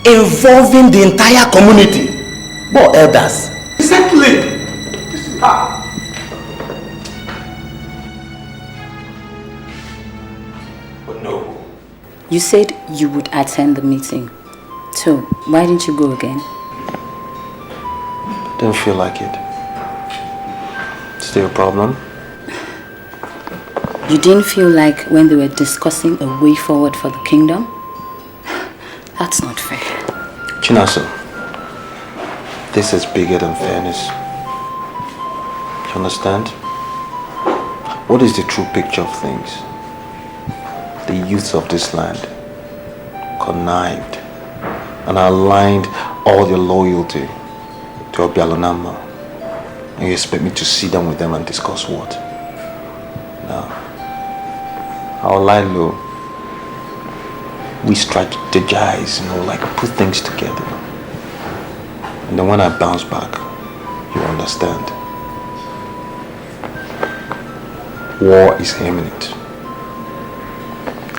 involving the entire community, but elders. Exactly. But no. You said you would attend the meeting. So, why didn't you go again? Didn't feel like it. Still a problem? You didn't feel like when they were discussing a way forward for the kingdom? That's not fair. Chinaso, this is bigger than fairness. You understand? What is the true picture of things? The youth of this land connived and aligned all their loyalty to Obialonama. And you expect me to sit down with them and discuss what? No. I'll lie low. We strategize, like put things together. And then when I bounce back, you understand. War is imminent.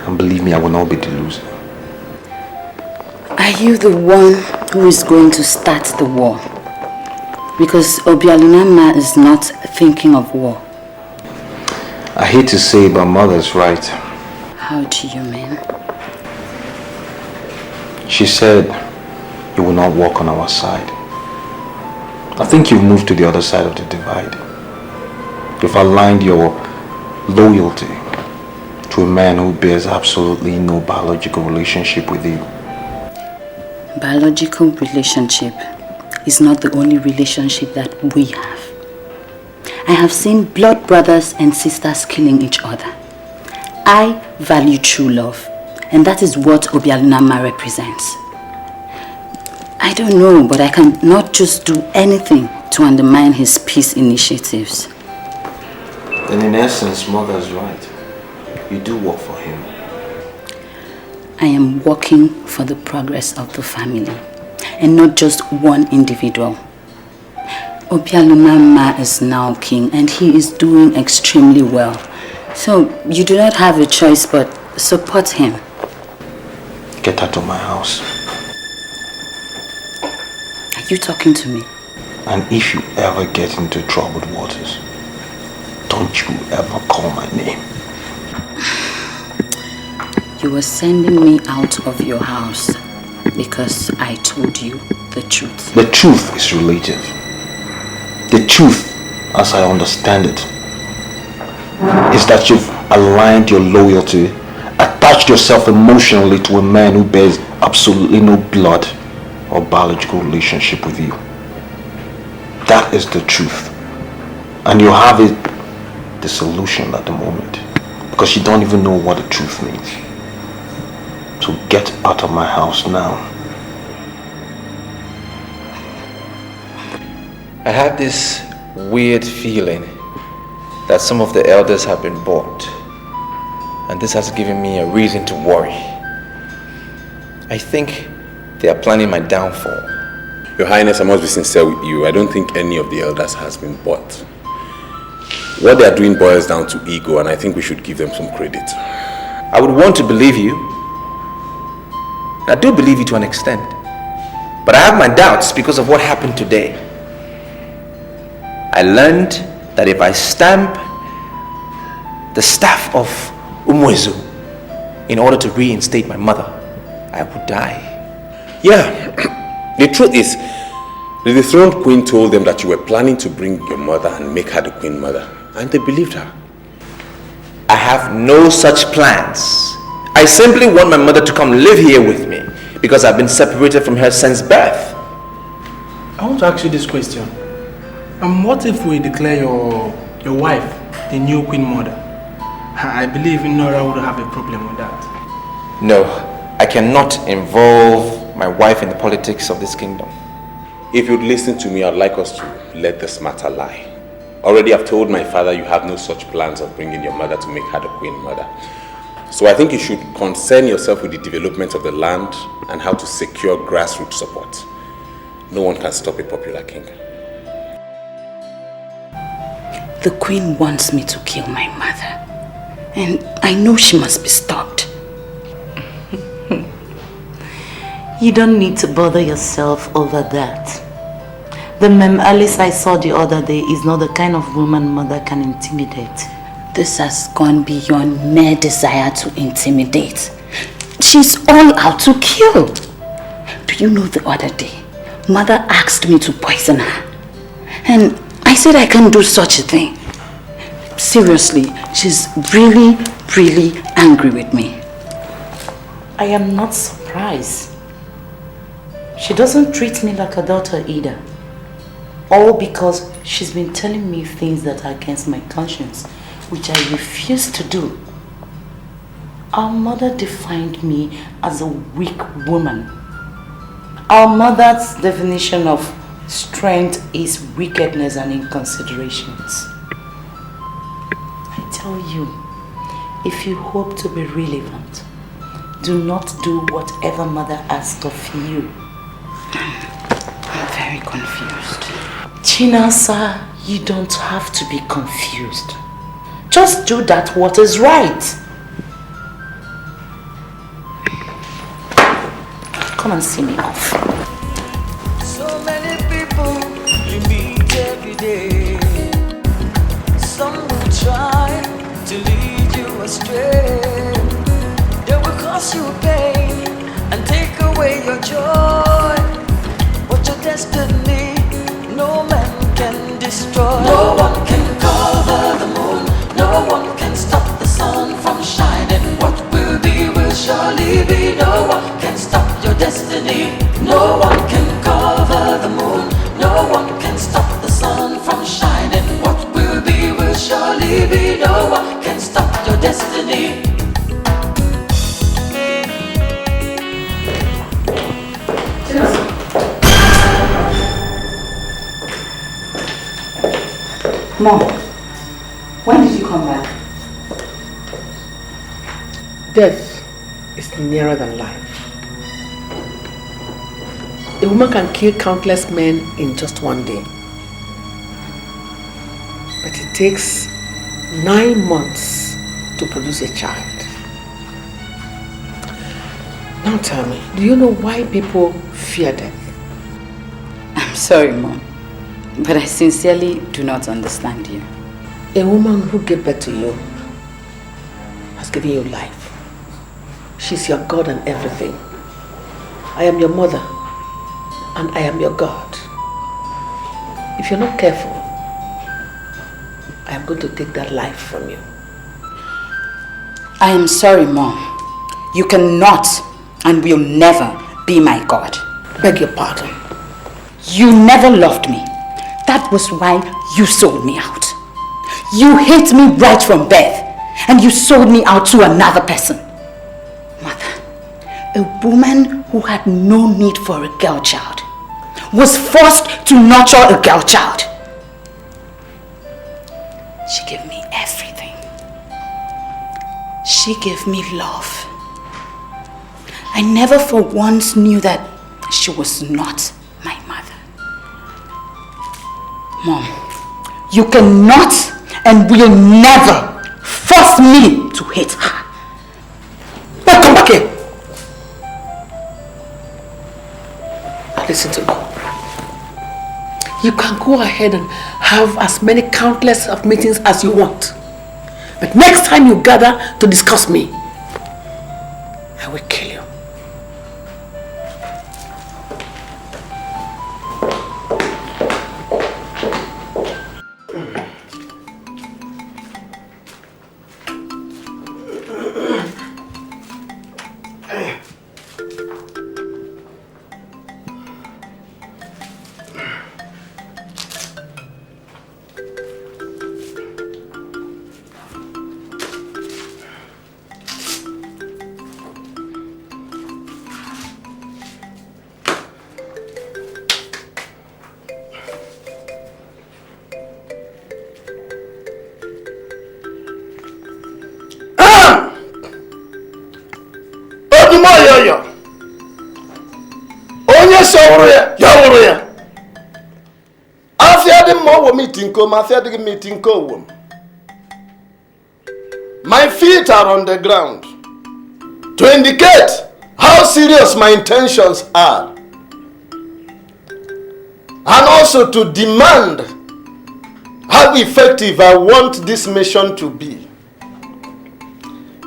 And believe me, I will not be the loser. Are you the one who is going to start the war? Because Obialunama is not thinking of war. I hate to say it, but mother's right. How do you mean? She said you will not walk on our side. I think you've moved to the other side of the divide. You've aligned your loyalty to a man who bears absolutely no biological relationship with you. Biological relationship is not the only relationship that we have. I have seen blood brothers and sisters killing each other. I value true love, and that is what Obialunama represents. I don't know, but I cannot just do anything to undermine his peace initiatives. And in essence, mother's right. You do work for him. I am working for the progress of the family, and not just one individual. Obialunama is now king, and he is doing extremely well. So you do not have a choice but support him. Get out of my house. Are you talking to me? And if you ever get into troubled waters, don't you ever call my name. You were sending me out of your house because I told you the truth. The truth is relative. The truth, as I understand it, is that you've aligned your loyalty, attached yourself emotionally to a man who bears absolutely no blood or biological relationship with you. That is the truth. And you have it, the solution at the moment, because you don't even know what the truth means. So get out of my house now. I have this weird feeling that some of the elders have been bought, and this has given me a reason to worry. I think they are planning my downfall. Your Highness, I must be sincere with you. I don't think any of the elders has been bought. What they are doing boils down to ego, and I think we should give them some credit. I would want to believe you. I do believe you to an extent. But I have my doubts because of what happened today. I learned that if I stamp the staff of Umwezu in order to reinstate my mother, I would die. Yeah, the truth is, the dethroned queen told them that you were planning to bring your mother and make her the queen mother, and they believed her. I have no such plans. I simply want my mother to come live here with me because I've been separated from her since birth. I want to ask you this question. What if we declare your wife the new queen mother? I believe Nora would have a problem with that. No, I cannot involve my wife in the politics of this kingdom. If you'd listen to me, I'd like us to let this matter lie. Already I've told my father you have no such plans of bringing your mother to make her the queen mother. So I think you should concern yourself with the development of the land and how to secure grassroots support. No one can stop a popular king. The queen wants me to kill my mother. And I know she must be stopped. You don't need to bother yourself over that. The Mem Alice I saw the other day is not the kind of woman mother can intimidate. This has gone beyond mere desire to intimidate. She's all out to kill. Do you know the other day, Mother asked me to poison her. And I said I can't do such a thing. Seriously, she's really, really angry with me. I am not surprised. She doesn't treat me like a daughter either. All because she's been telling me things that are against my conscience, which I refuse to do. Our mother defined me as a weak woman. Our mother's definition of strength is wickedness and inconsiderations. I tell you, if you hope to be relevant, do not do whatever mother asks of you. I'm very confused. Chinasa, you don't have to be confused. Just do that what is right. Come and see me off. So many people you meet every day. Some will try to lead you astray. They will cause you pain and take away your joy. But your destiny, no man can destroy. No one can cover the moon. No one can stop the sun from shining. What will be will surely be. No one can stop your destiny. No one can cover the moon. No one can stop the sun from shining. What will be will surely be. No one can stop your destiny. Mom, when did you come back? Death is nearer than life. A woman can kill countless men in just one day. But it takes 9 months to produce a child. Now tell me, do you know why people fear death? I'm sorry, Mom, but I sincerely do not understand you. A woman who gave birth to you has given you life. She's your God and everything. I am your mother and I am your God. If you're not careful, I am going to take that life from you. I am sorry, Mom. You cannot and will never be my God. Beg your pardon. You never loved me. That was why you sold me out. You hate me right from birth, and you sold me out to another person. Mother, a woman who had no need for a girl child was forced to nurture a girl child. She gave me everything. She gave me love. I never for once knew that she was not my mother. Mom, you cannot and will never force me to hate her. Now come back here. Listen to me. You can go ahead and have as many countless of meetings as you want. But next time you gather to discuss me, I will kill you. Onye sawuru ya wuru ya. Afia dị mma ọwụ meeting ko ma afia dị meeting ko ọwụ. My feet are on the ground to indicate how serious my intentions are, and also to demand how effective I want this mission to be.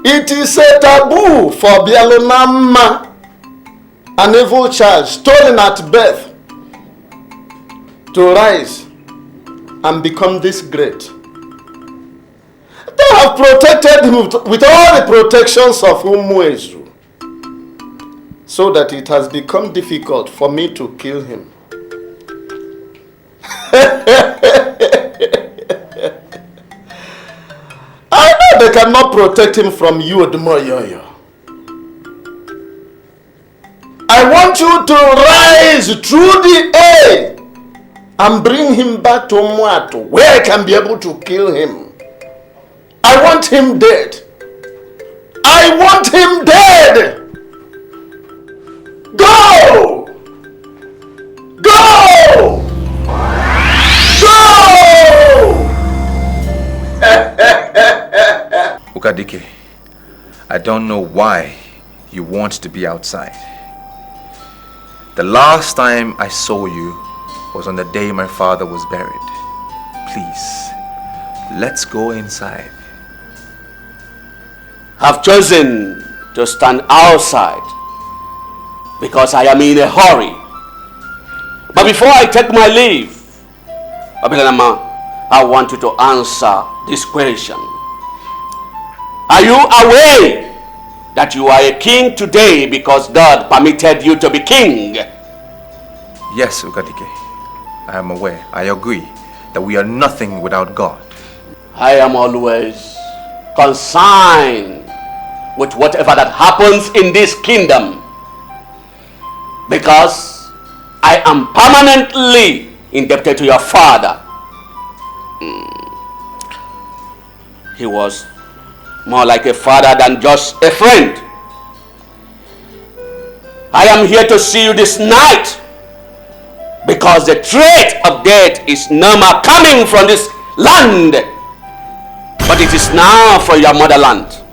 It is a taboo for Bialonama, an evil child stolen at birth, to rise and become this great. They have protected him with all the protections of Umwezu, so that it has become difficult for me to kill him. I know they cannot protect him from you, Odumoyoyo. I want you to rise through the air and bring him back to Umwato, where I can be able to kill him. I want him dead. I want him dead. Go! Go! Ukadike, I don't know why you want to be outside. The last time I saw you was on the day my father was buried. Please, let's go inside. I've chosen to stand outside because I am in a hurry. But before I take my leave, Abilanama, I want you to answer this question. Are you aware that you are a king today because God permitted you to be king? Yes, Ukadike. I am aware. I agree that we are nothing without God. I am always concerned with whatever that happens in this kingdom, because I am permanently indebted to your father. He was more like a father than just a friend. I am here to see you this night because the threat of death is no more coming from this land, but it is now for your motherland.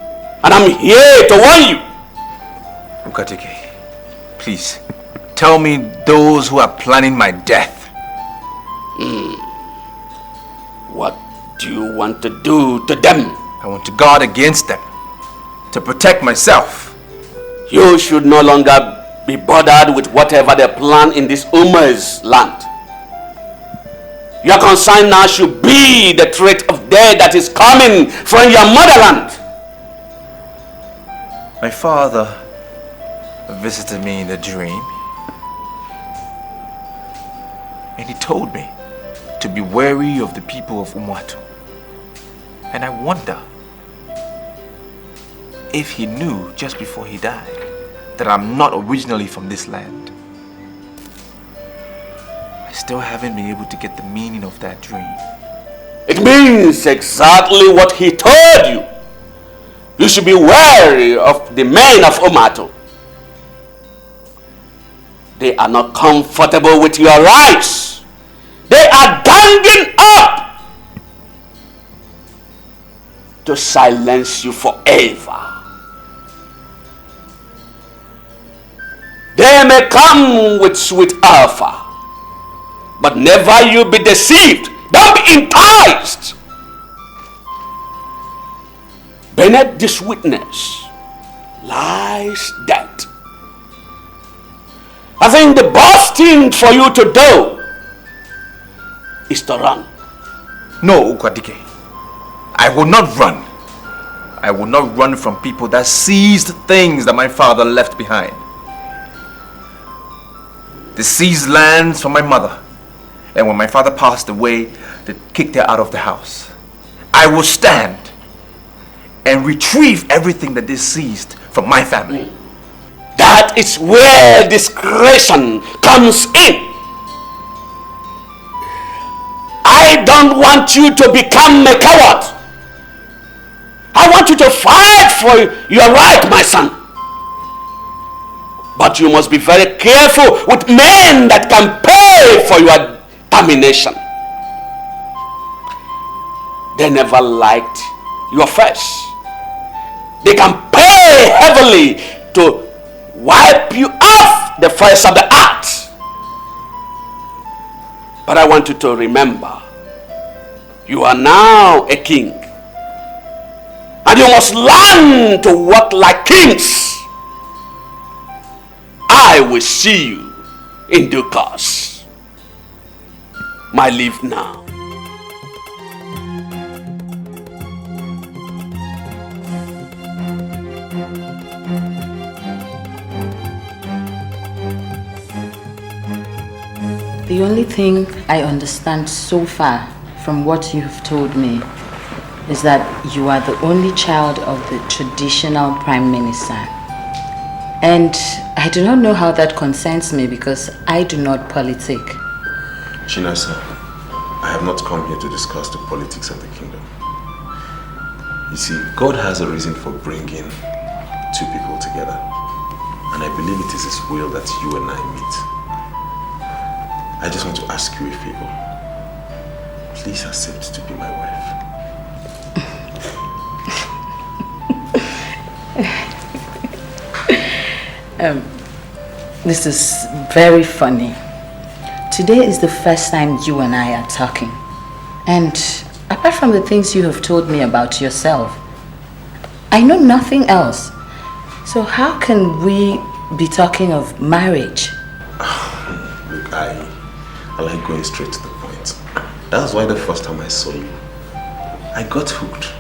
And I'm here to warn you. Ukatike, please, tell me those who are planning my death. What do you want to do to them? I want to guard against them, to protect myself. You should no longer be bothered with whatever they plan in this Uma's land. Your concern now should be the threat of death that is coming from your motherland. My father visited me in a dream, and he told me to be wary of the people of Umwato. And I wonder if he knew just before he died that I'm not originally from this land. I still haven't been able to get the meaning of that dream. It means exactly what he told you. You should be wary of the men of Umato. They are not comfortable with your rights. They are ganging up to silence you forever. They may come with sweet offer, but never you be deceived. Don't be enticed. Beneath this witness lies death. I think the best thing for you to do is to run. No, Ukwadike. I will not run. I will not run from people that seized things that my father left behind. They seized lands from my mother. And when my father passed away, they kicked her out of the house. I will stand and retrieve everything that they seized from my family. That is where discretion comes in. I don't want you to become a coward. I want you to fight for your right, my son. But you must be very careful with men that can pay for your termination. They never liked your face. they can pay heavily to wipe you off the face of the earth. But I want you to remember, you are now a king. And you must learn to walk like kings. I will see you in due course. My leave now. The only thing I understand so far from what you've told me is that you are the only child of the traditional prime minister. And I do not know how that concerns me because I do not politic. Chinasa, I have not come here to discuss the politics of the kingdom. You see, God has a reason for bringing two people together. And I believe it is His will that you and I meet. I just want to ask you a favor. Please accept to be my wife. This is very funny. Today is the first time you and I are talking. And apart from the things you have told me about yourself, I know nothing else. So how can we be talking of marriage? Look, I like going straight to the point. That's why the first time I saw you, I got hooked.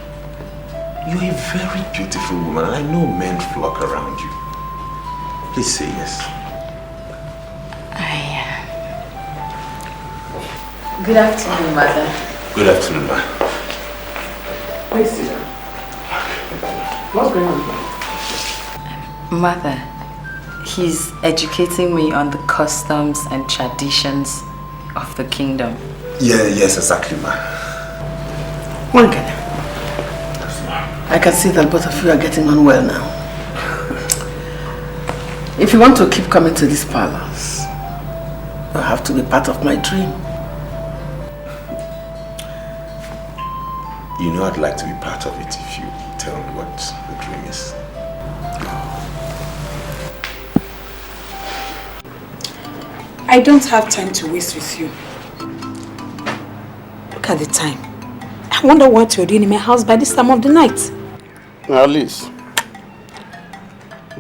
You're a very beautiful woman, and I know men flock around you. Please say yes. Good afternoon, Mother. Good afternoon, ma. Please sit down. What's going on? Mother, he's educating me on the customs and traditions of the kingdom. Yes, exactly, ma. One girl. I can see that both of you are getting on well now. If you want to keep coming to this palace, you have to be part of my dream. You know I'd like to be part of it if you tell me what the dream is. I don't have time to waste with you. Look at the time. I wonder what you're doing in my house by this time of the night. Alice,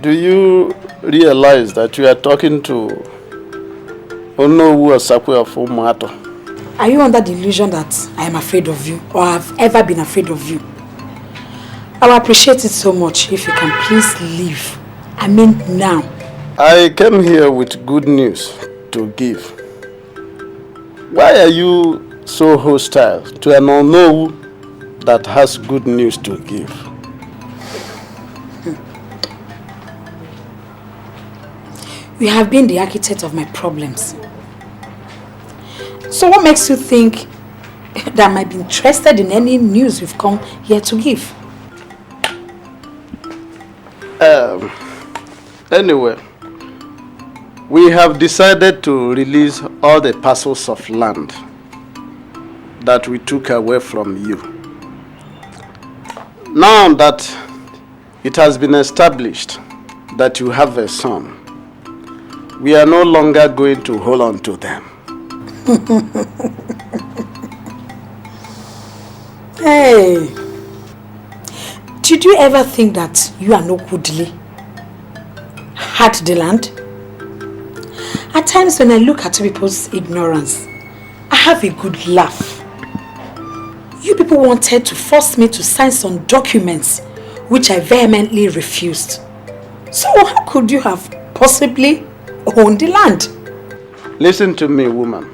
do you realize that you are talking to Onowu Osakwe of Umato? Are you under the illusion that I am afraid of you or have ever been afraid of you? I will appreciate it so much if you can please leave. I mean now. I came here with good news to give. Why are you so hostile to an Onowu that has good news to give? You have been the architect of my problems. So what makes you think that I might be interested in any news you've come here to give? Anyway, we have decided to release all the parcels of land that we took away from you. Now that it has been established that you have a son, we are no longer going to hold on to them. Hey, did you ever think that you and Okudili had the land? At times when I look at people's ignorance, I have a good laugh. You people wanted to force me to sign some documents which I vehemently refused. So how could you have possibly owned the land? Listen to me, woman.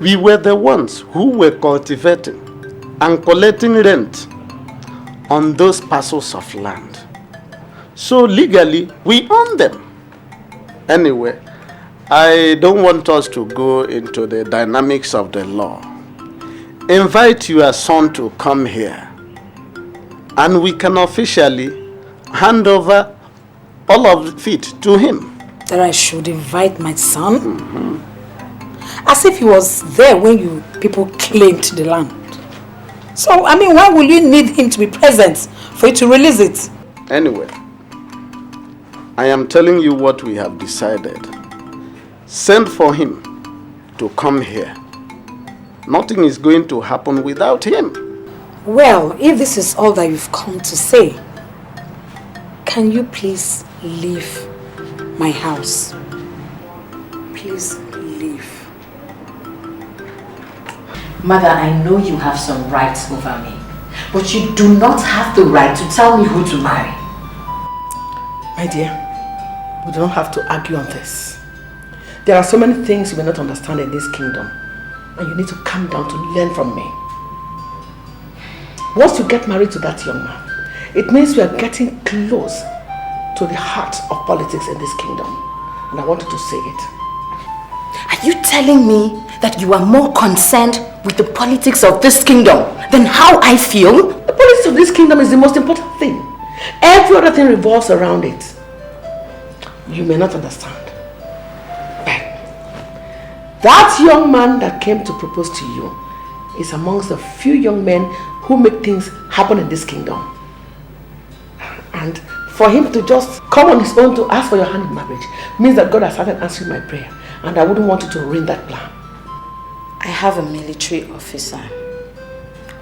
We were the ones who were cultivating and collecting rent on those parcels of land. So legally, we own them. Anyway, I don't want us to go into the dynamics of the law. Invite your son to come here, and we can officially hand over all of it to him. That I should invite my son? Mm-hmm. As if he was there when you people claimed the land. So, I mean, why will you need him to be present for you to release it? Anyway, I am telling you what we have decided. Send for him to come here. Nothing is going to happen without him. Well, if this is all that you've come to say, can you please leave my house? Please leave. Mother, I know you have some rights over me, but you do not have the right to tell me who to marry. My dear, we do not have to argue on this. There are so many things you may not understand in this kingdom, and you need to calm down to learn from me. Once you get married to that young man, it means we are getting close to the heart of politics in this kingdom, and I wanted to say it. Are you telling me that you are more concerned with the politics of this kingdom than how I feel? The politics of this kingdom is the most important thing. Every other thing revolves around it. You may not understand. That young man that came to propose to you is amongst the few young men who make things happen in this kingdom. And for him to just come on his own to ask for your hand in marriage means that God has started answering my prayer, and I wouldn't want you to ruin that plan. I have a military officer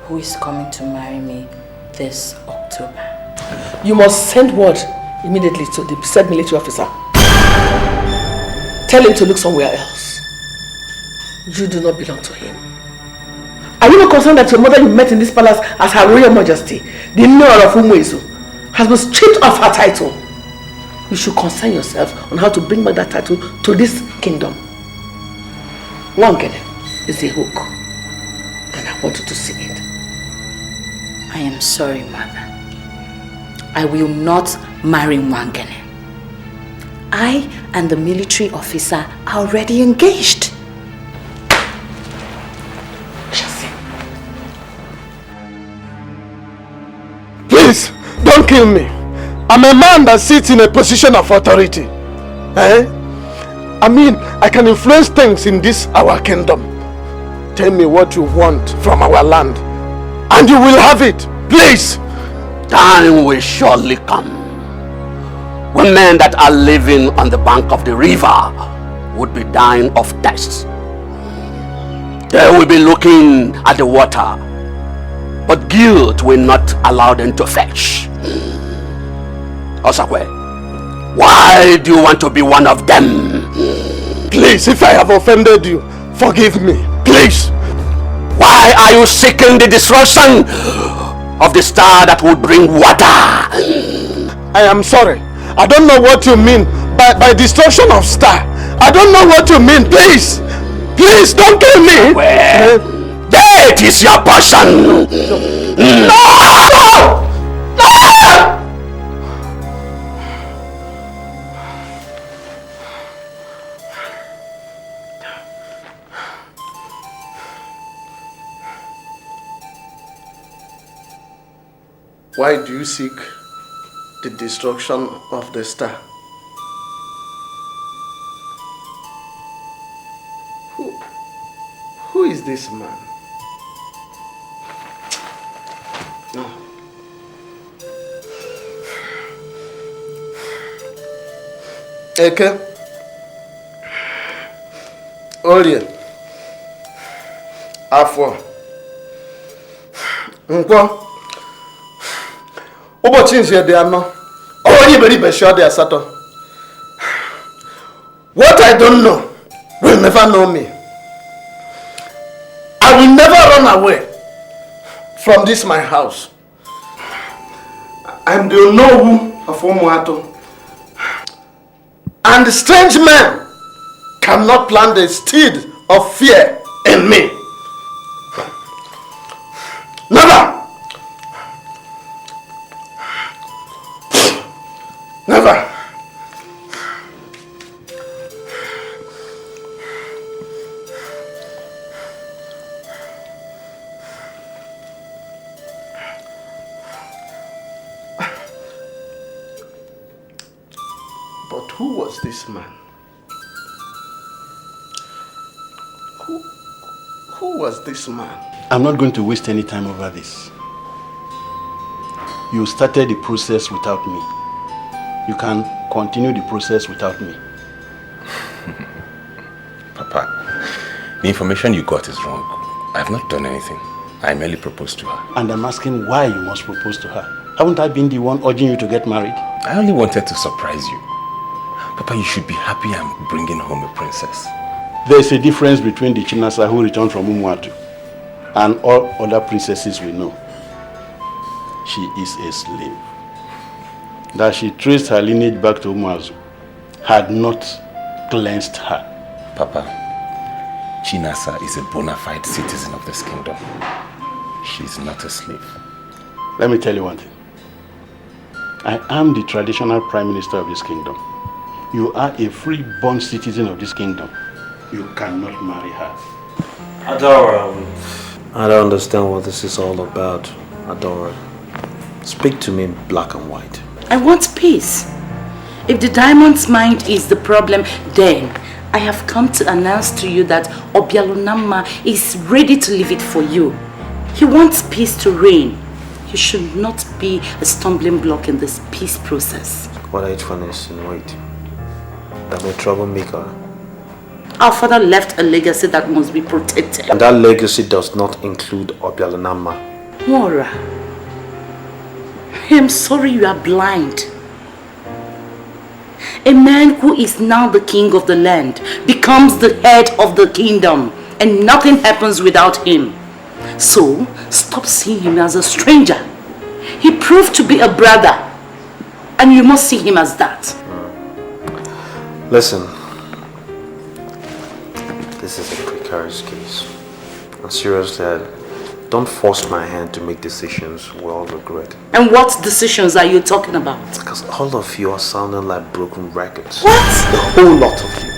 who is coming to marry me this October. You must send word immediately to the said military officer. Tell him to look somewhere else. You do not belong to him. Are you not concerned that your mother you met in this palace as Her Royal Majesty, the Nora of Umuezu, has been stripped of her title? You should concern yourself on how to bring back that title to this kingdom. Wangele is the hook, and I want you to see it. I am sorry, Mother. I will not marry Wangele. I and the military officer are already engaged. Please, don't kill me. I'm a man that sits in a position of authority. I mean, I can influence things in this our kingdom. Tell me what you want from our land, and you will have it. Please. Time will surely come when men that are living on the bank of the river would be dying of thirst. They will be looking at the water, but guilt will not allow them to fetch. Osakwe, why do you want to be one of them? Please, if I have offended you, forgive me. Please. Why are you seeking the destruction of the star that will bring water? I am sorry. I don't know what you mean by destruction of star. I don't know what you mean. Please. Please, don't kill me. Well, that is your portion. No! Why do you seek the destruction of the star? Who is this man? No. Eke. Olie. Afọ. Nkwo. Ụbọchị nje dị anọ. Onye iberibe shi ọ dị asatọ. What I don't know will never know me. I will never run away from this my house. I am the Onowu of Umuato. And the strange man cannot plant the seed of fear in me. Never! Never! But who was this man? Who was this man? I'm not going to waste any time over this. You started the process without me. You can continue the process without me. Papa, the information you got is wrong. I have not done anything. I merely proposed to her. And I'm asking why you must propose to her. Haven't I been the one urging you to get married? I only wanted to surprise you. Papa, you should be happy I'm bringing home a princess. There's a difference between the Chinasa who returned from Umuatu and all other princesses we know. She is a slave. That she traced her lineage back to Umuazu had not cleansed her. Papa, Chinasa is a bona fide citizen of this kingdom. She's not a slave. Let me tell you one thing. I am the traditional prime minister of this kingdom. You are a free-born citizen of this kingdom. You cannot marry her. Adora, I don't understand what this is all about. Adora, speak to me black and white. I want peace. If the diamond's mind is the problem, then I have come to announce to you that Obialunama is ready to leave it for you. He wants peace to reign. You should not be a stumbling block in this peace process. What are you trying to insinuate? That I'm a troublemaker? Our father left a legacy that must be protected. And that legacy does not include Obialunama. Mora, I am sorry you are blind. A man who is now the king of the land becomes the head of the kingdom, and nothing happens without him. So, stop seeing him as a stranger. He proved to be a brother, and you must see him as that. Listen, this is a precarious case. And seriously, don't force my hand to make decisions we all regret. And what decisions are you talking about? Because all of you are sounding like broken records. What? A whole lot of you.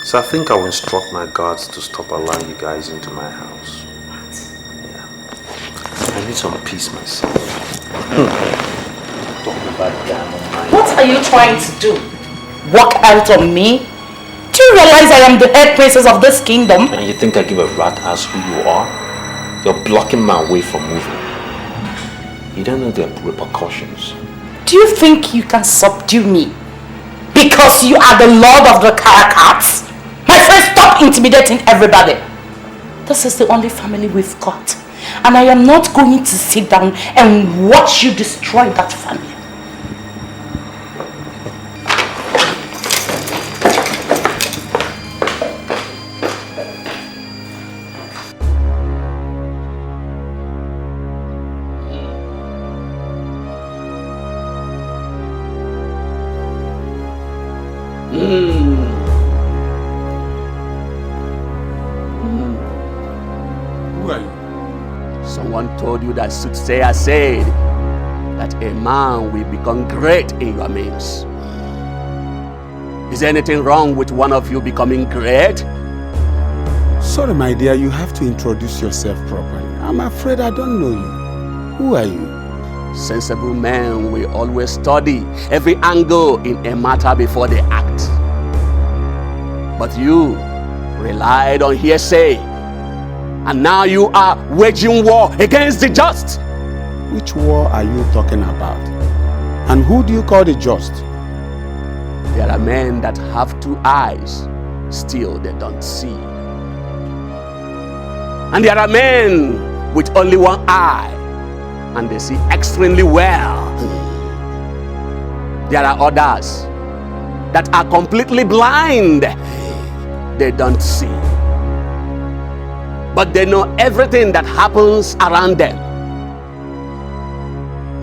So I think I will instruct my guards to stop allowing you guys into my house. Yeah. I need some peace myself. Talking about damn. What are you trying to do? Walk out on me? Do you realize I am the head princess of this kingdom? And you think I give a rat ass who you are? You're blocking my way from moving. You don't know the repercussions. Do you think you can subdue me? Because you are the lord of the Caracats? My friend, stop intimidating everybody. This is the only family we've got. And I am not going to sit down and watch you destroy that family. Told you that soothsayer said that a man will become great in your means. Is there anything wrong with one of you becoming great? Sorry, my dear, you have to introduce yourself properly. I'm afraid I don't know you. Who are you? Sensible men will always study every angle in a matter before they act. But you relied on hearsay. And now you are waging war against the just. Which war are you talking about? And who do you call the just? There are men that have two eyes, still they don't see. And there are men with only one eye, and they see extremely well. There are others that are completely blind. They don't see. But they know everything that happens around them.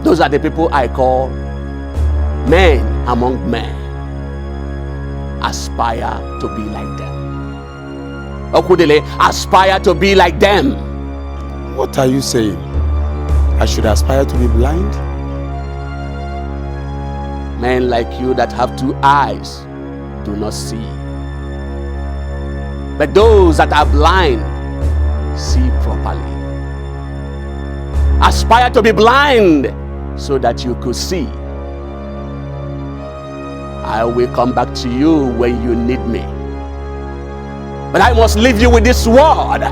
Those are the people I call men among men. Aspire to be like them. Okudele, aspire to be like them. What are you saying? I should aspire to be blind? Men like you that have two eyes do not see. But those that are blind see properly. Aspire to be blind so that you could see. I will come back to you when you need me. But I must leave you with this word.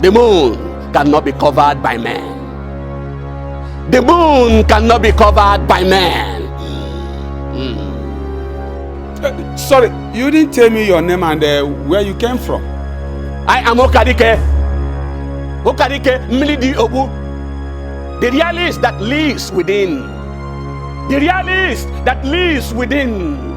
The moon cannot be covered by men. The moon cannot be covered by men. Sorry, you didn't tell me your name and where you came from. I am Okadike. Okadike Mlidi Obu. The realist that lives within. The realist that lives within.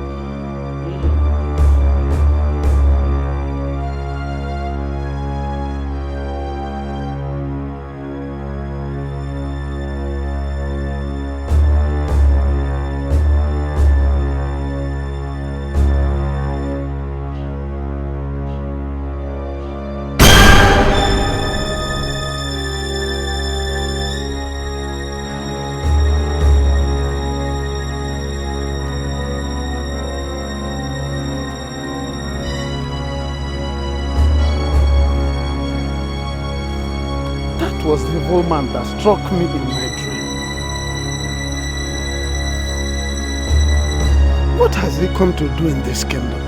Was the woman that struck me in my dream. What has he come to do in this kingdom?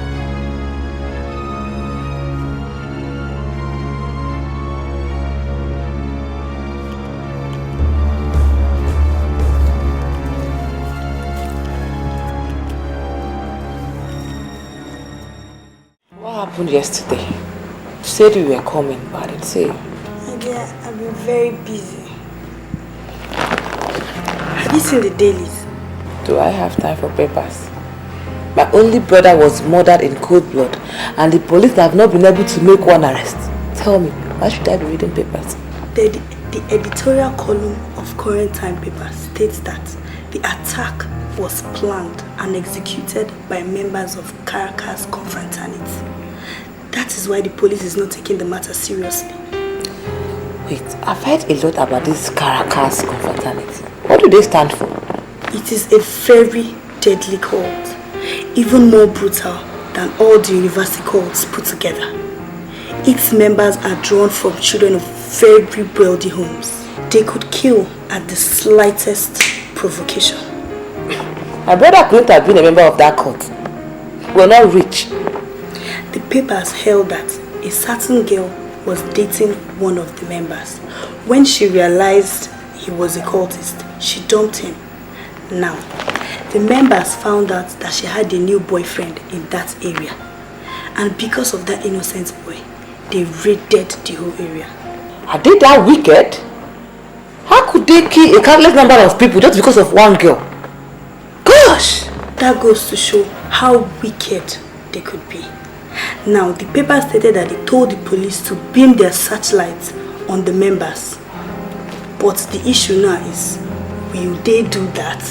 What happened yesterday? You said you were coming, but I didn't see you. Yeah, I've been very busy. Have you seen the dailies? Do I have time for papers? My only brother was murdered in cold blood and the police have not been able to make one arrest. Tell me, why should I be reading papers? The editorial column of current time papers states that the attack was planned and executed by members of Caracas Confrontation. That is why the police is not taking the matter seriously. Wait, I've heard a lot about this Caracas Confraternity. What do they stand for? It is a very deadly cult, even more brutal than all the university cults put together. Its members are drawn from children of very wealthy homes. They could kill at the slightest provocation. My brother couldn't have been a member of that cult. We're not rich. The papers held that a certain girl was dating one of the members. When she realized he was a cultist, she dumped him. Now, the members found out that she had a new boyfriend in that area. And because of that innocent boy, they raided the whole area. Are they that wicked? How could they kill a countless number of people just because of one girl? Gosh! That goes to show how wicked they could be. Now, the paper stated that they told the police to beam their searchlights on the members. But the issue now is, will they do that?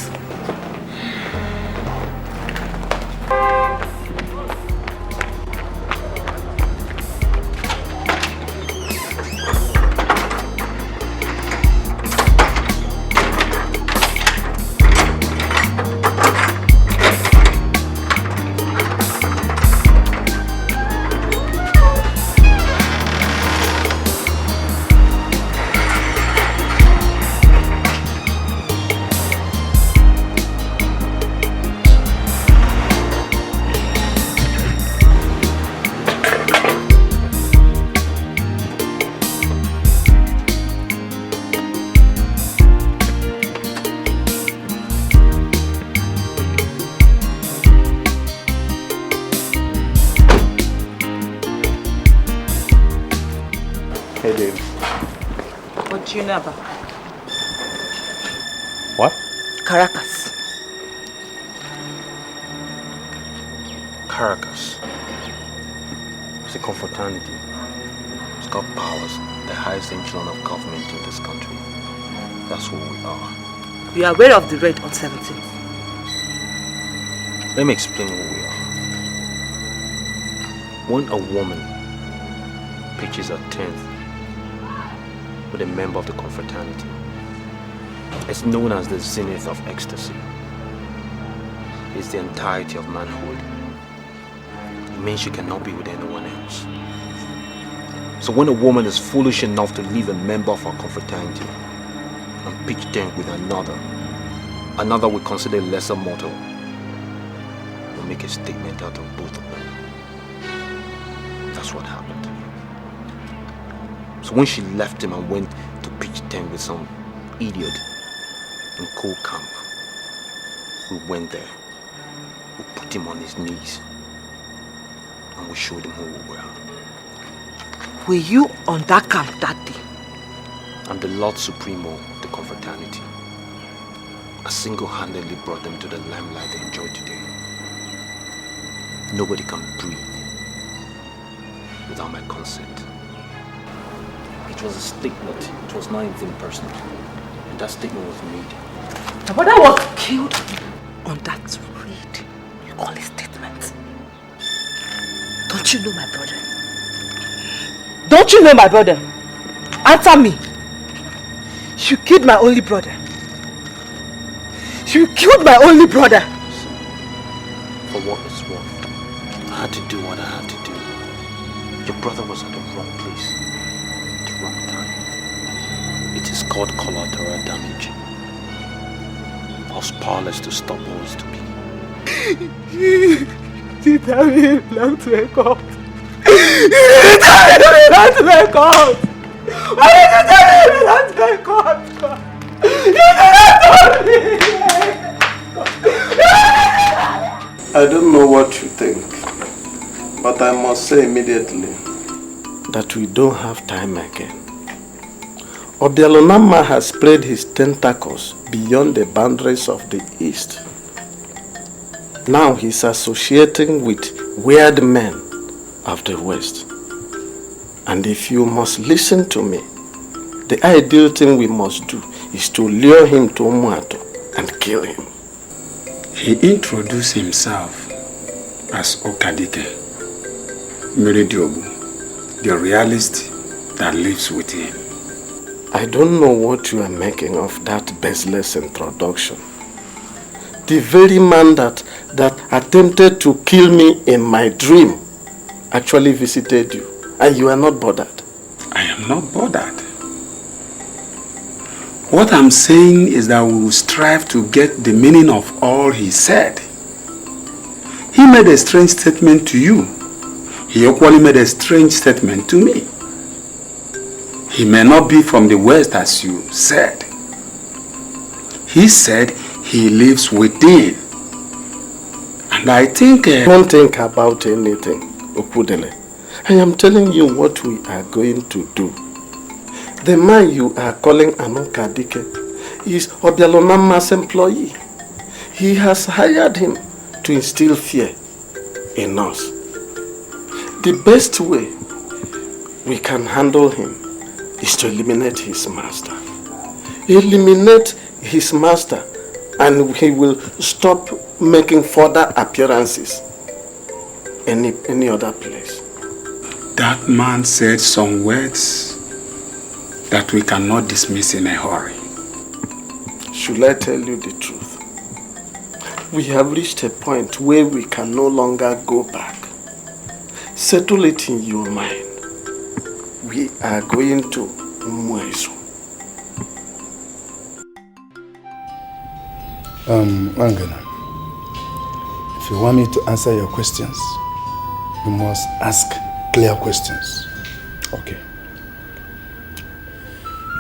What do you know about? What? Caracas. Caracas. It's a confraternity. It's got powers, the highest echelon of government in this country. That's who we are. You are aware of the raid on 17th? Let me explain who we are. When a woman pitches a tent with a member of the confraternity, it's known as the zenith of ecstasy. It's the entirety of manhood. It means you cannot be with anyone else. So when a woman is foolish enough to leave a member of our confraternity and pitch tent with another we consider lesser mortal, will make a statement out of both of them. That's what happened. So when she left him and went to pitch tent with some idiot in Coal Camp, we went there. We put him on his knees and we showed him who we were. Were you on that camp that day? I'm the Lord Supremo of the Confraternity. I single-handedly brought them to the limelight they enjoy today. Nobody can breathe without my consent. It was a statement. It was not anything personal. And that statement was made. My brother was killed on that raid. You call it statement. Don't you know my brother? Don't you know my brother? Answer me. You killed my only brother. You killed my only brother. For what it's worth, I had to do what I had to do. Your brother was at the wrong place, at the wrong time. It is called collateral damage. I was powerless to stop what was to be. You didn't tell me you belong to a cult. You didn't tell me you belong to a cult. Why did you tell me you belong to a cult? You did not tell me. I don't know what you think, but I must say immediately that we don't have time again. Obialonama has spread his tentacles beyond the boundaries of the East. Now he's associating with weird men of the West. And if you must listen to me, the ideal thing we must do is to lure him to Umuato and kill him. He introduced himself as Okadike, Merediobu, the realist that lives with him. I don't know what you are making of that baseless introduction. The very man that attempted to kill me in my dream actually visited you, and you are not bothered. I am not bothered. What I'm saying is that we will strive to get the meaning of all he said. He made a strange statement to you. He equally made a strange statement to me. He may not be from the West as you said. He said he lives within. And I think... Don't think about anything, Okudele. I am telling you what we are going to do. The man you are calling Anokadike is Obialonama's employee. He has hired him to instill fear in us. The best way we can handle him is to eliminate his master. Eliminate his master and he will stop making further appearances any other place. That man said some words that we cannot dismiss in a hurry. Should I tell you the truth? We have reached a point where we can no longer go back. Settle it in your mind. We are going to Mwezu. Wangana, if you want me to answer your questions, you must ask clear questions. Okay.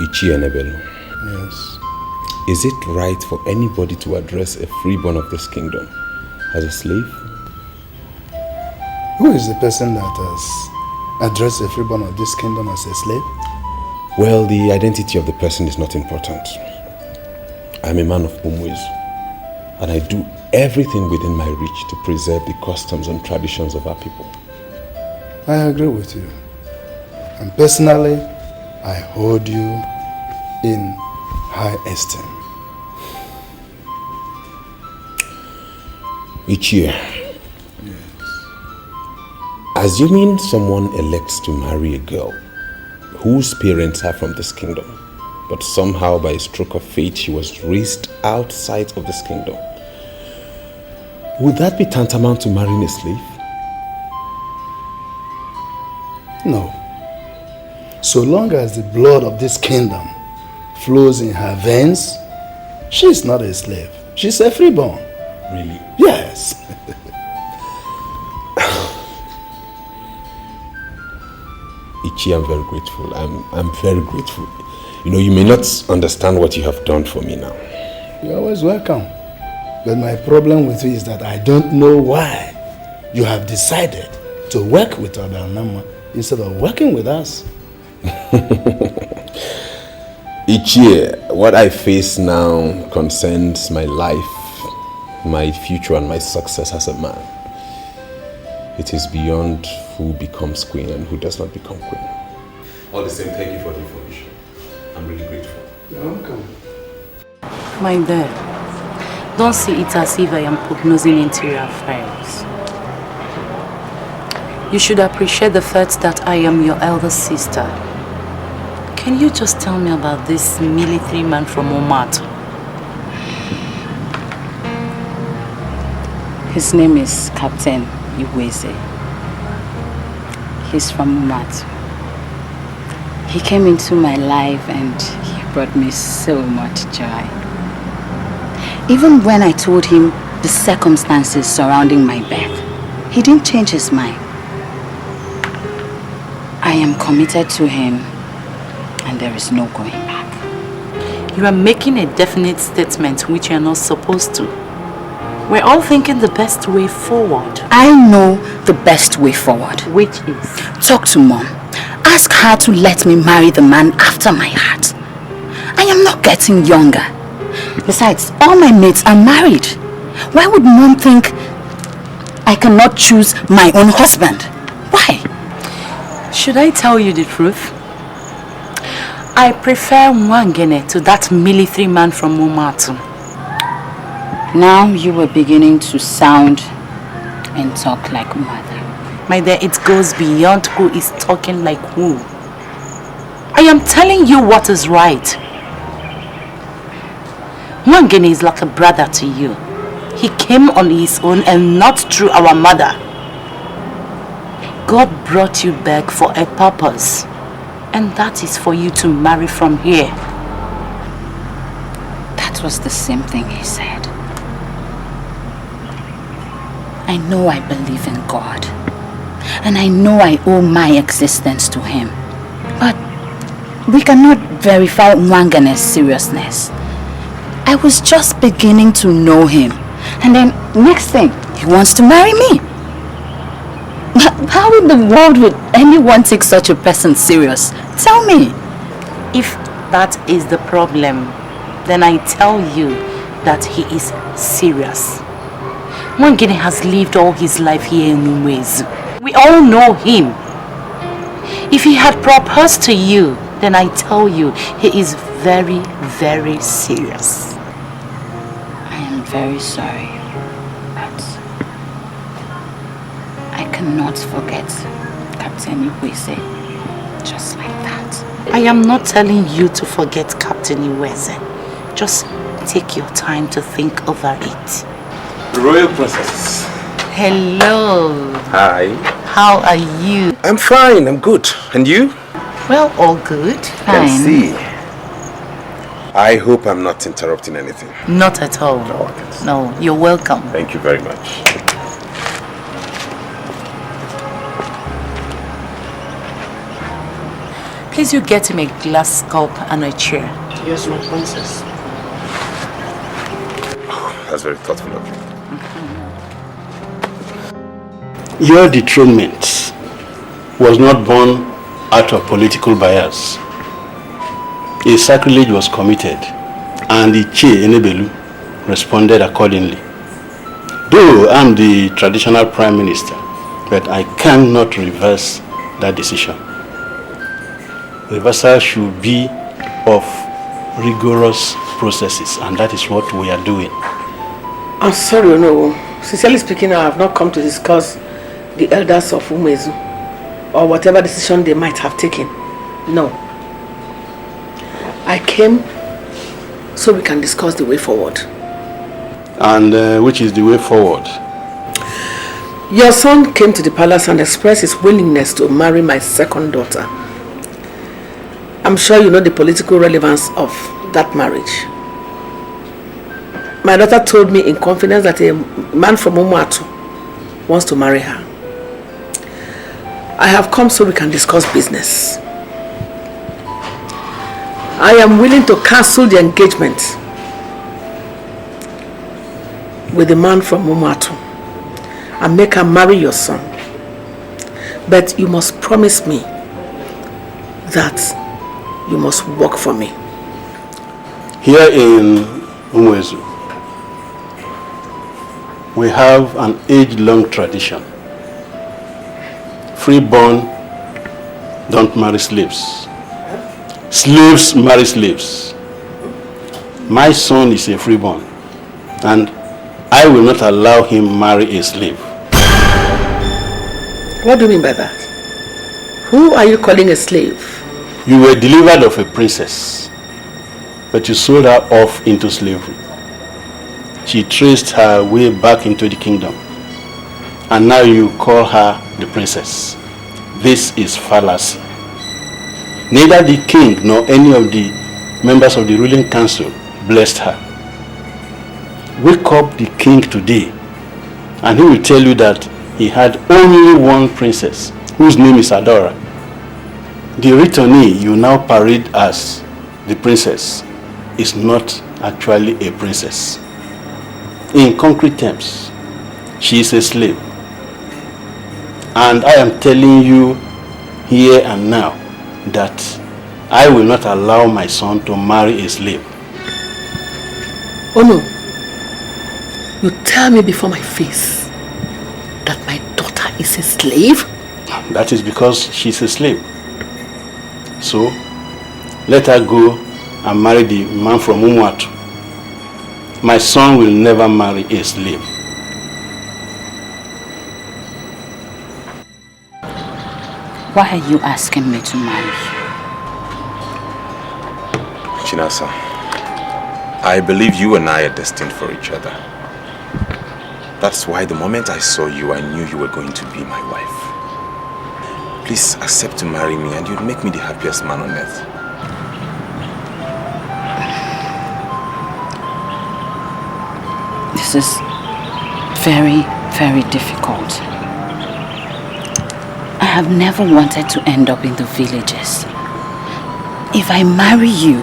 Ichi Enebelu. Yes. Is it right for anybody to address a freeborn of this kingdom as a slave? Who is the person that has addressed a freeborn of this kingdom as a slave? Well, the identity of the person is not important. I'm a man of Pumwezu, and I do everything within my reach to preserve the customs and traditions of our people. I agree with you. And personally, I hold you in high esteem. Each year, assuming someone elects to marry a girl whose parents are from this kingdom, but somehow by a stroke of fate she was raised outside of this kingdom, would that be tantamount to marrying a slave? No. So long as the blood of this kingdom flows in her veins, she's not a slave. She's a freeborn. Really? Yes. Ichi, I'm very grateful. I'm very grateful. You know, you may not understand what you have done for me now. You're always welcome. But my problem with you is that I don't know why you have decided to work with Obianama instead of working with us. Ichi, what I face now concerns my life, my future, and my success as a man. It is beyond who becomes queen and who does not become queen. All the same, thank you for the information. I'm really grateful. You're welcome. My dear, don't see it as if I am prognosing into your affairs. You should appreciate the fact that I am your elder sister. Can you just tell me about this military man from Omat? His name is Captain Iweze. He's from Omat. He came into my life and he brought me so much joy. Even when I told him the circumstances surrounding my birth, he didn't change his mind. I am committed to him and there is no going back. You are making a definite statement which you are not supposed to. We're all thinking the best way forward. I know the best way forward. Which is? Talk to Mom. Ask her to let me marry the man after my heart. I am not getting younger. Besides, all my mates are married. Why would Mom think I cannot choose my own husband? Why? Should I tell you the truth? I prefer Mwangene to that military man from Mumatu. Now you are beginning to sound and talk like mother. My dear, it goes beyond who is talking like who. I am telling you what is right. Mwangene is like a brother to you. He came on his own and not through our mother. God brought you back for a purpose. And that is for you to marry from here. That was the same thing he said. I know I believe in God. And I know I owe my existence to him. But we cannot verify Mwangane's seriousness. I was just beginning to know him. And then next thing, he wants to marry me. How in the world would anyone take such a person serious? Tell me. If that is the problem, then I tell you that he is serious. Mwangene has lived all his life here in Umwezu. We all know him. If he had proposed to you, then I tell you he is very, very serious. I am very sorry, but I cannot forget Captain Iweze just like that. I am not telling you to forget Captain Iweze. Just take your time to think over it. Royal Princess. Hello. Hi. How are you? I'm fine, I'm good. And you? Well, all good. Fine. I see. I hope I'm not interrupting anything. Not at all. No, you're welcome. Thank you very much. Please, you get him a glass cup and a chair. Yes, my princess. Oh, that's very thoughtful of you. Your dethronement was not born out of political bias. A sacrilege was committed and the Che Enebelu responded accordingly. Though I'm the traditional prime minister, but I cannot reverse that decision. Reversal should be of rigorous processes, and that is what we are doing. I'm sorry, no. Sincerely speaking, I have not come to discuss the elders of Umezu or whatever decision they might have taken. No. I came so we can discuss the way forward. And which is the way forward? Your son came to the palace and expressed his willingness to marry my second daughter. I'm sure you know the political relevance of that marriage. My daughter told me in confidence that a man from Umuatu wants to marry her. I have come so we can discuss business. I am willing to cancel the engagement with the man from Umatu and make her marry your son. But you must promise me that you must work for me. Here in Umwezu, we have an age-long tradition. Freeborn don't marry slaves. Slaves marry slaves. My son is a freeborn, and I will not allow him marry a slave. What do you mean by that? Who are you calling a slave? You were delivered of a princess, but you sold her off into slavery. She traced her way back into the kingdom, and now you call her the princess. This is fallacy. Neither the king nor any of the members of the ruling council blessed her. Wake up the king today, and he will tell you that he had only one princess, whose name is Adora. The returnee you now parade as the princess is not actually a princess. In concrete terms, she is a slave. And I am telling you here and now that I will not allow my son to marry a slave. Oh no. You tell me before my face that my daughter is a slave? That is because she's a slave. So, let her go and marry the man from Umwatu. My son will never marry a slave. Why are you asking me to marry? Chinasa, I believe you and I are destined for each other. That's why the moment I saw you, I knew you were going to be my wife. Please accept to marry me and you'll make me the happiest man on earth. This is very, very difficult. I have never wanted to end up in the villages. If I marry you,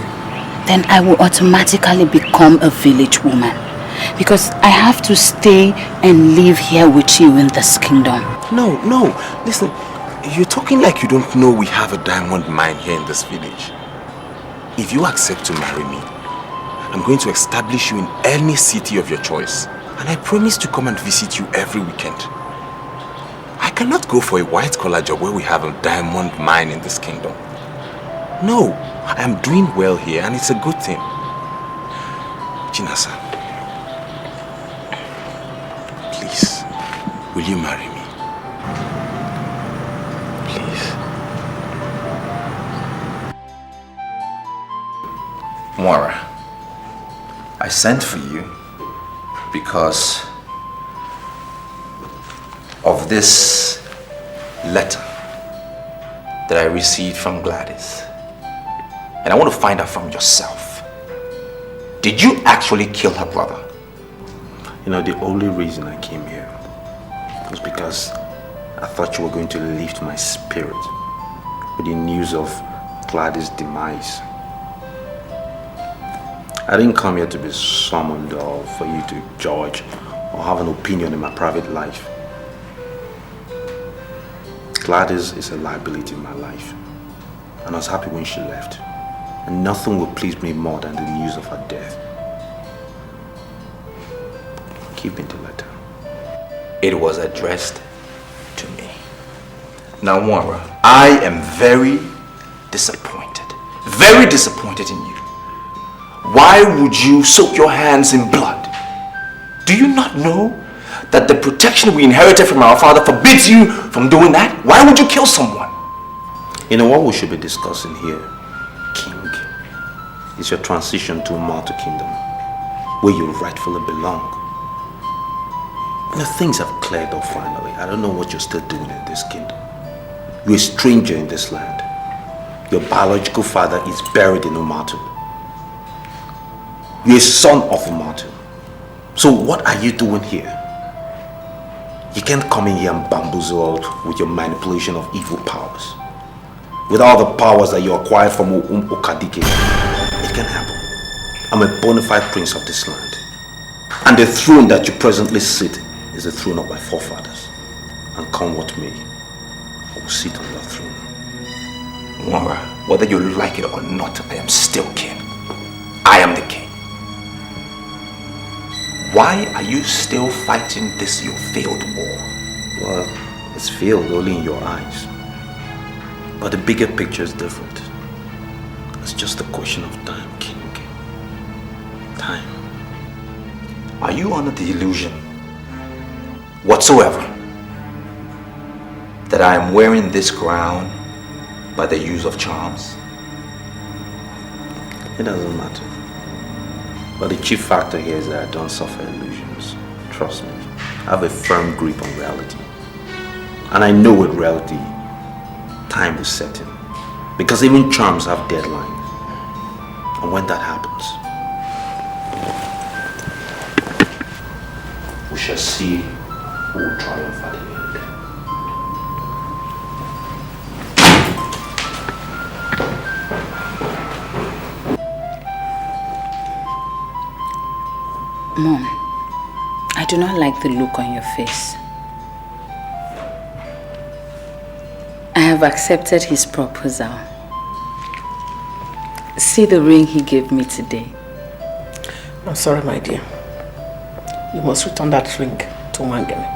then I will automatically become a village woman. Because I have to stay and live here with you in this kingdom. No, listen, you're talking like you don't know we have a diamond mine here in this village. If you accept to marry me, I'm going to establish you in any city of your choice. And I promise to come and visit you every weekend. I cannot go for a white-collar job where we have a diamond mine in this kingdom. No, I am doing well here and it's a good thing. Chinasa, please, will you marry me? Please. Moira, I sent for you because of this letter that I received from Gladys. And I want to find out from yourself. Did you actually kill her brother? You know, the only reason I came here was because I thought you were going to lift my spirit with the news of Gladys' demise. I didn't come here to be summoned or for you to judge or have an opinion in my private life. Gladys is a liability in my life, and I was happy when she left. And nothing will please me more than the news of her death. Keep me the letter. It was addressed to me. Now, Moira, I am very disappointed in you. Why would you soak your hands in blood? Do you not know that the protection we inherited from our father forbids you from doing that? Why would you kill someone? You know what we should be discussing here, King, is your transition to a mortal kingdom where you rightfully belong. You know, things have cleared up finally. I don't know what you're still doing in this kingdom. You're a stranger in this land. Your biological father is buried in Umatu. You're a son of Umatu. So what are you doing here? You can't come in here and bamboozle out with your manipulation of evil powers. With all the powers that you acquired from Okadike. It can't happen. I'm a bona fide prince of this land. And the throne that you presently sit is the throne of my forefathers. And come what may, I will sit on your throne. Mwara, whether you like it or not, I am still king. I am the king. Why are you still fighting this your failed war? Well, it's failed only in your eyes. But the bigger picture is different. It's just a question of time, king. Time. Are you under the illusion whatsoever that I am wearing this crown by the use of charms? It doesn't matter. But the chief factor here is that I don't suffer illusions. Trust me. I have a firm grip on reality. And I know with reality, time is set in. Because even charms have deadlines. And when that happens, we shall see who will triumph at the end. Mom, I do not like the look on your face. I have accepted his proposal. See the ring he gave me today. I'm sorry, my dear. You must return that ring to Wangeme.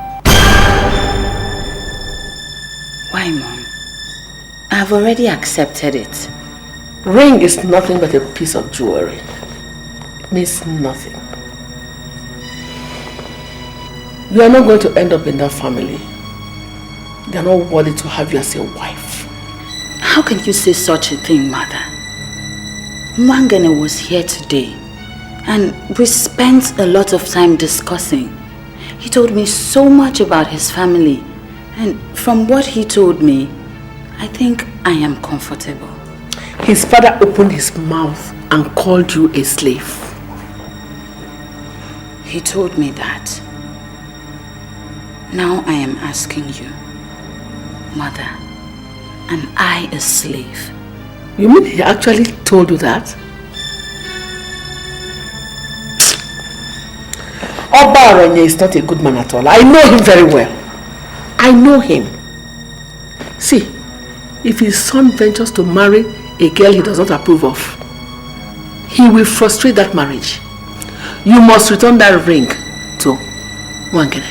Why, Mom? I have already accepted it. Ring is nothing but a piece of jewelry. It means nothing. You are not going to end up in that family. They are not worthy to have you as a wife. How can you say such a thing, Mother? Mwangene was here today and we spent a lot of time discussing. He told me so much about his family, and from what he told me, I think I am comfortable. His father opened his mouth and called you a slave. He told me that. Now I am asking you, Mother, am I a slave? You mean he actually told you that? Oba Aranya is not a good man at all. I know him very well. I know him. See, if his son ventures to marry a girl he does not approve of, he will frustrate that marriage. You must return that ring to Wangene.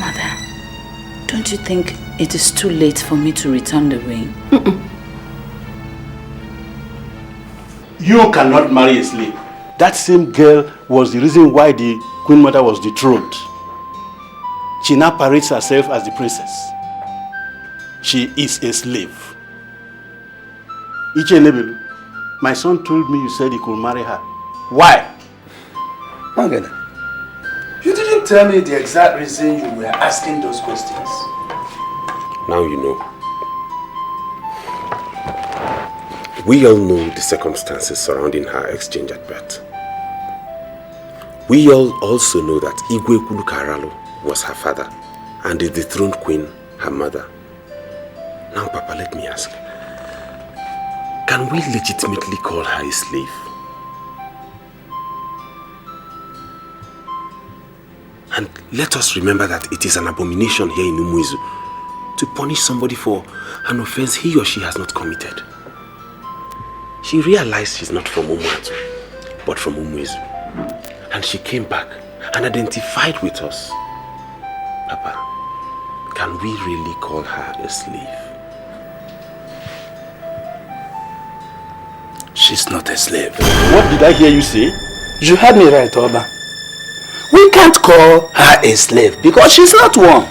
Mother, don't you think it is too late for me to return the ring? You cannot marry a slave. That same girl was the reason why the Queen Mother was dethroned. She now parades herself as the princess. She is a slave. Ichenebelu, my son told me you said he could marry her. Why? Wangene, you didn't tell me the exact reason you were asking those questions. Now you know. We all know the circumstances surrounding her exchange at birth. We all also know that Igwe Kulukaralo was her father and the dethroned queen her mother. Now, Papa, let me ask. Can we legitimately call her a slave? And let us remember that it is an abomination here in Umuizu to punish somebody for an offense he or she has not committed. She realized she's not from Umuatu, but from Umuizu. And she came back and identified with us. Papa, can we really call her a slave? She's not a slave. What did I hear you say? You heard me right, Oba. We can't call her a slave because she's not one.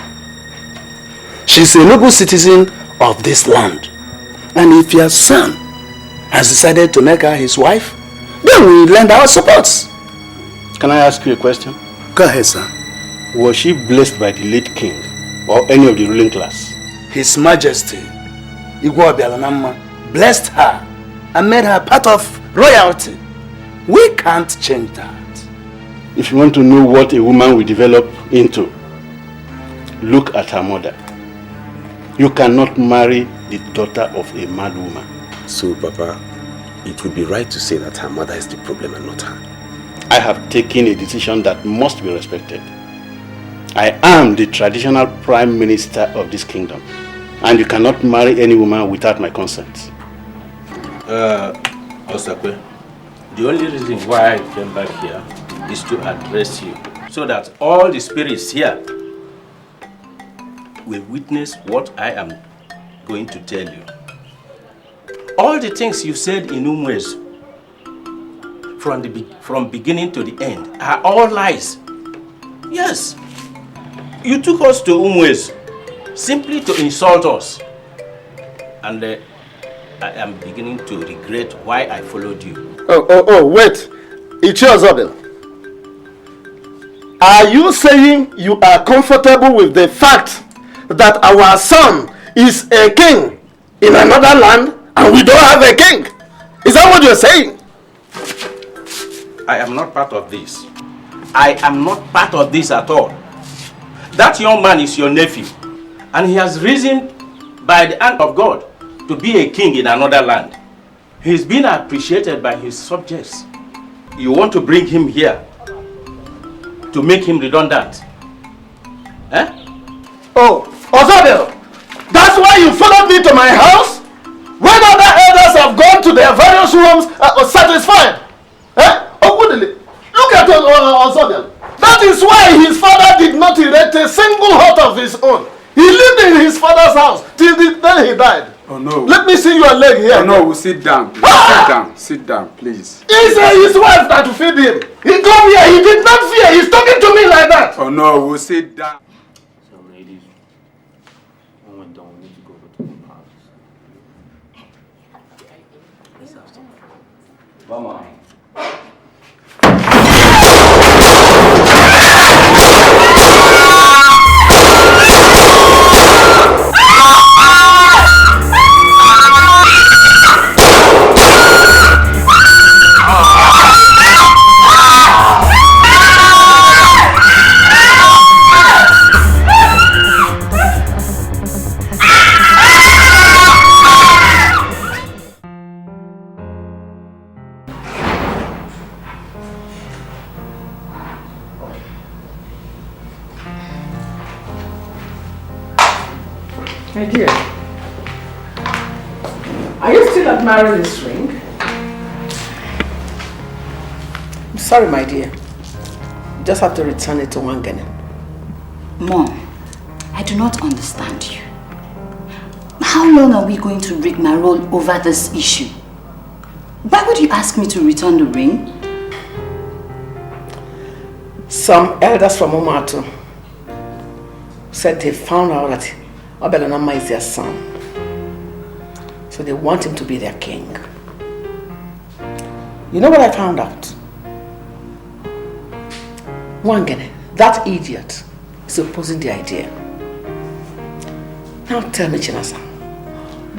She's a noble citizen of this land. And if your son has decided to make her his wife, then we lend our support. Can I ask you a question? Go ahead, sir. Was she blessed by the late king or any of the ruling class? His Majesty, Igwe Obialanama, blessed her and made her part of royalty. We can't change that. If you want to know what a woman will develop into, Look at her mother. You cannot marry the daughter of a mad woman. So, Papa, it would be right to say that her mother is the problem and not her. I have taken a decision that must be respected. I am the traditional prime minister of this kingdom, and you cannot marry any woman without my consent. Osakwe, the only reason why I came back here is to address you, so that all the spirits here will witness what I am going to tell you. All the things you said in Umwes, from beginning to the end, are all lies. Yes, you took us to Umwes simply to insult us. And I am beginning to regret why I followed you. Oh, wait. Ichiozobel. Are you saying you are comfortable with the fact that our son is a king in another land and we don't have a king? Is that what you're saying? I am not part of this. I am not part of this at all. That young man is your nephew, and he has risen by the hand of God to be a king in another land. He's been appreciated by his subjects. You want to bring him here to make him redundant? Eh? Oh, Ozodel, that's why you followed me to my house? When other elders have gone to their various rooms satisfied? Eh? Look at Ozodel. That is why his father did not erect a single hut of his own. He lived in his father's house till the day he died. Oh no. Let me see your leg here. Oh no, we'll sit down. Sit down. Sit down, please. It's his wife that to feed him. He come here, he did not fear. He's talking to me like that. Oh no, we'll sit down. So ladies, when we're done, we need to go to the palace. Let's have some fun. Mama. My dear, are you still admiring this ring? I'm sorry, my dear. You just have to return it to Wangene. Mom, I do not understand you. How long are we going to rig my role over this issue? Why would you ask me to return the ring? Some elders from Omatu said they found out that Obelanama is their son. So they want him to be their king. You know what I found out? Wangene, that idiot, is opposing the idea. Now tell me, Chinasa,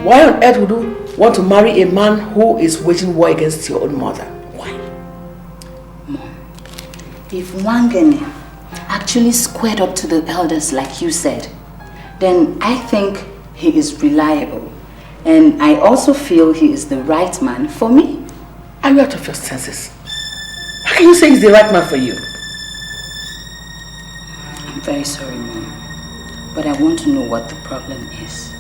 why on earth would you want to marry a man who is waging war against your own mother? Why? Mom, if Wangene actually squared up to the elders like you said, then I think he is reliable. And I also feel he is the right man for me. Are you out of your senses? How can you say he's the right man for you? I'm very sorry, Mom. But I want to know what the problem is.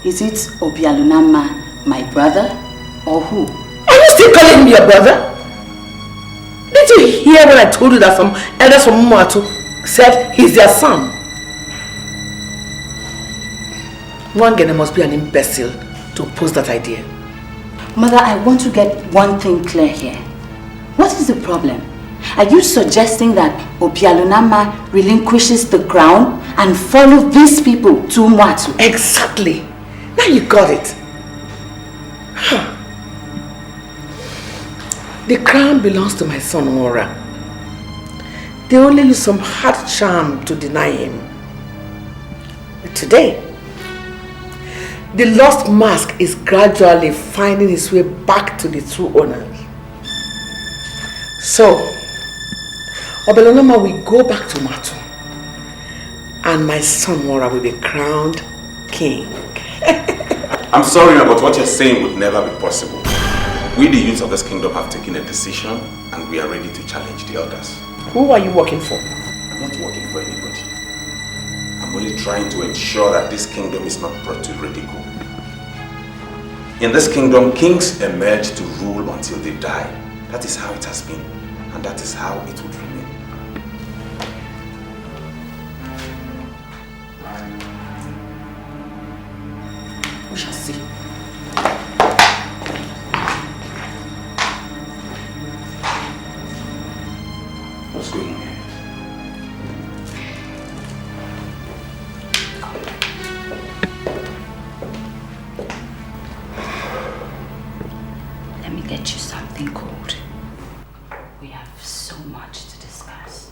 Is it Obialunama, my brother, or who? Are you still calling him your brother? Did you hear when I told you that some elders from Umatu said he's their son? Wangene must be an imbecile to oppose that idea. Mother, I want to get one thing clear here. What is the problem? Are you suggesting that Obialunama relinquishes the crown and follow these people to Umatu? Exactly. Now you got it. The crown belongs to my son Ora. They only use some hard charm to deny him. But today, the lost mask is gradually finding its way back to the true owner. So, Obelanoma will go back to Matu and my son Mora will be crowned king. I'm sorry, but what you're saying would never be possible. We, the youths of this kingdom, have taken a decision and we are ready to challenge the others. Who are you working for? I'm not working for anybody. I'm only trying to ensure that this kingdom is not brought to ridicule. In this kingdom, kings emerge to rule until they die. That is how it has been, and that is how it would remain. We shall see. What's going on here? Let me get you something cold. We have so much to discuss.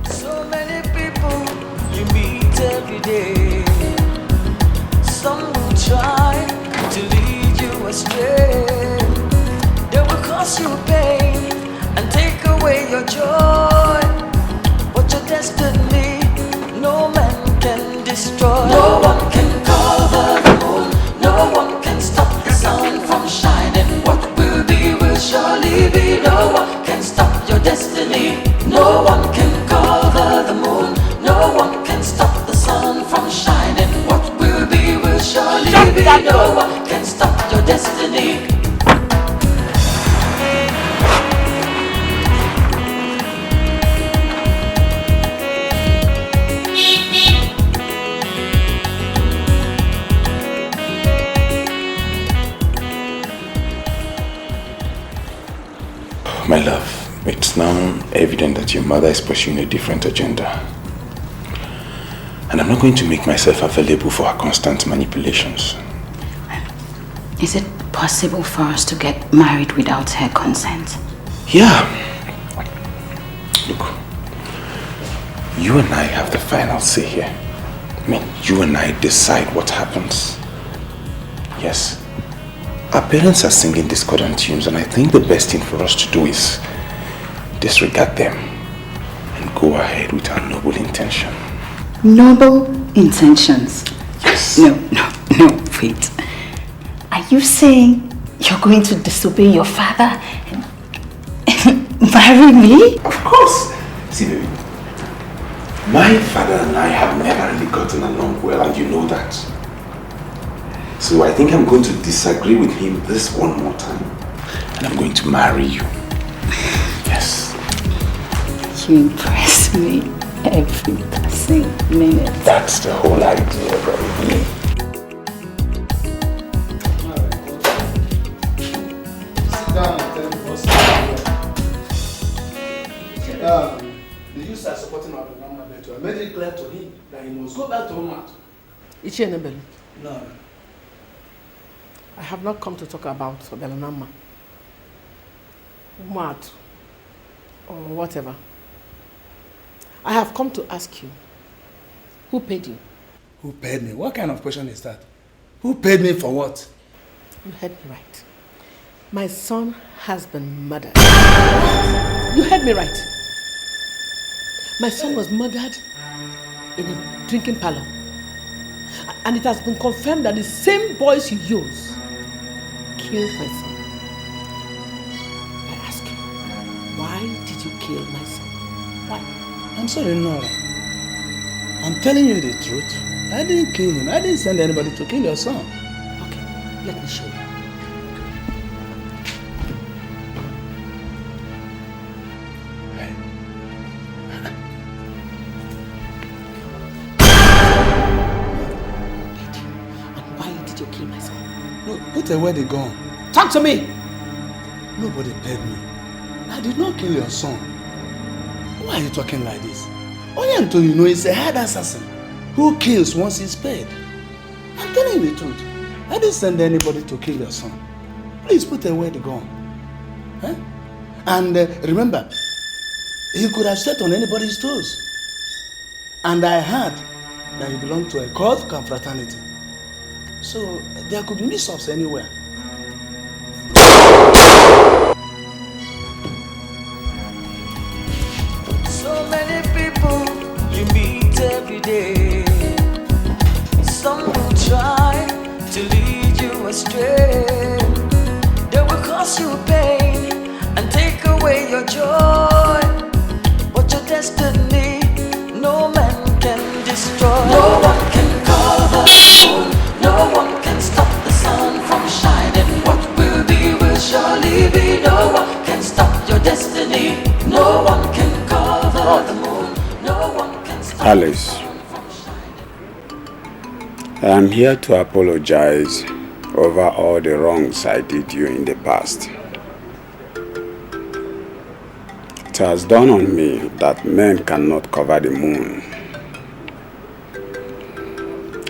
So many people you meet every day. Some will try to lead you astray. They will cause you pain and take away your joy. But your destiny, no man can destroy. No one can cover the moon. No one can stop the sun from shining. What will be will surely be. No one can stop your destiny. No one can cover the moon. No one can stop the sun from shining. What will be will surely be. No one can stop your destiny. My love, it's now evident that your mother is pursuing a different agenda. And I'm not going to make myself available for her constant manipulations. Is it possible for us to get married without her consent? Yeah. Look, you and I have the final say here. I mean, you and I decide what happens. Yes. Our parents are singing discordant tunes, and I think the best thing for us to do is disregard them and go ahead with our noble intention. Noble intentions? Yes. No, wait. Are you saying you're going to disobey your father and marry me? Of course. See, baby, my father and I have never really gotten along well, and you know that. So I think I'm going to disagree with him this one more time, and I'm going to marry you. Yes. You impress me every passing minute. That's the whole idea, baby. Sit down and tell me what's the youths are supporting our government. I made it clear to him that he must go back to home. No. I have not come to talk about Belanama, Umat, or whatever. I have come to ask you, who paid you? Who paid me? What kind of question is that? Who paid me for what? You heard me right. My son has been murdered. You heard me right. My son was murdered in a drinking parlor. And it has been confirmed that the same boys you use killed my son. I ask you, why did you kill my son? Why? I'm sorry, Nora. I'm telling you the truth. I didn't kill him. I didn't send anybody to kill your son. Okay, let me show you. Put away the gun. Talk to me! Nobody paid me. I did not kill your son. Why are you talking like this? Only until you know he's a hard assassin who kills once he's paid. I'm telling you the truth. I didn't send anybody to kill your son. Please put away the gun. Huh? And remember, he could have stepped on anybody's toes. And I heard that he belonged to a cult confraternity. So there could be mix-ups anywhere. every day. Some will try to lead you astray. They will cause you pain and take away your joy. But your destiny, no man can destroy. No one can cover the moon, no one can stop the sun from shining. What will be will surely be. No one can stop your destiny. No one can cover the moon. No one can stop Alice, I am here to apologize over all the wrongs I did you in the past. It has dawned on me that men cannot cover the moon.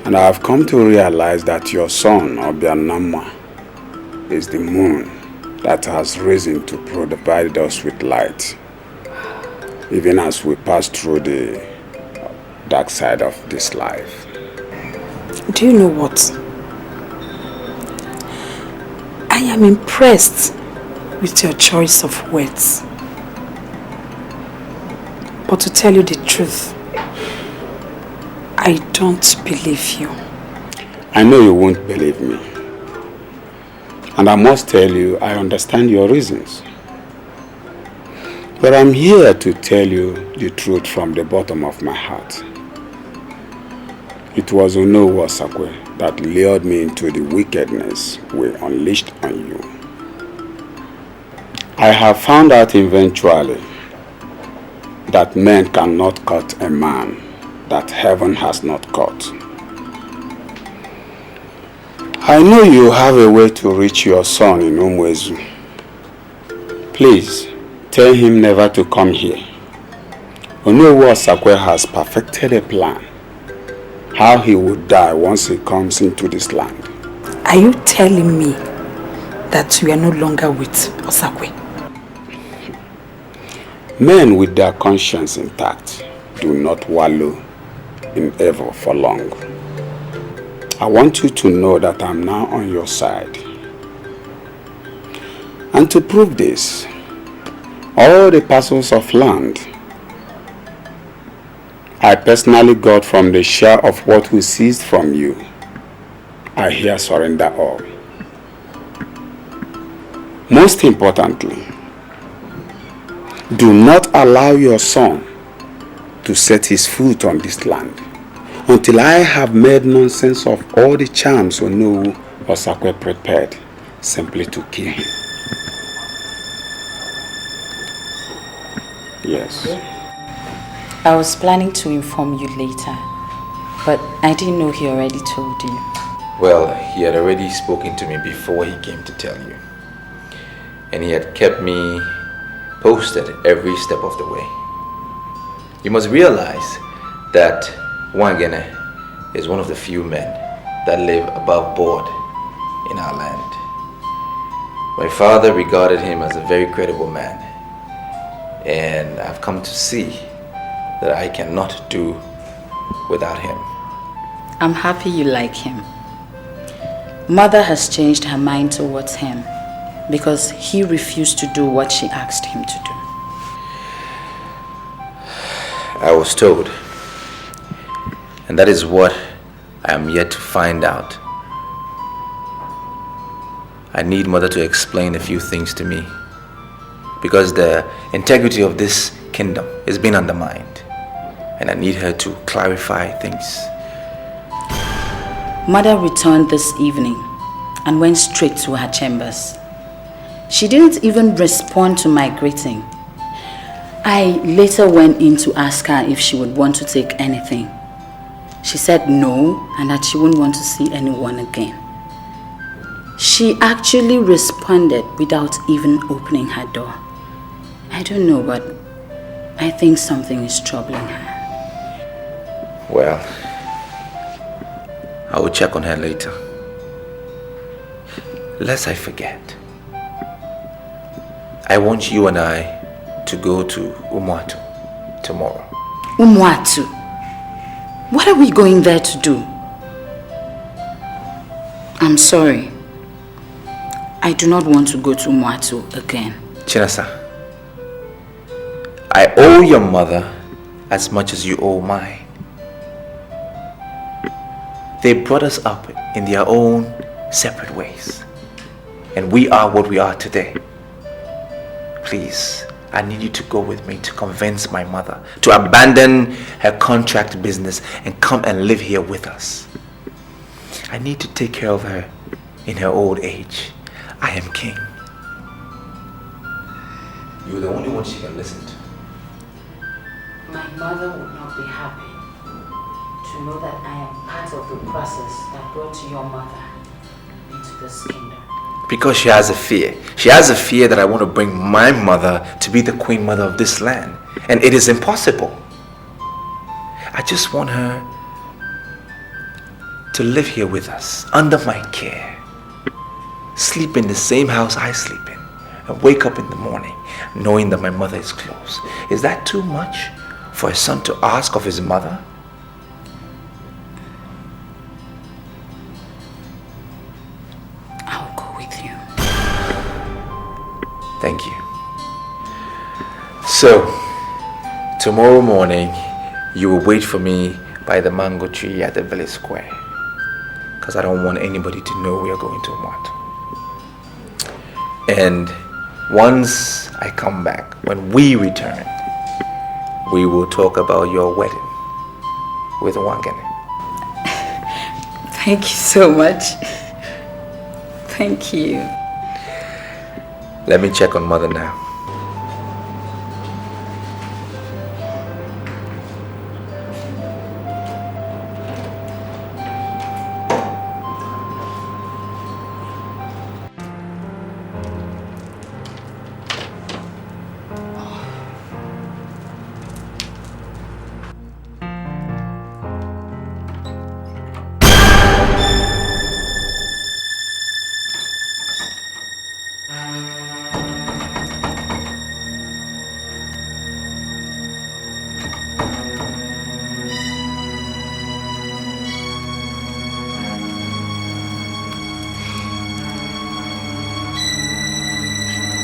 And I have come to realize that your son, Obianama, is the moon that has risen to provide us with light, even as we pass through the dark side of this life. Do you know what? I am impressed with your choice of words. But to tell you the truth, I don't believe you. I know you won't believe me. And I must tell you, I understand your reasons. But I'm here to tell you the truth from the bottom of my heart. It was Onowu Osakwe that lured me into the wickedness we unleashed on you. I have found out eventually that men cannot cut a man that heaven has not cut. I know you have a way to reach your son in Umwezu. Please, tell him never to come here. Onowu Osakwe has perfected a plan how he would die once he comes into this land. Are you telling me that you are no longer with Osakwe? Men with their conscience intact do not wallow in evil for long. I want you to know that I'm now on your side. And to prove this, all the parcels of land I personally got from the share of what we seized from you, I here surrender all. Most importantly, do not allow your son to set his foot on this land until I have made nonsense of all the charms Onowu Osakwe prepared simply to kill him. Yes. I was planning to inform you later, but I didn't know he already told you. Well, he had already spoken to me before he came to tell you. And he had kept me posted every step of the way. You must realize that Wangene is one of the few men that live above board in our land. My father regarded him as a very credible man, and I've come to see that I cannot do without him. I'm happy you like him. Mother has changed her mind towards him because he refused to do what she asked him to do. I was told, and that is what I am yet to find out. I need Mother to explain a few things to me because the integrity of this kingdom is being undermined, and I need her to clarify things. Mother returned this evening and went straight to her chambers. She didn't even respond to my greeting. I later went in to ask her if she would want to take anything. She said no, and that she wouldn't want to see anyone again. She actually responded without even opening her door. I don't know, but I think something is troubling her. Well, I will check on her later. Lest I forget, I want you and I to go to Umuatu tomorrow. Umuatu? What are we going there to do? I'm sorry. I do not want to go to Umuatu again. Chinasa, I owe your mother as much as you owe mine. They brought us up in their own separate ways. And we are what we are today. Please, I need you to go with me to convince my mother to abandon her contract business and come and live here with us. I need to take care of her in her old age. I am king. You're the only one she can listen to. My mother would not be happy to know that I am part of the process that brought your mother into this kingdom. Because she has a fear. She has a fear that I want to bring my mother to be the queen mother of this land. And it is impossible. I just want her to live here with us, under my care. Sleep in the same house I sleep in. And wake up in the morning knowing that my mother is close. Is that too much for a son to ask of his mother? I'll go with you. Thank you. So, tomorrow morning, you will wait for me by the mango tree at the village square. Because I don't want anybody to know we are going to Umwatu. And once I come back, when we return, we will talk about your wedding with Wangene. Thank you so much. Thank you. Let me check on mother now.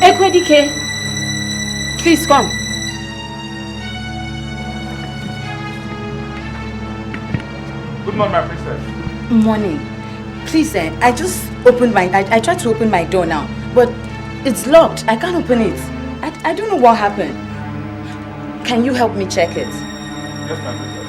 Ekwedike, please come. Good morning, my princess. Morning. Please, I just opened I tried to open my door now, but it's locked. I can't open it. I don't know what happened. Can you help me check it? Yes, my princess.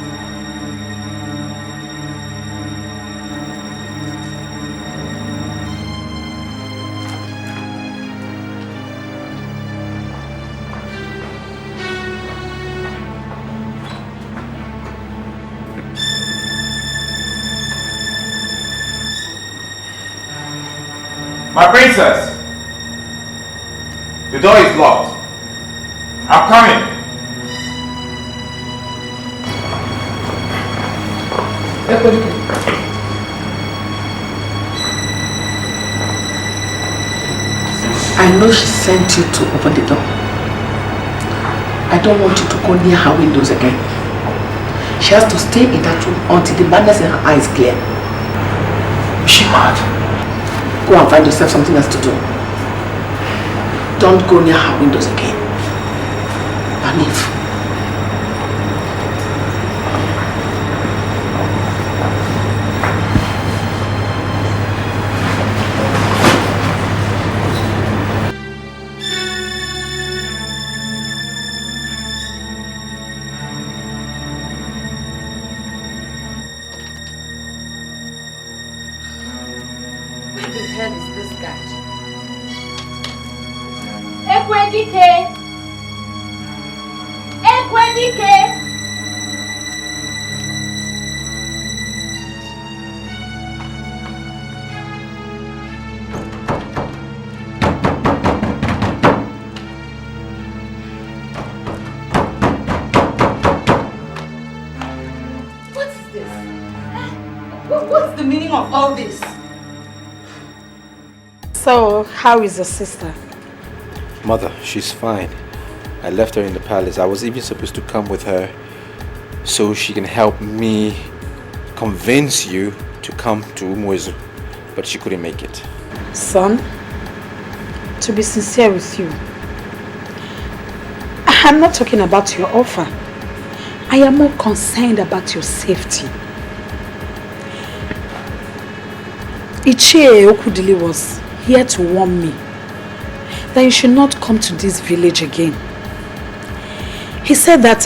My princess! The door is locked. I'm coming. I know she sent you to open the door. I don't want you to go near her windows again. She has to stay in that room until the madness in her eyes clear. Is she mad? Go and find yourself something else to do. Don't go near her windows again. And leave. What's the meaning of all this? So, how is your sister? Mother, she's fine. I left her in the palace. I was even supposed to come with her so she can help me convince you to come to Umwezu, but she couldn't make it. Son, to be sincere with you, I'm not talking about your offer. I am more concerned about your safety. Ichie Okudili was here to warn me that you should not come to this village again. He said that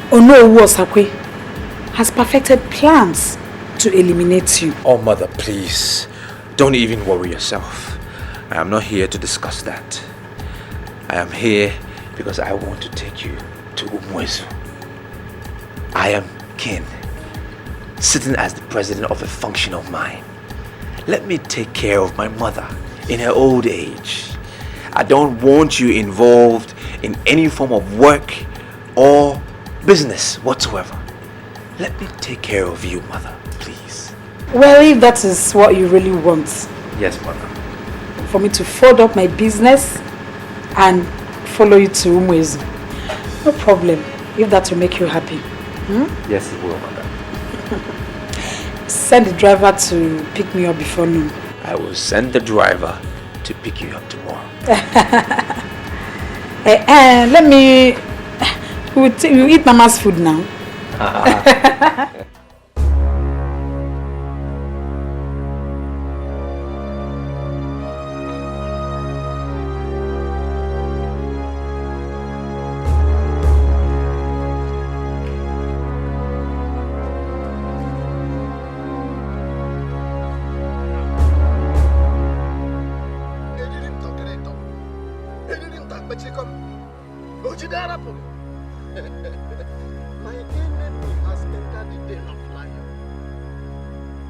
Onowu Osakwe has perfected plans to eliminate you. Oh, mother, please. Don't even worry yourself. I am not here to discuss that. I am here because I want to take you to Umwezu. I am king, sitting as the president of a function of mine. Let me take care of my mother in her old age. I don't want you involved in any form of work or business whatsoever. Let me take care of you, mother, please. Well, if that is what you really want. Yes, mother. For me to fold up my business and follow you to Umwezu. No problem, if that will make you happy. Yes, it will, mother. Send the driver to pick me up before noon. I will send the driver to pick you up tomorrow. Let me... We'll eat Mama's food now. My enemy has entered the den of lion,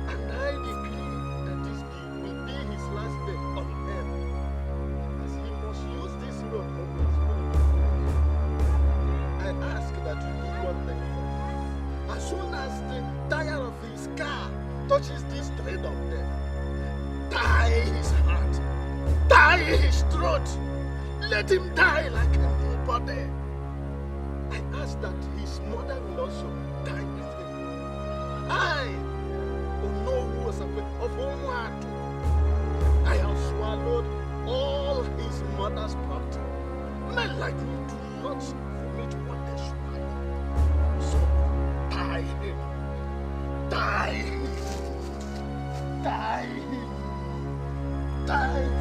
and I decree that this day will be his last day on earth, as he must use this road of his will. I ask that you do one thing first. As soon as the tire of his car touches this thread of death, tie his heart, tie his throat, let him die like a nobody. I ask that his mother will also die with him. I, Onowu Osakwe of Umuatu, I have swallowed all his mother's property. Men like me do not vomit what they swallow. So, die him. Die him. Die him. Die him.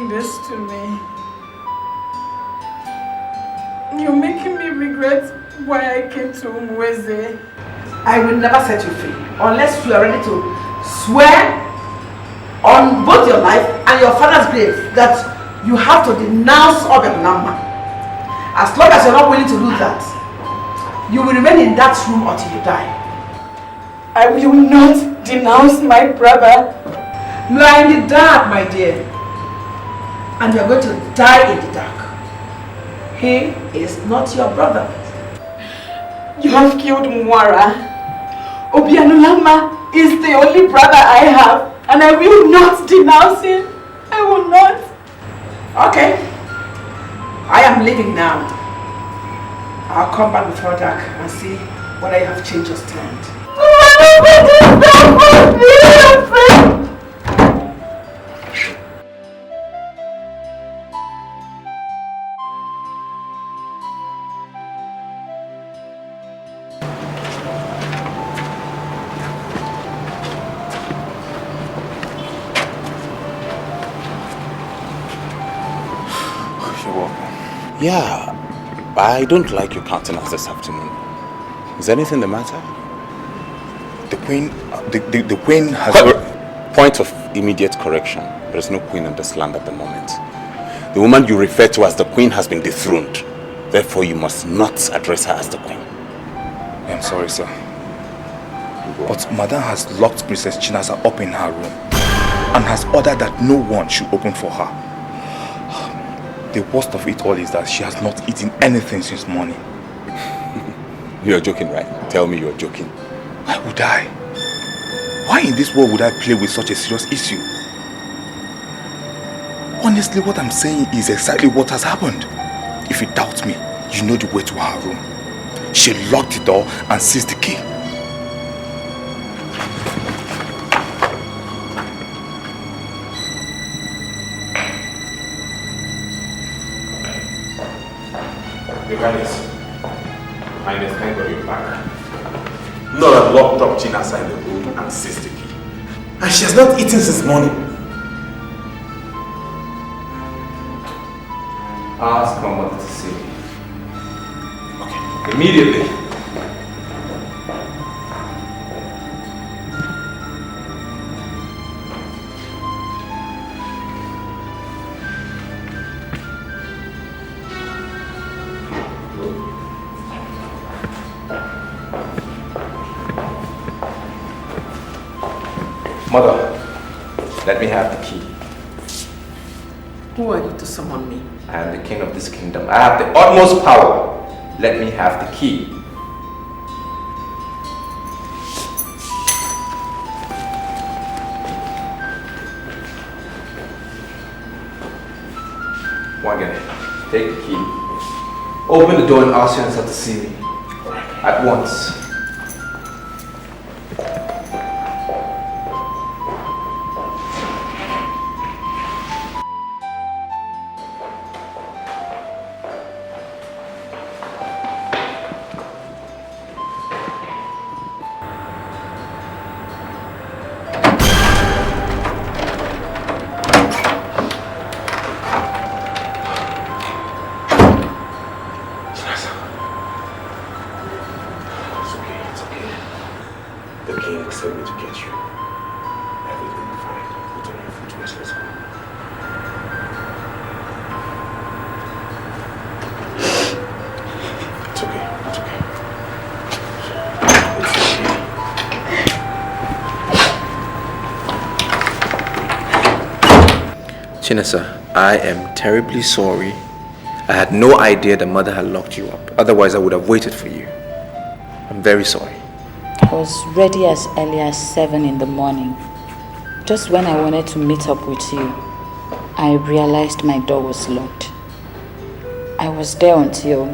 this to me. You're making me regret why I came to Umweze. I will never set you free unless you are ready to swear on both your life and your father's grave that you have to denounce Obianama. As long as you're not willing to do that, you will remain in that room until you die. I will not denounce my brother. You are in the dark, my dear. And you are going to die in the dark. He is not your brother. You have killed Mwara. Obianulama is the only brother I have, and I will not denounce him. I will not. Okay. I am leaving now. I'll come back before dark and see whether you have changed your stand. Yeah, I don't like your countenance this afternoon. Is anything the matter? The Queen, the Queen has... Point of immediate correction. There is no Queen in this land at the moment. The woman you refer to as the Queen has been dethroned. Therefore, you must not address her as the Queen. I'm sorry, sir. But Madame has locked Princess Chinasa up in her room and has ordered that no one should open for her. The worst of it all is that she has not eaten anything since morning. You're joking, right? Tell me you're joking. Why would I? Why in this world would I play with such a serious issue? Honestly, what I'm saying is exactly what has happened. If you doubt me, you know the way to her room. She locked the door and seized the key. Your Highness, thank God you're back. Nora locked up Chinasa in the room and seized the key. And she has not eaten since morning. Ask my mother to see me. Okay, immediately. Mother, let me have the key. Who are you to summon me? I am the king of this kingdom. I have the utmost power. Let me have the key. Wagon, take the key. Open the door and ask your answer to see me. At once. Chinasa, I am terribly sorry. I had no idea the mother had locked you up. Otherwise, I would have waited for you. I'm very sorry. I was ready as early as 7 in the morning. Just when I wanted to meet up with you, I realized my door was locked. I was there until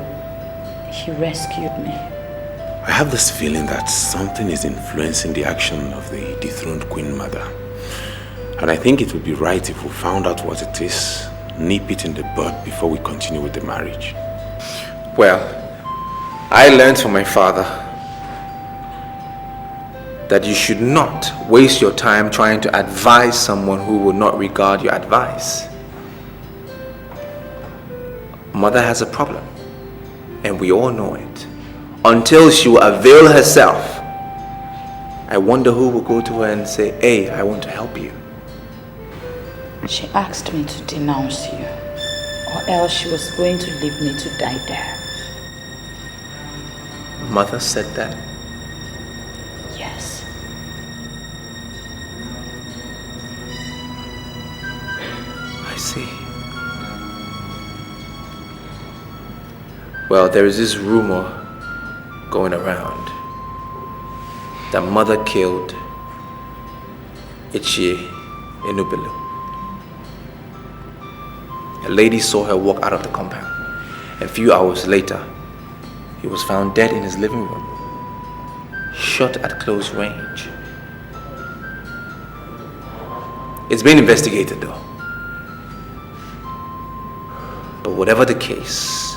he rescued me. I have this feeling that something is influencing the action of the dethroned Queen Mother. And I think it would be right if we found out what it is, nip it in the bud before we continue with the marriage. Well, I learned from my father that you should not waste your time trying to advise someone who will not regard your advice. Mother has a problem, and we all know it. Until she will avail herself, I wonder who will go to her and say, hey, I want to help you. She asked me to denounce you, or else she was going to leave me to die there. Mother said that? Yes. I see. Well, there is this rumor going around that Mother killed Ichie Enubelu. A lady saw her walk out of the compound. A few hours later, he was found dead in his living room, shot at close range. It's been investigated though. But whatever the case,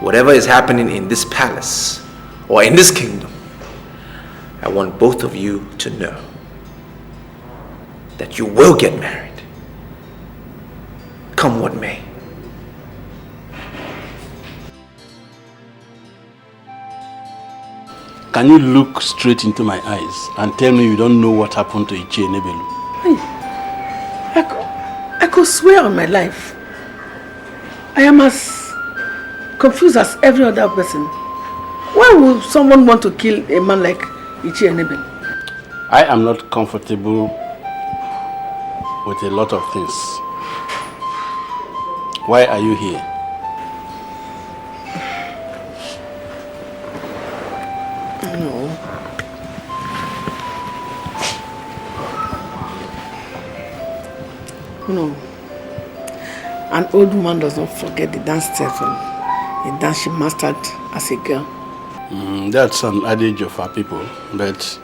whatever is happening in this palace or in this kingdom, I want both of you to know that you will get married, come what may. Can you look straight into my eyes and tell me you don't know what happened to Ichie Enubelu? I could swear on my life. I am as confused as every other person. Why would someone want to kill a man like Ichie Enubelu? I am not comfortable with a lot of things. Why are you here? No. An old woman does not forget the dance step, the dance she mastered as a girl. That's an adage of our people, but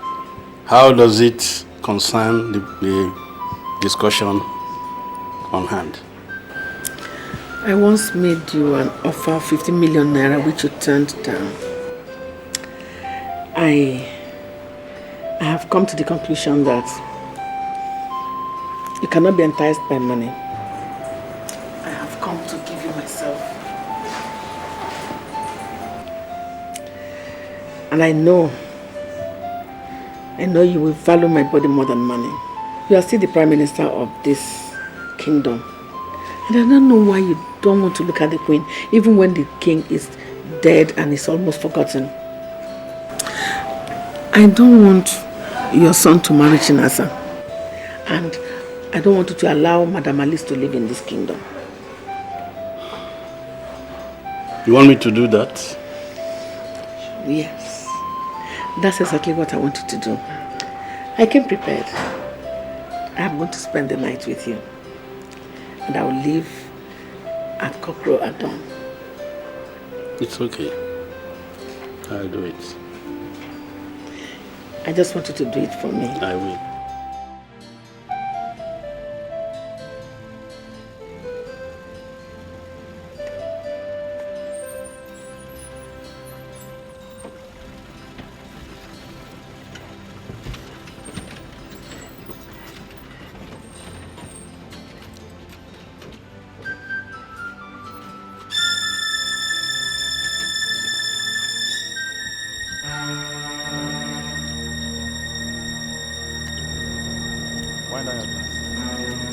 how does it concern the discussion on hand? I once made you an offer of 50 million naira which you turned down. I have come to the conclusion that you cannot be enticed by money. I have come to give you myself. And I know you will value my body more than money. You are still the Prime Minister of this kingdom. And I don't know why you don't want to look at the Queen, even when the King is dead and is almost forgotten. I don't want your son to marry Chinasa. And I don't want you to allow Madam Alice to live in this kingdom. You want me to do that? Yes. That's exactly what I want you to do. I came prepared. I'm going to spend the night with you. And I will leave at cockcrow at dawn. It's okay. I'll do it. I just want you to do it for me. I will.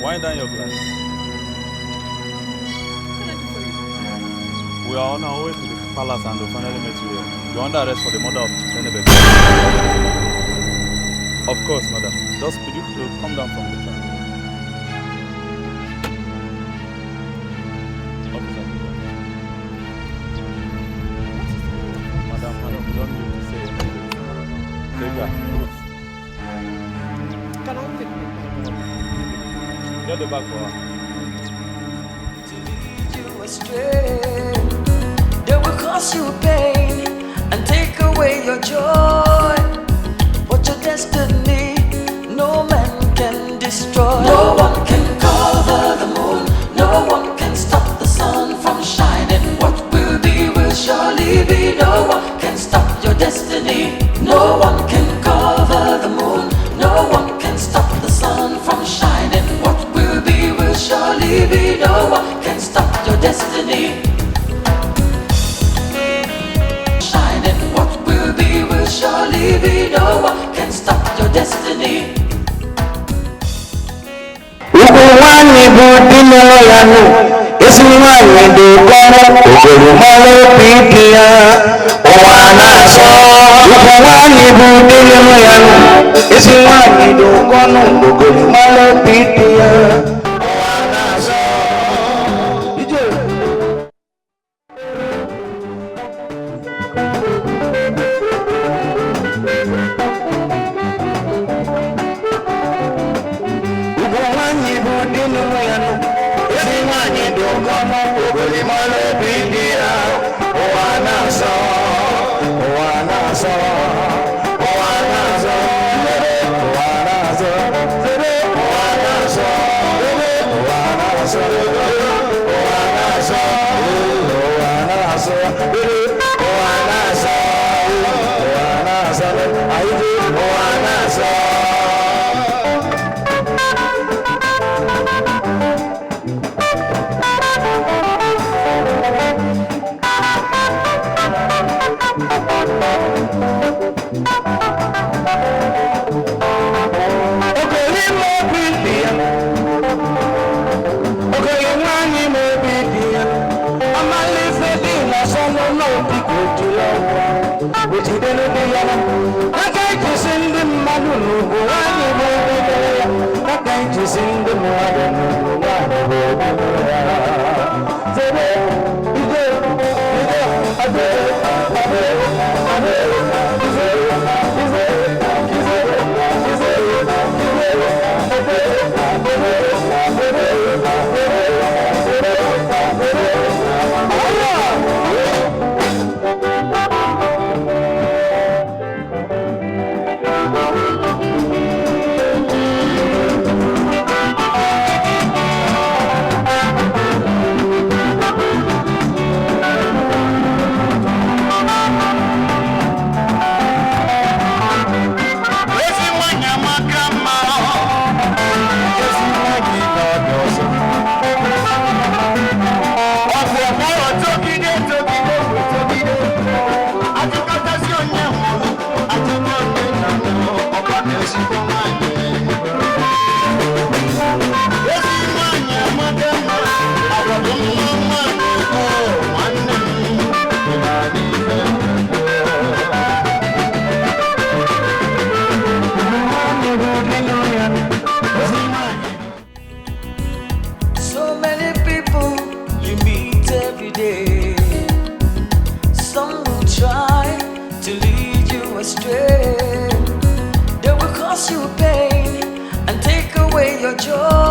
Wind down your glass. We are on our way to the palace and we'll finally meet you here. You're under arrest for the murder of Enubelu. Of course, madam. Just be to come down from the car. Officer. Madam, you don't need to say anything. Take her. Can I take me? Get the bag for her. To lead you astray, they will cause you pain and take away your joy. But your destiny, no man can destroy. No one can cover the moon, no one can stop the sun from shining. What will be will surely be. No one can stop your destiny. No one can cover the moon, no one can stop the sun from shining. What will be will surely be. No one can stop your destiny. dino yanu Isiwanyi dukono Ogolumalo pitia Owana so Ukawanyi budino yanu Isiwanyi dukono Ogolumalo pitia Owana so astray. They will cause you pain and take away your joy.